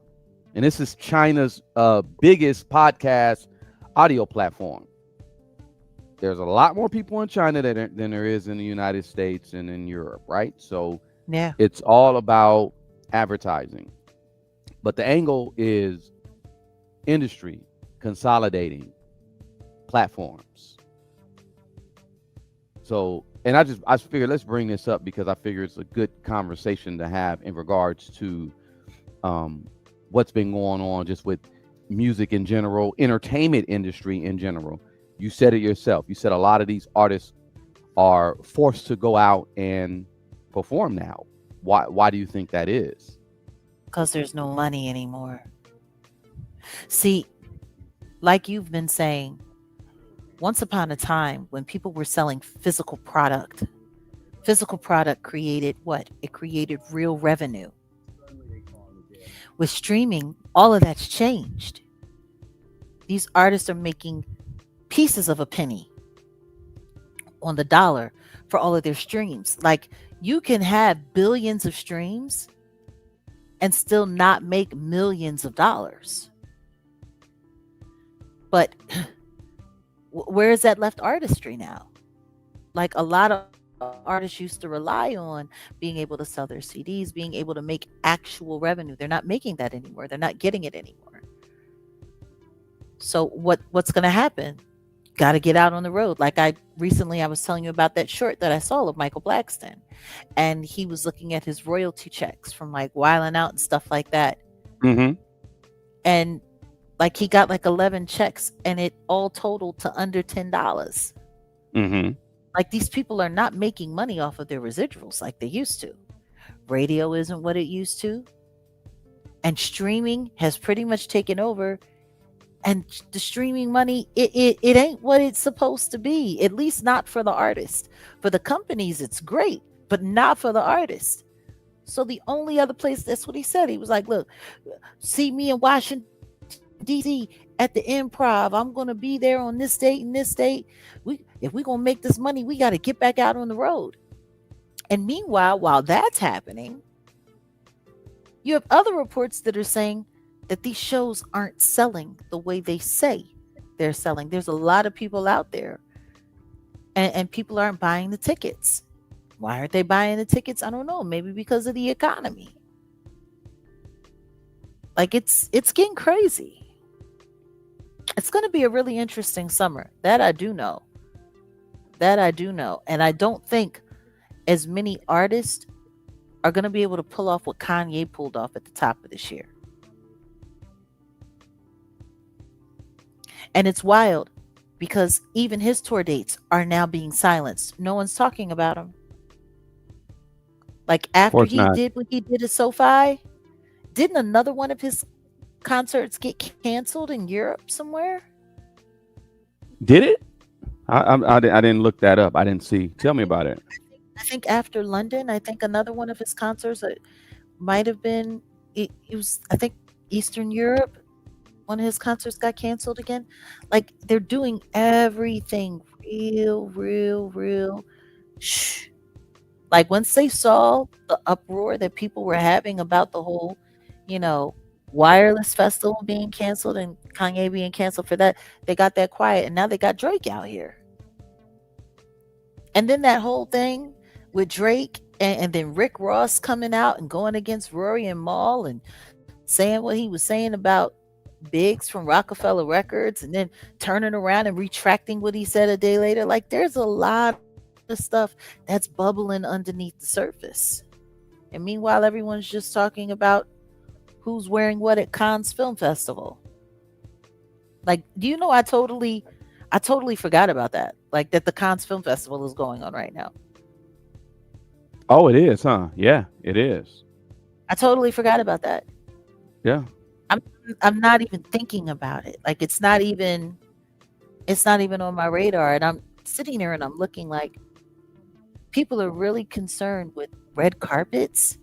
Speaker 2: And this is China's biggest podcast audio platform. There's a lot more people in China than there is in the United States and in Europe, right? So
Speaker 1: yeah,
Speaker 2: it's all about advertising. But the angle is industry consolidating platforms. So, and I figured let's bring this up because I figure it's a good conversation to have in regards to what's been going on just with music in general, entertainment industry in general. You said it yourself. You said a lot of these artists are forced to go out and perform now. Why do you think that is?
Speaker 1: Because there's no money anymore. See, like you've been saying, once upon a time when people were selling physical product created what? It created real revenue. With streaming, all of that's changed. These artists are making pieces of a penny on the dollar for all of their streams. Like, you can have billions of streams and still not make millions of dollars. But where is that left artistry now? Like, a lot of artists used to rely on being able to sell their CDs, being able to make actual revenue. They're not making that anymore. They're not getting it anymore. So what's going to happen? Got to get out on the road. Like I was telling you about that short that I saw of Michael Blackston, and he was looking at his royalty checks from like Wildin' Out and stuff like that.
Speaker 2: Mm-hmm.
Speaker 1: And like he got like 11 checks, and it all totaled to under $10.
Speaker 2: Mm-hmm.
Speaker 1: Like, these people are not making money off of their residuals like they used to. Radio isn't what it used to, and streaming has pretty much taken over. And the streaming money, it ain't what it's supposed to be, at least not for the artist. For the companies, it's great, but not for the artist. So the only other place, that's what he said. He was like, look, see me in Washington, D.C. at the Improv. I'm going to be there on this date and this date. If we're going to make this money, we got to get back out on the road. And meanwhile, while that's happening, you have other reports that are saying that these shows aren't selling the way they say they're selling. There's a lot of people out there, and people aren't buying the tickets. Why aren't they buying the tickets? I don't know. Maybe because of the economy. Like, it's getting crazy. It's going to be a really interesting summer. That I do know. That I do know. And I don't think as many artists are going to be able to pull off what Kanye pulled off at the top of this year. And it's wild because even his tour dates are now being silenced. No one's talking about him. Like
Speaker 3: Of
Speaker 1: after
Speaker 3: course
Speaker 1: he
Speaker 3: not.
Speaker 1: did what he did at SoFi, didn't another one of his concerts get canceled in Europe somewhere?
Speaker 3: Did it? I didn't look that up. I didn't see. Tell me about it.
Speaker 1: I think after London, I think another one of his concerts might have been it was I think Eastern Europe. One of his concerts got canceled again. Like they're doing everything real shh. Like once they saw the uproar that people were having about the whole, you know, wireless festival being canceled and Kanye being canceled for that, they got that quiet and now they got Drake out here. And then that whole thing with Drake and then Rick Ross coming out and going against Rory and Maul and saying what he was saying about Biggs from Rockefeller Records and then turning around and retracting what he said a day later. Like there's a lot of stuff that's bubbling underneath the surface. And meanwhile, everyone's just talking about who's wearing what at Cannes Film Festival. Like, do you know I totally forgot about that. Like that the Cannes Film Festival is going on right now.
Speaker 3: Oh, it is, huh? Yeah, it is.
Speaker 1: I totally forgot about that.
Speaker 3: Yeah.
Speaker 1: I'm not even thinking about it. Like it's not even on my radar. And I'm sitting there and I'm looking like people are really concerned with red carpets,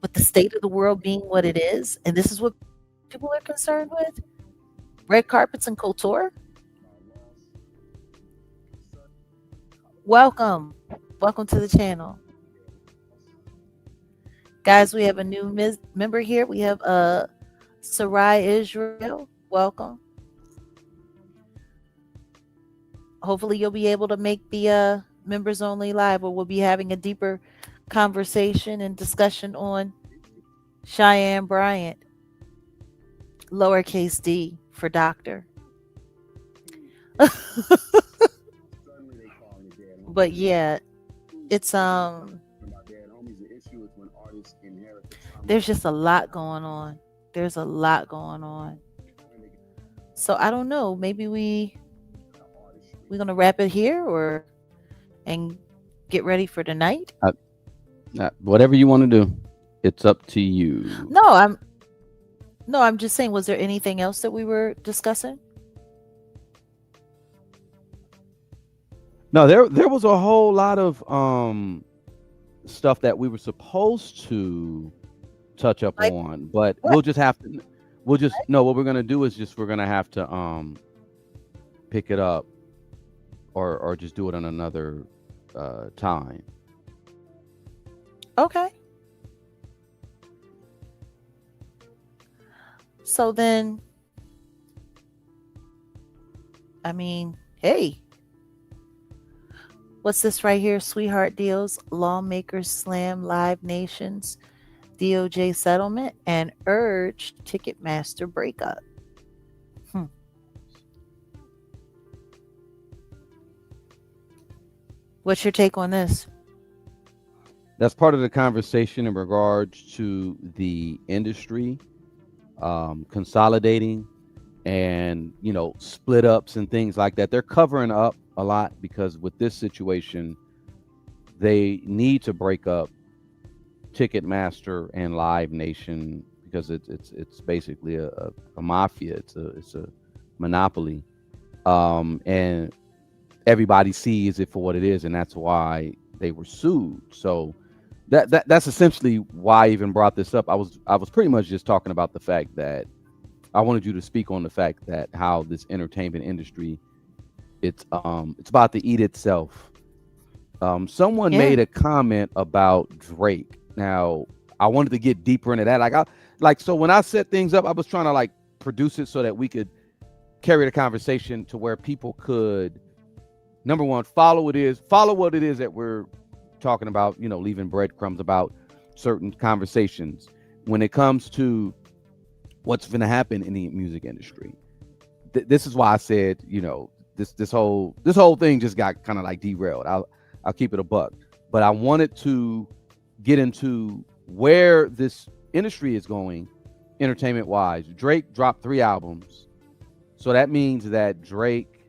Speaker 1: with the state of the world being what it is. And this is what people are concerned with? Red carpets and couture? Welcome to the channel. Guys, we have a new member here. We have Sarai Israel. Welcome. Hopefully you'll be able to make the members only live where we'll be having a deeper conversation and discussion on Cheyenne Bryant, lowercase d for doctor. But yeah, it's there's just a lot going on. There's a lot going on. So I don't know. Maybe we're gonna wrap it here and get ready for tonight.
Speaker 3: Whatever you want to do, it's up to you.
Speaker 1: No, I'm just saying. Was there anything else that we were discussing?
Speaker 3: No, there was a whole lot of stuff that we were supposed to touch up
Speaker 1: Like
Speaker 3: on, but
Speaker 1: what?
Speaker 3: what we're gonna do is we're gonna have to pick it up or just do it on another time.
Speaker 1: Okay. So then, I mean, hey, what's this right here? Sweetheart deals, lawmakers slam Live Nation's DOJ settlement and urge Ticketmaster breakup. What's your take on this?
Speaker 3: That's part of the conversation in regards to the industry consolidating and split ups and things like that. They're covering up a lot because with this situation they need to break up Ticketmaster and Live Nation because it's basically a mafia. It's a monopoly, and everybody sees it for what it is, and that's why they were sued. So that's essentially why I even brought this up. I was pretty much just talking about the fact that I wanted you to speak on the fact that how this entertainment industry it's about to eat itself. Someone made a comment about Drake. Now I wanted to get deeper into that. So when I set things up, I was trying to produce it so that we could carry the conversation to where people could, number one, follow what it is that we're talking about, leaving breadcrumbs about certain conversations when it comes to what's going to happen in the music industry. This is why I said,
Speaker 2: this whole thing just got kind of like derailed. I'll keep it a buck, but I wanted to get into where this industry is going, entertainment wise. Drake dropped 3 albums, so that means that Drake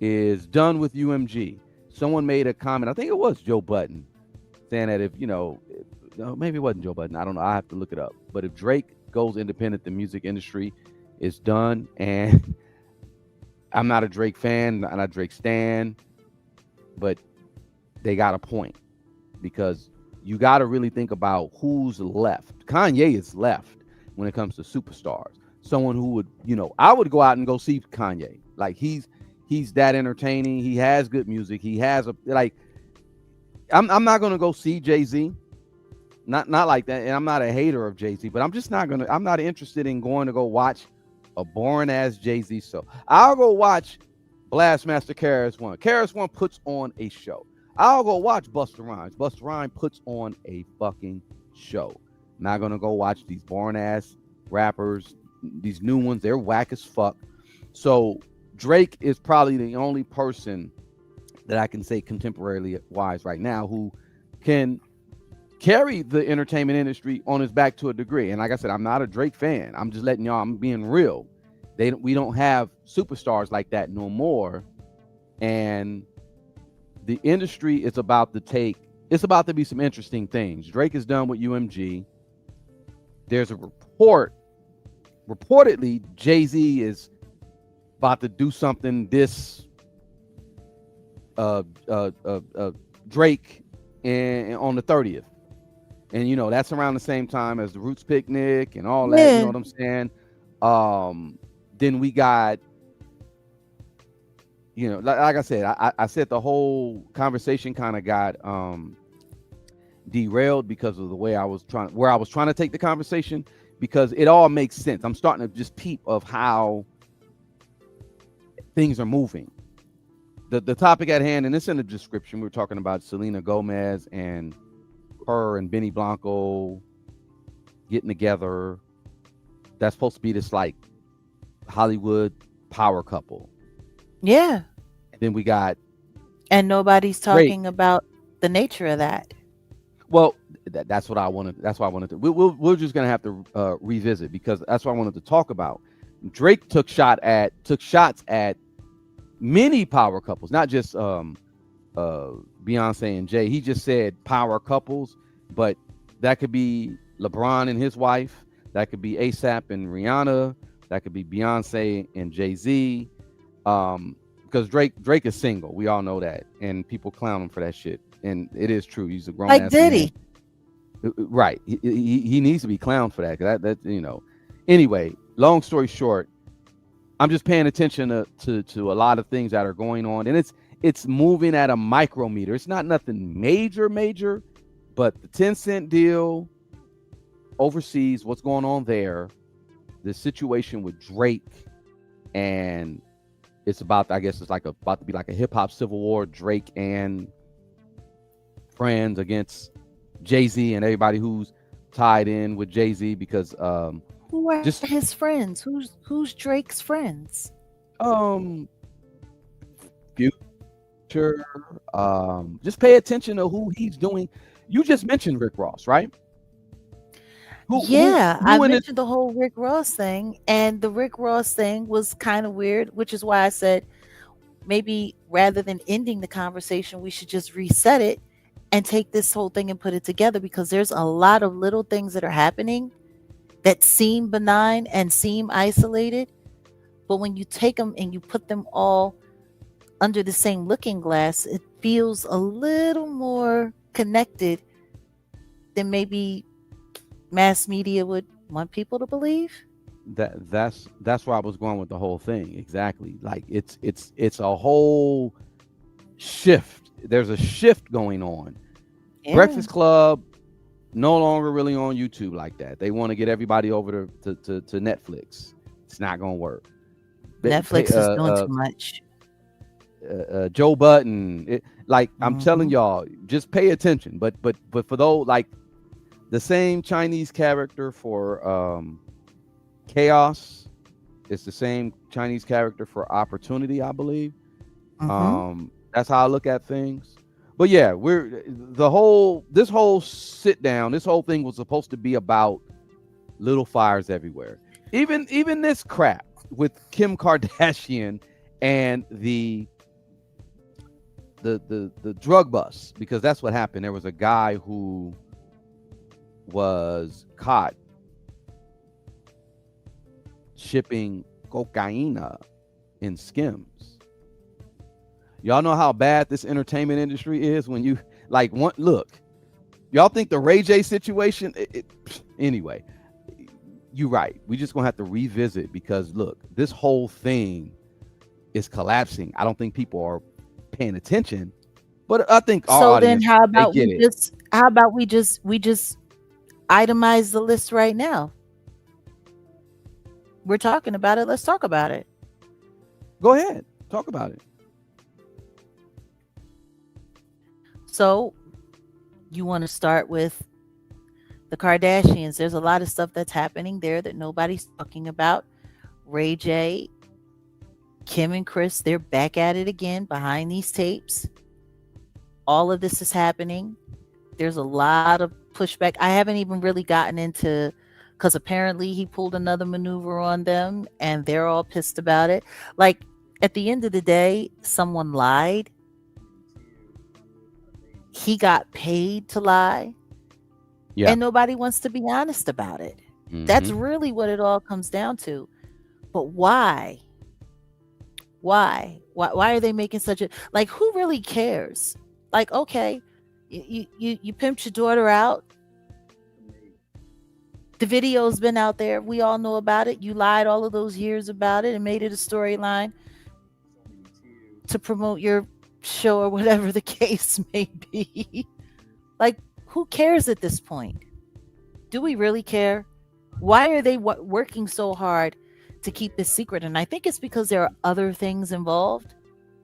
Speaker 2: is done with UMG. Someone made a comment, I think it was Joe Budden, saying that if no, maybe it wasn't Joe Budden. I don't know. I have to look it up. But if Drake goes independent, the music industry is done. And I'm not a Drake fan, not a Drake stan, but they got a point, because you got to really think about who's left. Kanye is left when it comes to superstars. Someone who would, I would go out and go see Kanye. Like he's that entertaining. He has good music. He has I'm not gonna go see Jay-Z. Not like that. And I'm not a hater of Jay-Z, but I'm not interested in going to go watch a boring ass Jay-Z show. I'll go watch Blastmaster KRS-One. KRS-One puts on a show. I'll go watch Busta Rhymes. Busta Rhymes puts on a fucking show. I'm not gonna go watch these boring ass rappers, these new ones. They're whack as fuck. So Drake is probably the only person that I can say contemporarily wise right now who can carry the entertainment industry on his back to a degree. And like I said, I'm not a Drake fan. I'm just letting y'all, I'm being real. We don't have superstars like that no more. And the industry is about to be some interesting things. Drake is done with UMG. There's a reportedly Jay-Z is about to do something Drake on the 30th. And that's around the same time as the Roots Picnic and all that.
Speaker 1: Yeah.
Speaker 2: You know what I'm saying? Then we got, like I said, I said the whole conversation kind of got derailed because of the way I was trying to take the conversation, because it all makes sense. I'm starting to just peep of how things are moving. The topic at hand, and it's in the description, we're talking about Selena Gomez and her and Benny Blanco getting together. That's supposed to be this like Hollywood power couple.
Speaker 1: Yeah.
Speaker 2: And then we got,
Speaker 1: and nobody's talking about the nature of that.
Speaker 2: Well, that's what I wanted. That's why I wanted to. We're just gonna have to revisit, because that's what I wanted to talk about. Drake took shots at many power couples, not just Beyonce and Jay. He just said power couples, but that could be LeBron and his wife. That could be ASAP and Rihanna. That could be Beyonce and Jay-Z. Because Drake is single. We all know that, and people clown him for that shit. And it is true. He's a grown
Speaker 1: Like
Speaker 2: ass
Speaker 1: Diddy.
Speaker 2: man. Right. He needs to be clowned for that. That. Anyway, long story short, I'm just paying attention to a lot of things that are going on, and it's moving at a micrometer. It's not nothing major, but the Tencent deal overseas, what's going on there, the situation with Drake, and it's about, I guess it's about to be like a hip hop civil war, Drake and friends against Jay-Z and everybody who's tied in with Jay-Z, because
Speaker 1: Who are his friends? Who's Drake's friends?
Speaker 2: Future. Just pay attention to who he's doing. You just mentioned Rick Ross, right?
Speaker 1: I mentioned the whole Rick Ross thing, and the Rick Ross thing was kind of weird, which is why I said maybe rather than ending the conversation, we should just reset it and take this whole thing and put it together, because there's a lot of little things that are happening that seem benign and seem isolated, but when you take them and you put them all under the same looking glass, it feels a little more connected than maybe mass media would want people to believe.
Speaker 2: That's where I was going with the whole thing. Exactly. Like it's a whole shift. There's a shift going on. Yeah. Breakfast Club no longer really on YouTube like that. They want to get everybody over to Netflix. It's not gonna work.
Speaker 1: Netflix is doing too much.
Speaker 2: Joe Budden, I'm telling y'all, just pay attention. But for those, like the same Chinese character for Chaos, it's the same Chinese character for Opportunity, I believe. That's how I look at things. But yeah, this whole sit down, this whole thing was supposed to be about little fires everywhere. Even this crap with Kim Kardashian and the drug bust, because that's what happened. There was a guy who was caught shipping cocaine in Skims. Y'all know how bad this entertainment industry is when you like look. Y'all think the Ray J situation anyway, you're right. We just gonna have to revisit, because look, this whole thing is collapsing. I don't think people are paying attention, but I think our
Speaker 1: So
Speaker 2: audience,
Speaker 1: then how
Speaker 2: they
Speaker 1: about
Speaker 2: get
Speaker 1: we
Speaker 2: it.
Speaker 1: just itemize the list right now? We're talking about it. Let's talk about it.
Speaker 2: Go ahead, talk about it.
Speaker 1: So you want to start with the Kardashians. There's a lot of stuff that's happening there that nobody's talking about. Ray J, Kim and Chris, they're back at it again behind these tapes. All of this is happening. There's a lot of pushback. I haven't even really gotten into, because apparently he pulled another maneuver on them and they're all pissed about it. Like, at the end of the day, someone lied. He got paid to lie.
Speaker 2: Yeah.
Speaker 1: And nobody wants to be honest about it. That's really what it all comes down to. But why? Why are they making such a, like, who really cares? Like, okay, you pimped your daughter out. The video's been out there. We all know about it. You lied all of those years about it and made it a storyline to promote your show or whatever the case may be. Like, who cares at this point? Do we really care? Why are they working so hard to keep this secret? And I think it's because there are other things involved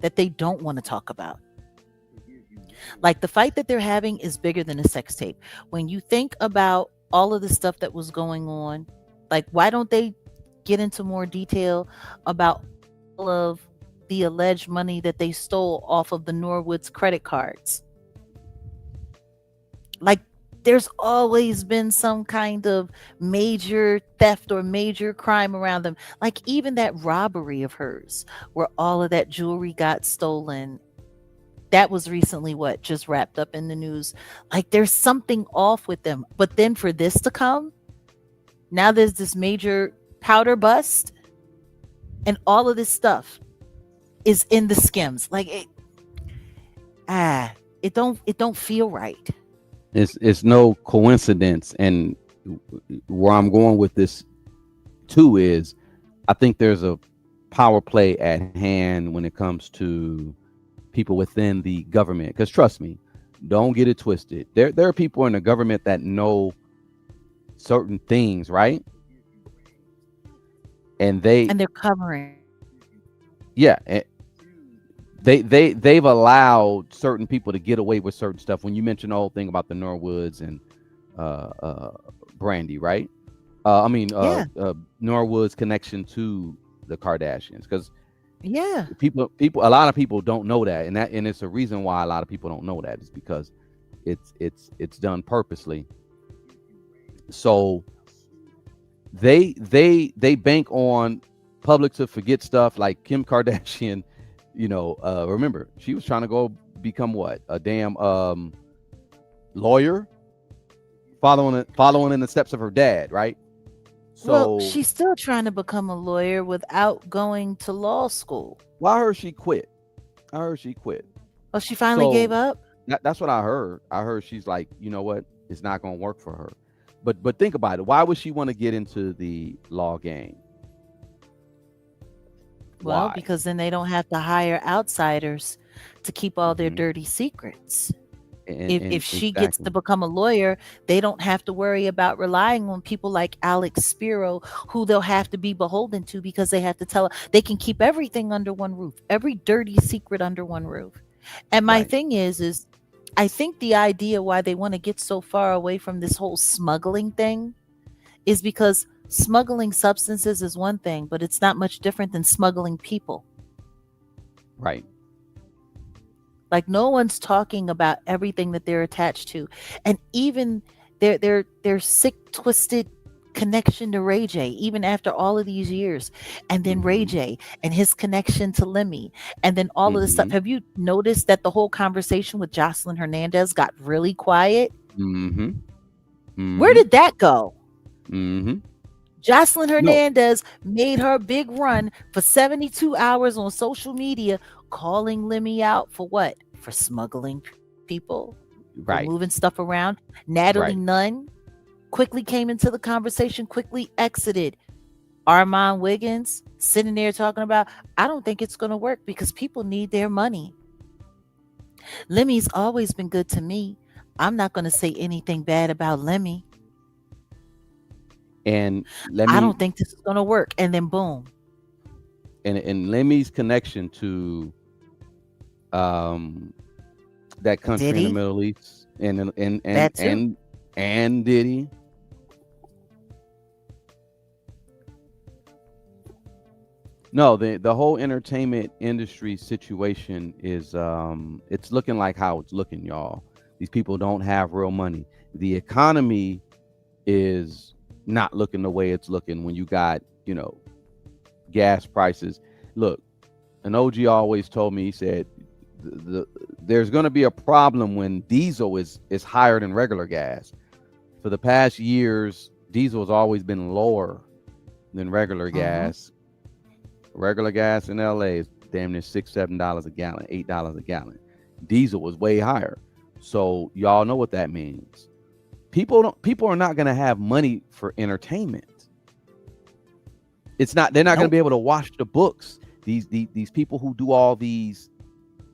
Speaker 1: that they don't want to talk about. Like, the fight that they're having is bigger than a sex tape. When you think about all of the stuff that was going on, like, why don't they get into more detail about all of the alleged money that they stole off of the Norwood's credit cards? Like, there's always been some kind of major theft or major crime around them. Like, even that robbery of hers where all of that jewelry got stolen, that was recently just wrapped up in the news. Like, there's something off with them. But then for this to come, now there's this major powder bust and all of this stuff is in the Skims. Like, it don't feel right.
Speaker 2: It's no coincidence. And where I'm going with this too is, I think there's a power play at hand when it comes to people within the government. Because trust me, don't get it twisted. There are people in the government that know certain things, right? And they're
Speaker 1: covering.
Speaker 2: Yeah. They've allowed certain people to get away with certain stuff. When you mentioned the whole thing about the Norwoods and Brandy, right? Norwood's connection to the Kardashians, because a lot of people don't know that, and it's a reason why a lot of people don't know that is because it's done purposely. So they bank on public to forget stuff. Like Kim Kardashian, remember, she was trying to go become a damn lawyer, following in the steps of her dad, right?
Speaker 1: So she's still trying to become a lawyer without going to law school.
Speaker 2: Well, I heard she quit. Oh,
Speaker 1: she finally gave up?
Speaker 2: That's what I heard. I heard she's like, you know what? It's not going to work for her. But think about it. Why would she want to get into the law game?
Speaker 1: Well,
Speaker 2: Why?
Speaker 1: Because then they don't have to hire outsiders to keep all their dirty secrets. If she gets to become a lawyer, they don't have to worry about relying on people like Alex Spiro, who they'll have to be beholden to, because they have to tell her they can keep everything under one roof, every dirty secret under one roof. And my thing is I think the idea why they want to get so far away from this whole smuggling thing is because smuggling substances is one thing, but it's not much different than smuggling people.
Speaker 2: Right.
Speaker 1: Like no one's talking about everything that they're attached to, and even their sick, twisted connection to Ray J, even after all of these years, and then Ray
Speaker 2: Mm-hmm.
Speaker 1: J and his connection to Lemmy, and then all of this stuff.
Speaker 2: Mm-hmm.
Speaker 1: Have you noticed that the whole conversation with Jocelyn Hernandez got really quiet?
Speaker 2: Mm-hmm.
Speaker 1: Where
Speaker 2: Mm-hmm.
Speaker 1: did that go?
Speaker 2: Mm-hmm.
Speaker 1: Jocelyn
Speaker 2: No,
Speaker 1: Hernandez made her big run for 72 hours on social media, calling Lemmy out for what? For smuggling people, for moving
Speaker 2: right,
Speaker 1: stuff around. Natalie
Speaker 2: right.
Speaker 1: Nunn quickly came into the conversation, quickly exited. Armand Wiggins sitting there talking about, I don't think it's going to work because people need their money. Lemmy's always been good to me. I'm not going to say anything bad about Lemmy.
Speaker 2: And let
Speaker 1: I
Speaker 2: me
Speaker 1: don't think this is going to work. And then boom,
Speaker 2: and Lemmy's connection to um that country in the
Speaker 1: Diddy,
Speaker 2: Middle East
Speaker 1: that too.
Speaker 2: and Diddy. No, the whole entertainment industry situation is it's looking like how it's looking, y'all. These people don't have real money. The economy is not looking the way it's looking when you got, gas prices. Look, an OG always told me, he said there's going to be a problem when diesel is higher than regular gas. For the past years, diesel has always been lower than regular
Speaker 1: Mm-hmm.
Speaker 2: gas. Regular gas in LA is damn near $6, $7 a gallon, $8 a gallon. Diesel was way higher. So y'all know what that means. People are not going to have money for entertainment. They're not going to
Speaker 1: Nope.
Speaker 2: be able to watch the books. These people who do all these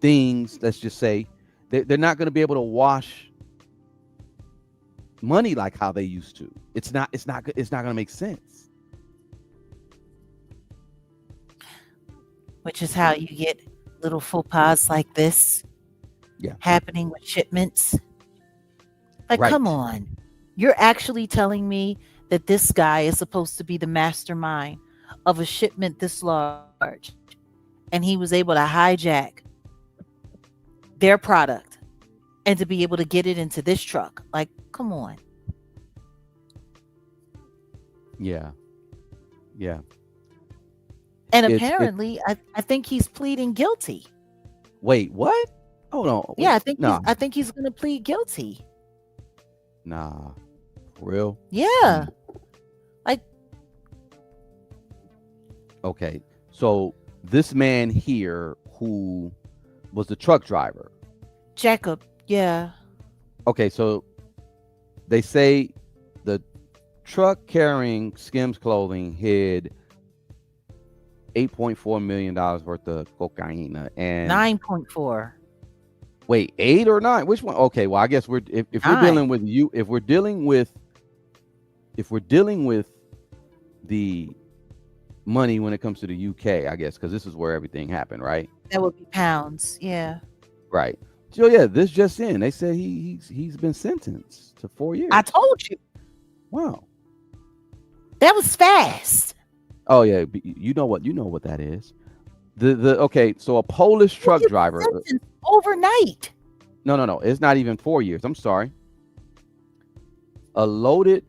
Speaker 2: things, let's just say, they're not going to be able to wash money like how they used to. It's not going to make sense.
Speaker 1: Which is how you get little faux pas like this
Speaker 2: Yeah.
Speaker 1: happening with shipments. Like, come
Speaker 2: Right.
Speaker 1: on. You're actually telling me that this guy is supposed to be the mastermind of a shipment this large, and he was able to hijack their product and to be able to get it into this truck. Like, come on.
Speaker 2: Yeah. Yeah.
Speaker 1: And
Speaker 2: It's
Speaker 1: apparently, I think he's pleading guilty.
Speaker 2: Wait, what? Hold on.
Speaker 1: Yeah,
Speaker 2: Wait. Nah.
Speaker 1: I think he's going to plead guilty.
Speaker 2: Nah. For real?
Speaker 1: Yeah. Like,
Speaker 2: Okay. So this man here who was the truck driver.
Speaker 1: Jacob, yeah.
Speaker 2: Okay, so they say the truck carrying Skims clothing hid $8.4 million worth of cocaine. And
Speaker 1: 9.4.
Speaker 2: wait, 8 or 9? Which one? Okay, well, I guess if we're
Speaker 1: 9.
Speaker 2: dealing with if we're dealing with the money when it comes to the UK, I guess, because this is where everything happened, right?
Speaker 1: That would be pounds. Yeah.
Speaker 2: Right. So yeah, this just in. They said he's been sentenced to 4 years.
Speaker 1: I told you.
Speaker 2: Wow.
Speaker 1: That was fast.
Speaker 2: Oh yeah, you know what that is. Okay, so a Polish truck
Speaker 1: He was
Speaker 2: driver.
Speaker 1: sentenced overnight.
Speaker 2: No, it's not even 4 years. I'm sorry. A loaded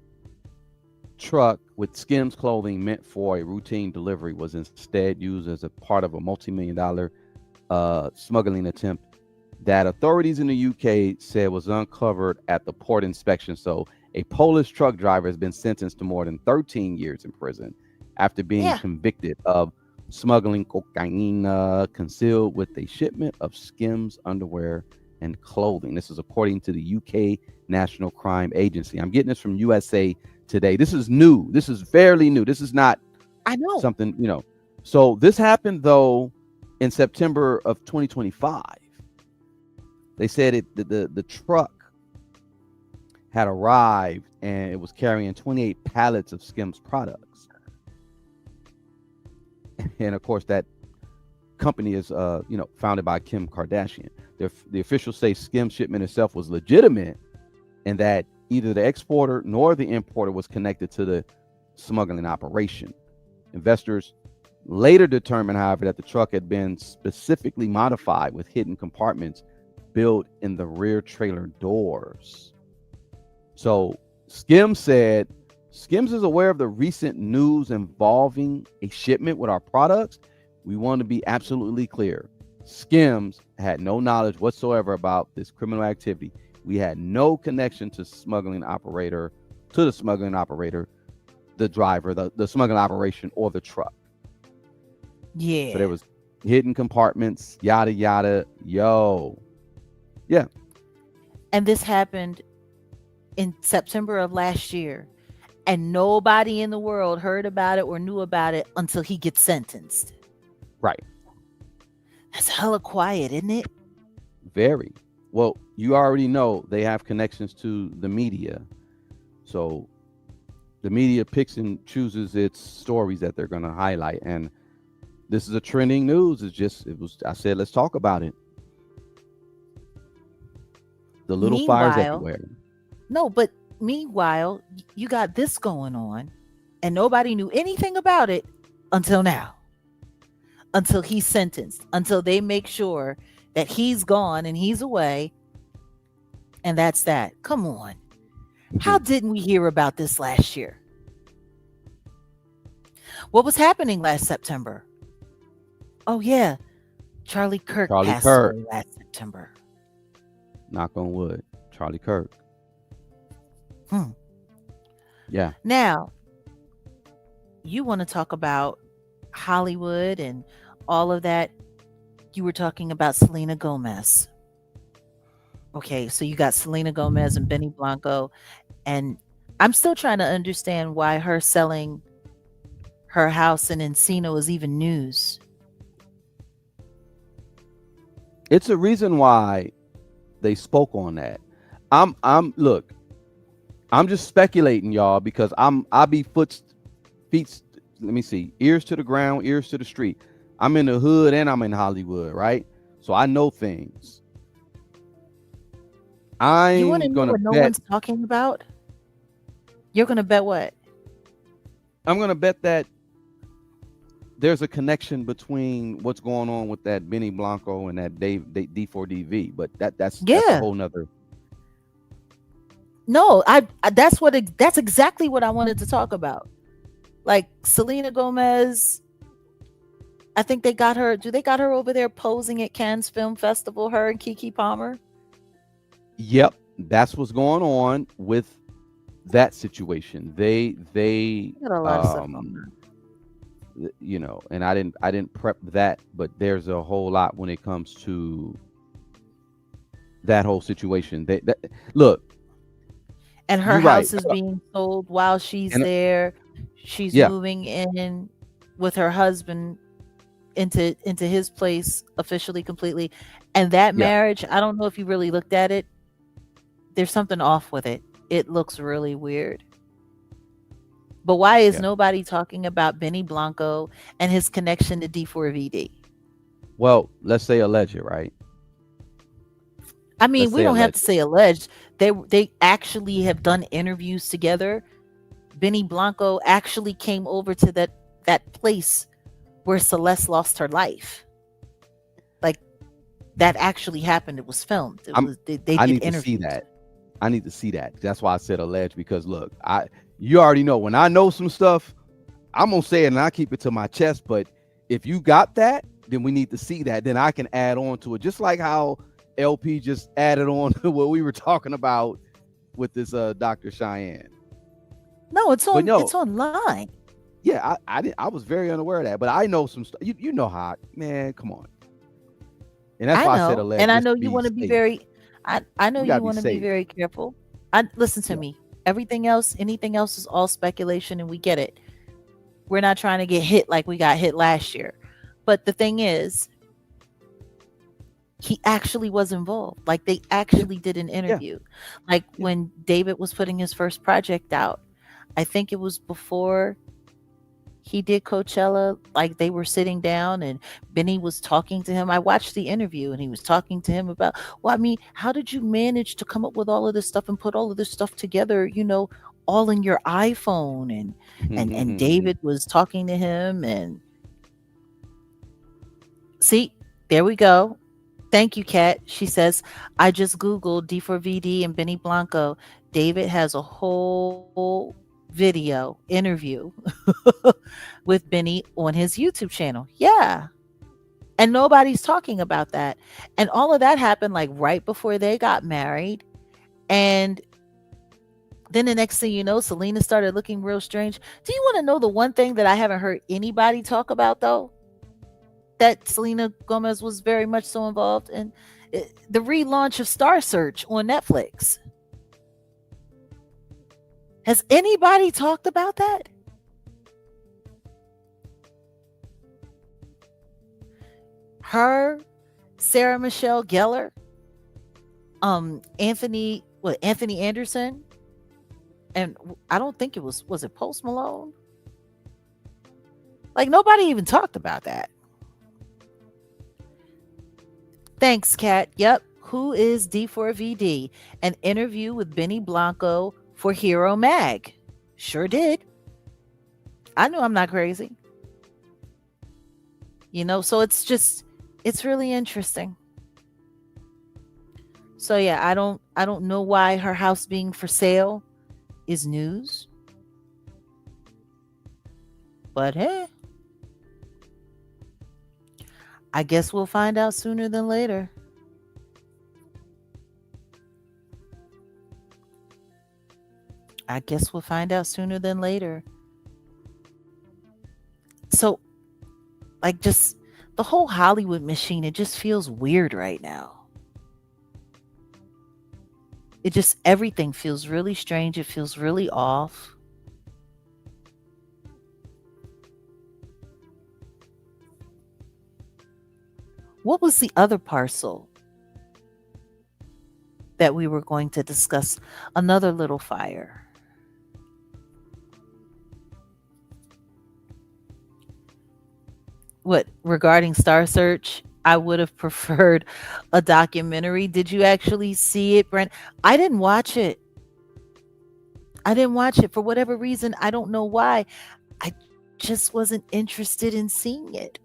Speaker 2: truck with Skims clothing meant for a routine delivery was instead used as a part of a multi-million-dollar smuggling attempt that authorities in the UK said was uncovered at the port inspection. So a Polish truck driver has been sentenced to more than 13 years in prison after being
Speaker 1: Yeah.
Speaker 2: convicted of smuggling cocaine concealed with a shipment of Skims underwear and clothing. This is according to the UK National Crime Agency. I'm getting this from USA Today. This is new. This is fairly new. This is not
Speaker 1: I know.
Speaker 2: something, So this happened though in September of 2025. They said the truck had arrived and it was carrying 28 pallets of Skims products. And of course that company is founded by Kim Kardashian. The officials say Skims shipment itself was legitimate and that either the exporter nor the importer was connected to the smuggling operation. Investors later determined, however, that the truck had been specifically modified with hidden compartments built in the rear trailer doors. So Skims said, Skims is aware of the recent news involving a shipment with our products. We want to be absolutely clear. Skims had no knowledge whatsoever about this criminal activity. We had no connection to the smuggling operator, the driver, the smuggling operation, or the truck.
Speaker 1: Yeah.
Speaker 2: So there was hidden compartments, yada yada. Yo. Yeah.
Speaker 1: And this happened in September of last year. And nobody in the world heard about it or knew about it until he gets sentenced.
Speaker 2: Right.
Speaker 1: That's hella quiet, isn't it?
Speaker 2: Very. Well, you already know they have connections to the media. So the media picks and chooses its stories that they're going to highlight. And this is a trending news. I said, let's talk about it. The little fires everywhere.
Speaker 1: No, but meanwhile, you got this going on and nobody knew anything about it until now. Until he's sentenced, until they make sure that he's gone and he's away. And that's that. Come on. How didn't we hear about this last year? What was happening last September? Oh, yeah. Charlie Kirk passed away last September.
Speaker 2: Knock on wood. Charlie Kirk. Yeah.
Speaker 1: Now, you want to talk about Hollywood and all of that. You were talking about Selena Gomez. Okay, so you got Selena Gomez and Benny Blanco, and I'm still trying to understand why her selling her house in Encino is even news.
Speaker 2: It's a reason why they spoke on that. Look, I'm just speculating, y'all, because I'll be feet, let me see, ears to the ground, ears to the street. I'm in the hood and I'm in Hollywood, right? So I know things.
Speaker 1: You want to know what no one's talking about? You're going to bet what?
Speaker 2: I'm going to bet that there's a connection between what's going on with that Benny Blanco and that D4DV, but that's a whole nother.
Speaker 1: No, that's exactly what I wanted to talk about. Like Selena Gomez, I think they got her. Do they got her over there posing at Cannes Film Festival? Her and Keke Palmer.
Speaker 2: Yep, that's what's going on with that situation. They
Speaker 1: got a lot of stuff on that.
Speaker 2: You know, and I didn't prep that, but there's a whole lot when it comes to that whole situation. Look,
Speaker 1: and her house is being sold while she's there. She's moving in with her husband into his place officially, completely. And that marriage, I don't know if you really looked at it. There's something off with it. It looks really weird. But why is nobody talking about Benny Blanco and his connection to D4VD?
Speaker 2: Well, let's say alleged, right?
Speaker 1: I mean, we don't have to say alleged. They actually have done interviews together. Benny Blanco actually came over to that place where Celeste lost her life. Like, that actually happened. It was filmed.
Speaker 2: I need to see that. I need to see that. That's why I said alleged, because look, you already know when I know some stuff, I'm gonna say it and I keep it to my chest. But if you got that, then we need to see that. Then I can add on to it, just like how LP just added on to what we were talking about with this Dr. Cheyenne.
Speaker 1: No, it's on. It's online.
Speaker 2: Yeah, I was very unaware of that, but I know some stuff. You know how, man, come on. And that's why I said alleged.
Speaker 1: And I know you want to be very. I know you want to be very careful. Listen to me. Everything else, anything else is all speculation, and we get it. We're not trying to get hit like we got hit last year. But the thing is, he actually was involved. Like, they actually did an interview. Like when David was putting his first project out, I think it was before he did Coachella. Like, they were sitting down and Benny was talking to him. I watched the interview and he was talking to him about, well, I mean, how did you manage to come up with all of this stuff and put all of this stuff together, you know, all in your iPhone? And David was talking to him, and see, there we go. Thank you, Kat. She says, I just Googled D4VD and Benny Blanco. David has a whole video interview with Benny on his YouTube channel. Yeah. And nobody's talking about that. And all of that happened like right before they got married. And then the next thing you know, Selena started looking real strange. Do you want to know the one thing that I haven't heard anybody talk about, though? That Selena Gomez was very much so involved in the relaunch of Star Search on Netflix. Has anybody talked about that? Her, Sarah Michelle Gellar, Anthony Anderson, and I don't think was it Post Malone? Like nobody even talked about that. Thanks, Kat. Yep. Who is D4VD? An interview with Benny Blanco for Hero Mag. Sure did. I knew I'm not crazy. So it's really interesting. So yeah, I don't know why her house being for sale is news. But hey, I guess we'll find out sooner than later. I guess we'll find out sooner than later. So, like, just the whole Hollywood machine, it just feels weird right now. Everything feels really strange. It feels really off. What was the other parcel that we were going to discuss? Another little fire. What, regarding Star Search? I would have preferred a documentary. Did you actually see it, Brent? I didn't watch it. For whatever reason. I don't know why. I just wasn't interested in seeing it.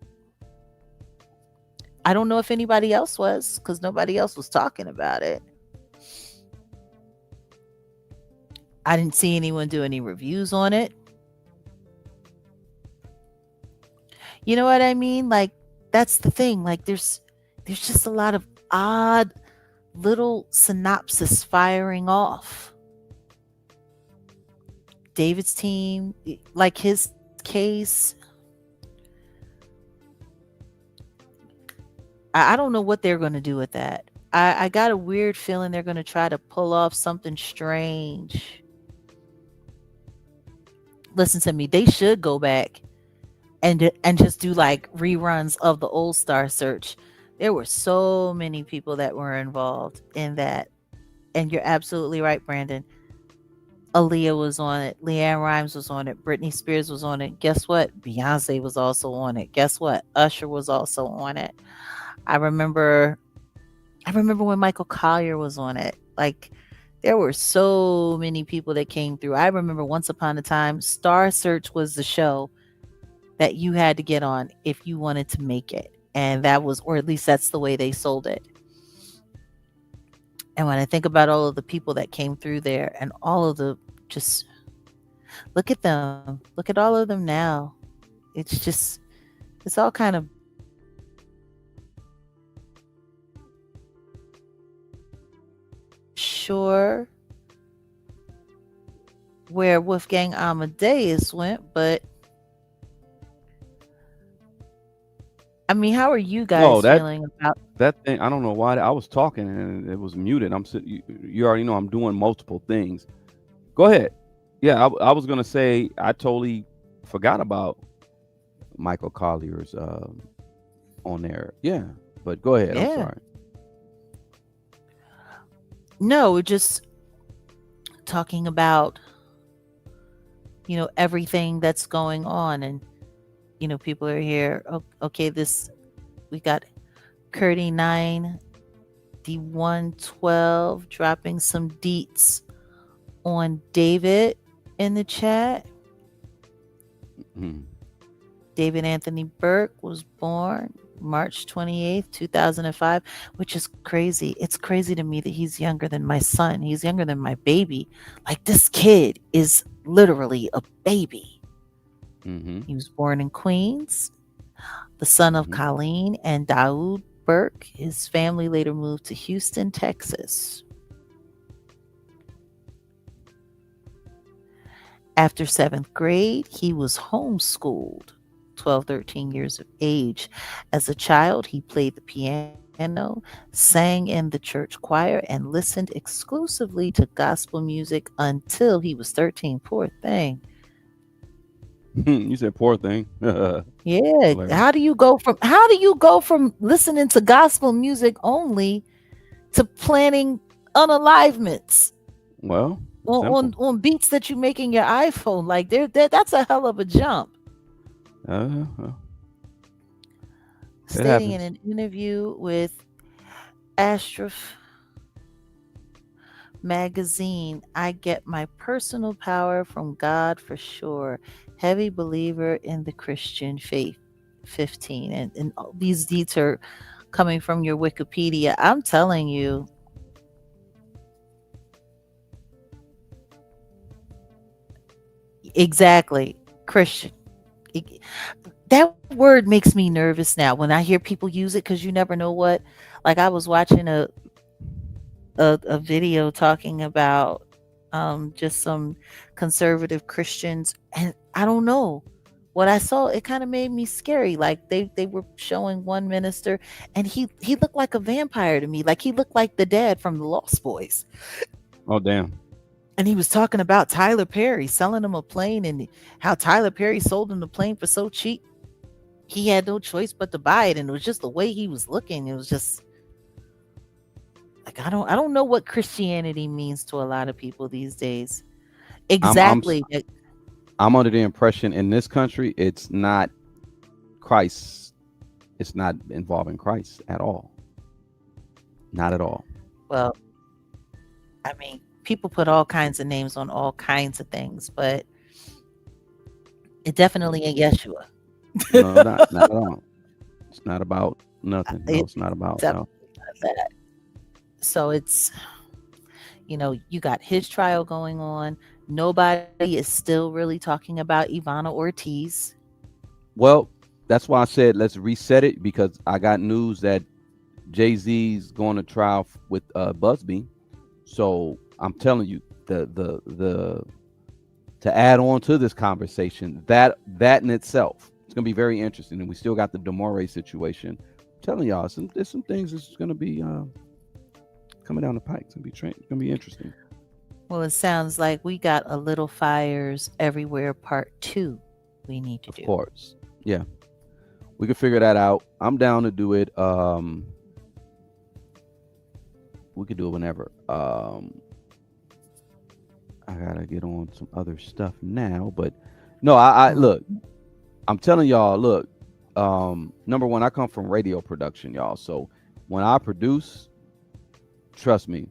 Speaker 1: I don't know if anybody else was, because nobody else was talking about it. I didn't see anyone do any reviews on it. You know what I mean? Like, that's the thing. Like, there's just a lot of odd little synopsis firing off. David's team, like his case, I don't know what they're going to do with that. I got a weird feeling they're going to try to pull off something strange. Listen to me. They should go back and just do like reruns of the old Star Search. There were so many people that were involved in that. And you're absolutely right, Brandon. Aaliyah was on it. LeAnn Rimes was on it. Britney Spears was on it. Guess what? Beyonce was also on it. Guess what? Usher was also on it. I remember when Michael Collier was on it. Like, there were so many people that came through. I remember once upon a time, Star Search was the show that you had to get on if you wanted to make it. And that was, or at least that's the way they sold it. And when I think about all of the people that came through there and all of the, just look at them. Look at all of them now. It's all kind of sure where Wolfgang Amadeus went, but I mean, how are you guys feeling about
Speaker 3: that thing? I don't know why I was talking and it was muted. I'm sitting. You already know I'm doing multiple things. Go ahead. Yeah, I was gonna say I totally forgot about Michael Collier's on there. Yeah, but go ahead. I'm sorry.
Speaker 1: No, we're just talking about everything that's going on, and people are here. Okay, we got Curdy 9, D112 dropping some deets on David in the chat.
Speaker 3: Mm-hmm.
Speaker 1: David Anthony Burke was born March 28th, 2005, which is crazy. It's crazy to me that he's younger than my son. He's younger than my baby. Like, this kid is literally a baby.
Speaker 3: Mm-hmm.
Speaker 1: He was born in Queens, the son of
Speaker 3: Mm-hmm.
Speaker 1: Colleen and Daoud Burke. His family later moved to Houston, Texas. After seventh grade, he was homeschooled, 12, 13 years of age. As a child, he played the piano, sang in the church choir, and listened exclusively to gospel music until he was 13. Poor thing.
Speaker 3: You said poor thing.
Speaker 1: Yeah.
Speaker 3: Hilarious.
Speaker 1: How do you go from listening to gospel music only to planning unalivements
Speaker 3: Well,
Speaker 1: on,
Speaker 3: simple.
Speaker 1: on beats that you make in your iPhone? Like, that's a hell of a jump.
Speaker 3: Uh, it
Speaker 1: Stating in
Speaker 3: happens.
Speaker 1: an interview with Astraph magazine, I get my personal power from God for sure. Heavy believer in the Christian faith. 15. And all these deeds are coming from your Wikipedia. I'm telling you, exactly. Christian. It- that word makes me nervous now when I hear people use it, because you never know what. Like, I was watching a video talking about just some conservative Christians, and I don't know what I saw. It kind of made me scary. Like, they were showing one minister, and he looked like a vampire to me. Like, he looked like the dad from the Lost Boys.
Speaker 3: Oh, damn.
Speaker 1: And he was talking about Tyler Perry selling him a plane, and how Tyler Perry sold him the plane for so cheap he had no choice but to buy it. And it was just the way he was looking. It was just like, I don't know what Christianity means to a lot of people these days.
Speaker 3: I'm I'm s-
Speaker 1: Exactly.
Speaker 3: I'm under the impression in this country it's not Christ. It's not involving Christ at all. Not at all.
Speaker 1: Well, I mean, people put all kinds of names on all kinds of things, but it definitely ain't Yeshua.
Speaker 3: No, not at all. It's not about nothing. No,
Speaker 1: It's
Speaker 3: it's not about no.
Speaker 1: definitely not that. So it's, you got his trial going on. Nobody is still really talking about Ivana Ortiz.
Speaker 3: Well, that's why I said let's reset it because I got news that Jay-Z's going to trial with Busby. So I'm telling you, the to add on to this conversation, that in itself, it's gonna be very interesting. And we still got the Demore situation. I'm telling y'all, there's some things that's gonna be coming down the pike. It's gonna be interesting.
Speaker 1: Well, it sounds like we got a Little Fires Everywhere Part 2 we need to
Speaker 3: Of
Speaker 1: do.
Speaker 3: course, yeah, we can figure that out. I'm down to do it. We could do it whenever. I gotta get on some other stuff now, but no, I look. I'm telling y'all, look. Number one, I come from radio production, y'all. So when I produce, trust me,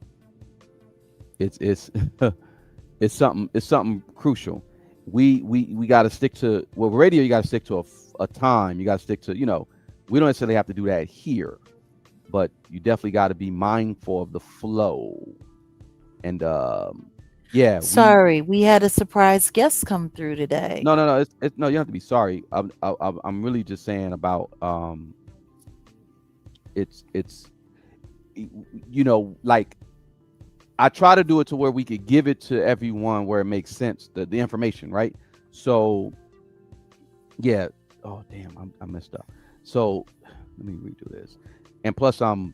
Speaker 3: it's it's something crucial. We got to stick to radio. You got to stick to a time. You got to stick to we don't necessarily have to do that here, but you definitely got to be mindful of the flow. And yeah,
Speaker 1: Sorry, we had a surprise guest come through today.
Speaker 3: no, it's no. You don't have to be sorry. I'm really just saying about it's like I try to do it to where we could give it to everyone where it makes sense, the information, right? So yeah. Oh damn, I messed up. So let me redo this. And plus I'm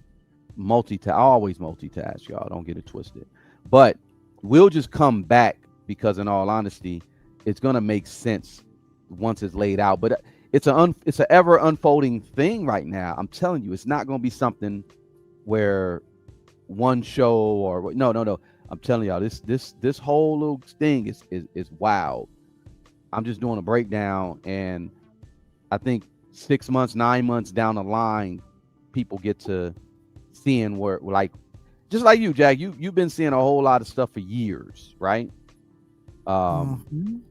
Speaker 3: I always multitask, y'all. Don't get it twisted. But we'll just come back because in all honesty, it's gonna make sense once it's laid out. But it's an ever unfolding thing right now. I'm telling you, it's not gonna be something where one show or no. I'm telling y'all, this whole little thing is wild. I'm just doing a breakdown, and I think 6 months, 9 months down the line, people get to seeing where, like, just like you, Jack, you've been seeing a whole lot of stuff for years, right?
Speaker 1: Mhm.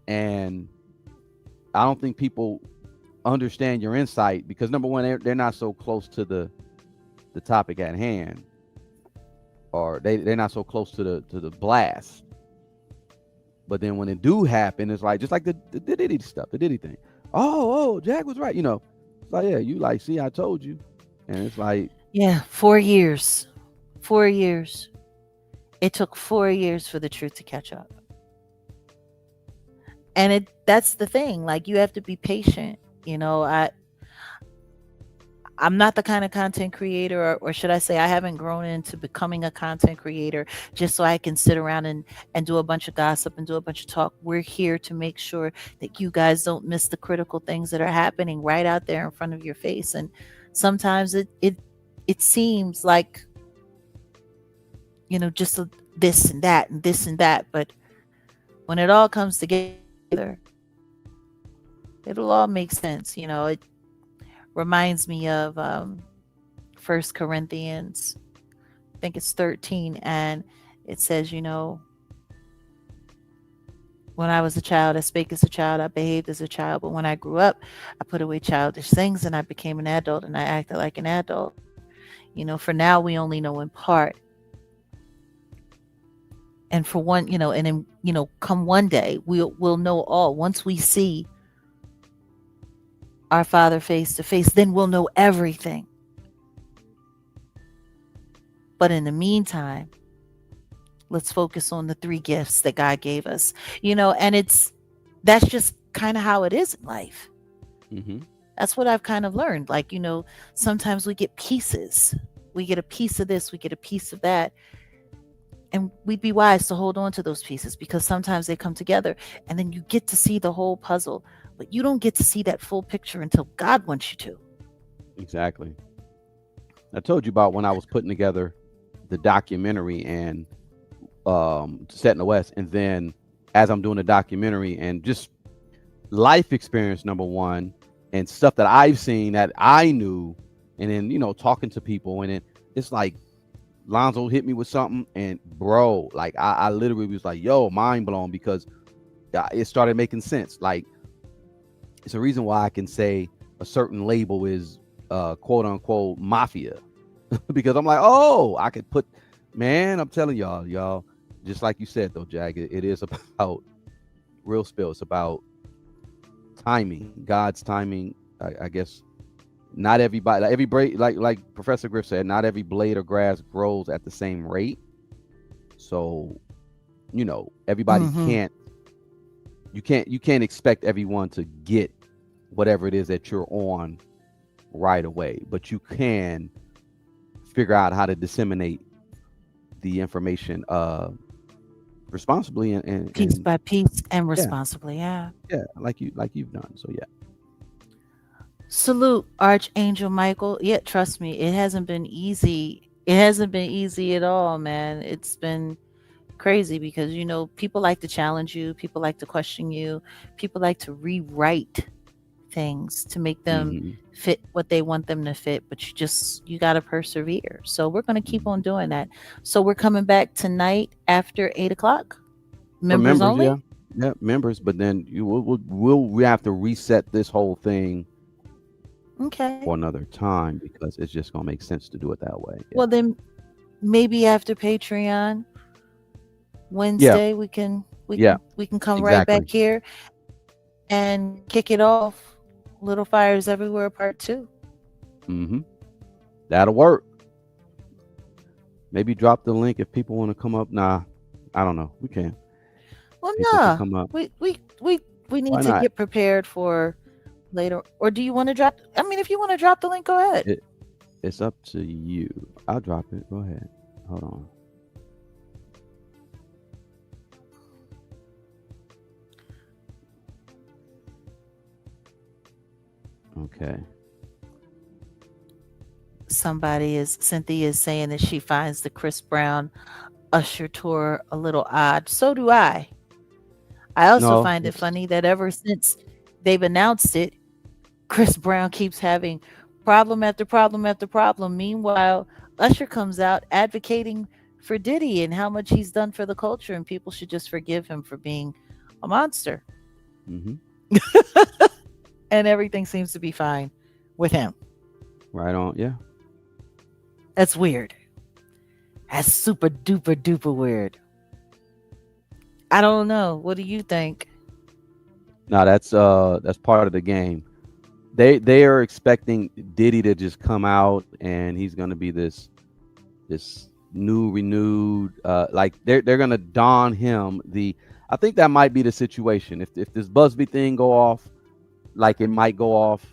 Speaker 3: And I don't think people
Speaker 2: understand your insight because number one, they're not so close to the topic at hand, or they're not so close to the blast. But then when it do happen, it's like just like the Diddy stuff, the Diddy thing. Oh, Jag was right. It's like, yeah, you like, see, I told you. And it's like,
Speaker 1: Yeah, 4 years. 4 years. It took 4 years for the truth to catch up. And that's the thing. Like, you have to be patient. I'm not the kind of content creator, or should I say, I haven't grown into becoming a content creator just so I can sit around and do a bunch of gossip and do a bunch of talk. We're here to make sure that you guys don't miss the critical things that are happening right out there in front of your face. And sometimes it seems like, just this and that and this and that. But when it all comes together, it'll all make sense. It reminds me of 1 Corinthians, I think it's 13, and it says, when I was a child, I spake as a child, I behaved as a child, but when I grew up, I put away childish things and I became an adult and I acted like an adult. For now we only know in part. And for one, and then, come one day, we'll know all. Once we see our Father face to face, then we'll know everything. But in the meantime, let's focus on the 3 gifts that God gave us, and that's just kind of how it is in life.
Speaker 2: mm-hmm.
Speaker 1: That's what I've kind of learned. Like, sometimes we get pieces. We get a piece of this, we get a piece of that. And we'd be wise to hold on to those pieces because sometimes they come together and then you get to see the whole puzzle, but you don't get to see that full picture until God wants you to.
Speaker 2: Exactly. I told you about when I was putting together the documentary and Set in the West. And then as I'm doing the documentary and just life experience, number one, and stuff that I've seen that I knew, and then, talking to people, and then it's like, Lonzo hit me with something, and bro, like I literally was like, yo, mind blown, because it started making sense. Like, it's a reason why I can say a certain label is quote unquote mafia because I'm like, oh, I could put, man, I'm telling y'all, just like you said though, Jag, it is about real spill. It's about timing, God's timing. I guess not everybody, like every blade, like Professor Griff said, not every blade of grass grows at the same rate. So, everybody you can't expect everyone to get whatever it is that you're on right away, but you can figure out how to disseminate the information responsibly and
Speaker 1: piece by piece and responsibly. Yeah,
Speaker 2: like you've done. So yeah.
Speaker 1: Salute, Archangel Michael. Yeah, trust me, it hasn't been easy. It hasn't been easy at all, man. It's been crazy because, people like to challenge you. People like to question you. People like to rewrite things to make them fit what they want them to fit. But you got to persevere. So we're going to keep on doing that. So we're coming back tonight after 8:00. Members only?
Speaker 2: Yeah, members. But then we have to reset this whole thing.
Speaker 1: Okay.
Speaker 2: For another time because it's just gonna make sense to do it that way. Yeah.
Speaker 1: Well, then maybe after Patreon Wednesday we can come right back here and kick it off. Little Fires Everywhere Part 2.
Speaker 2: That'll work. Maybe drop the link if people want to come up. Nah, I don't know. We can.
Speaker 1: Well,
Speaker 2: people
Speaker 1: no,
Speaker 2: come up.
Speaker 1: we need to get prepared for later. Or do you want to drop? I mean, if you want to drop the link, go ahead.
Speaker 2: It's up to you. I'll drop it. Go ahead. Hold on. Okay.
Speaker 1: Cynthia is saying that she finds the Chris Brown Usher tour a little odd. So do I. I also find it funny that ever since they've announced it, Chris Brown keeps having problem after problem after problem. Meanwhile, Usher comes out advocating for Diddy and how much he's done for the culture, and people should just forgive him for being a monster. and everything seems to be fine with him.
Speaker 2: Right on. Yeah.
Speaker 1: That's weird. That's super duper duper weird. I don't know. What do you think?
Speaker 2: No, that's part of the game. They are expecting Diddy to just come out and he's gonna be this new renewed like they're gonna don him the. I think that might be the situation. If this Busby thing go off, like it might go off,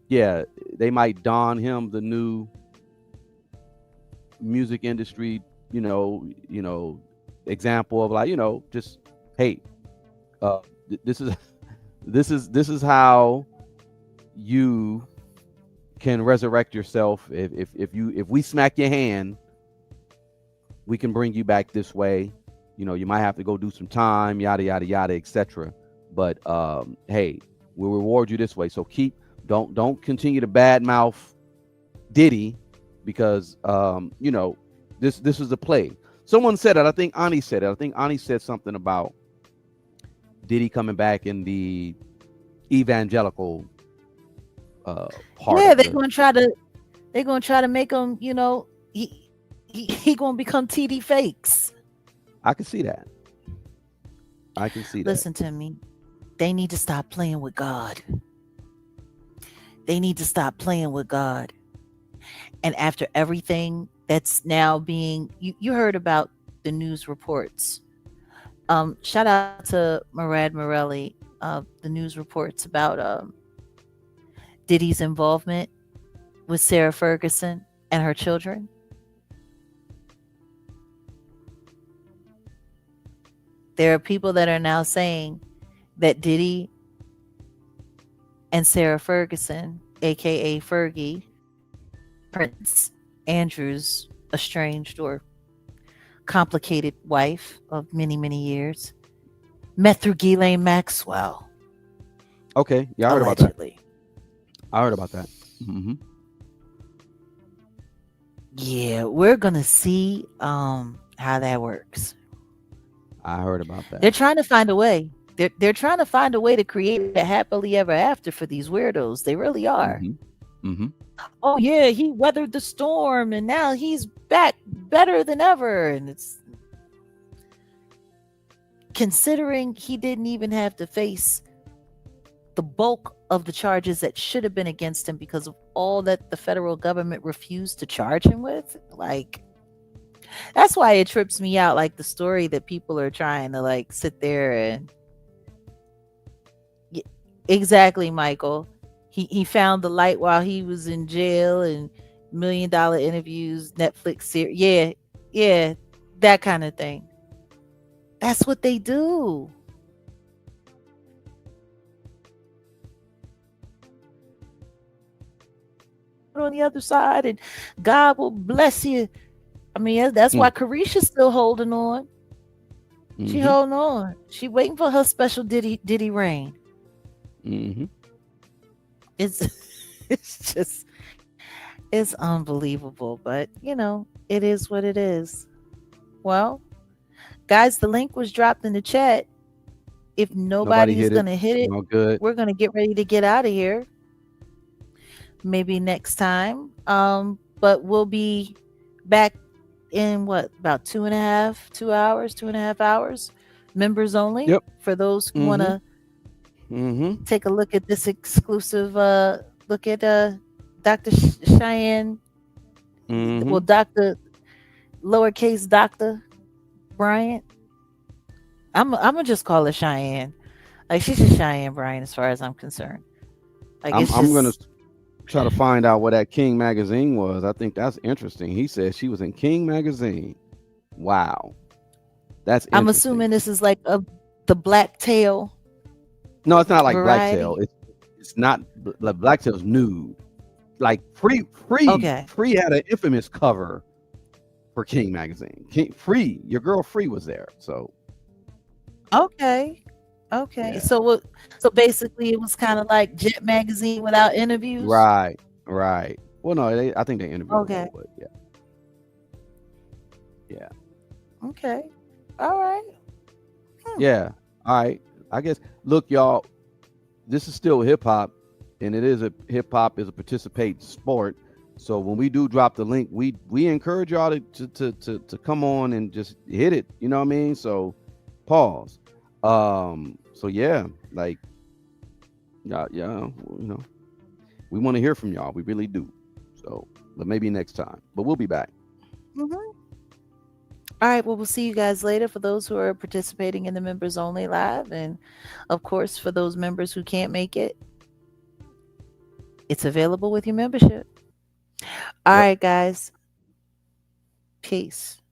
Speaker 2: yeah, they might don him the new music industry, example of like, just hey, this is this is how you can resurrect yourself. If we smack your hand, we can bring you back this way. You might have to go do some time, yada yada yada, etc. But hey, we'll reward you this way. So don't continue to badmouth Diddy because this is a play. Someone said it. I think Ani said it. I think Ani said something about Diddy coming back in the evangelical part.
Speaker 1: Yeah, they're gonna try to make him. He gonna become TD Fakes.
Speaker 2: I can see that.
Speaker 1: Listen to me. They need to stop playing with God. They need to stop playing with God. And after everything that's now being, you heard about the news reports. Shout out to Murad Morelli, the news reports about Diddy's involvement with Sarah Ferguson and her children. There are people that are now saying that Diddy and Sarah Ferguson, aka Fergie, Prince Andrew's estranged or complicated wife of many, many years, met through Ghislaine Maxwell.
Speaker 2: Okay, yeah, I heard
Speaker 1: allegedly.
Speaker 2: I heard about that. Mm-hmm.
Speaker 1: Yeah, we're gonna see how that works.
Speaker 2: I heard about that.
Speaker 1: They're trying to find a way. They're trying to find a way to create a happily ever after for these weirdos. They really are.
Speaker 2: Mm-hmm. Mm-hmm.
Speaker 1: Oh yeah, he weathered the storm and now he's back better than ever. And it's considering he didn't even have to face the bulk of the charges that should have been against him because of all that the federal government refused to charge him with. Like, that's why it trips me out, like the story that people are trying to like sit there and exactly, Michael. He found the light while he was in jail and $1 million interviews, Netflix series. Yeah, that kind of thing. That's what they do. On the other side, and God will bless you. I mean, that's why Carisha's still holding on. Mm-hmm. She holding on. She waiting for her special Diddy reign.
Speaker 2: Mm-hmm.
Speaker 1: It's unbelievable, but it is what it is. Well, guys, the link was dropped in the chat. If nobody is gonna hit it, we're gonna get ready to get out of here. Maybe next time. But we'll be back in about 2.5 hours. Members only.
Speaker 2: Yep.
Speaker 1: For those who want to take a look at this exclusive look at Dr. Cheyenne. Well, Dr. lowercase Dr. Bryant. I'm gonna just call her Cheyenne. Like, she's just Cheyenne Bryant as far as I'm concerned. Like,
Speaker 2: I'm gonna try to find out what that King magazine was. I think that's interesting. He said she was in King magazine. Wow, that's.
Speaker 1: I'm assuming this is like the Black Tail.
Speaker 2: No, it's not like
Speaker 1: variety.
Speaker 2: Black Tail. It's not. Black Tail's nude. Like Free had an infamous cover for King magazine. Free, your girl Free was there. So.
Speaker 1: Okay. Yeah. So basically it was kind of like Jet magazine without interviews.
Speaker 2: Right. Well, no, I think they interviewed.
Speaker 1: Okay.
Speaker 2: But yeah.
Speaker 1: Okay. All right.
Speaker 2: Yeah. All right. I guess. Look, y'all. this is still hip hop, and it is a hip hop is a participate sport. So when we do drop the link, we encourage y'all to come on and just hit it. You know what I mean? So pause. So yeah, like yeah, you know, we want to hear from y'all. We really do. So, but maybe next time. But we'll be back.
Speaker 1: Mhm. All right. Well, we'll see you guys later for those who are participating in the members only live. And of course, for those members who can't make it, it's available with your membership. All
Speaker 2: Yep.
Speaker 1: right, guys. Peace.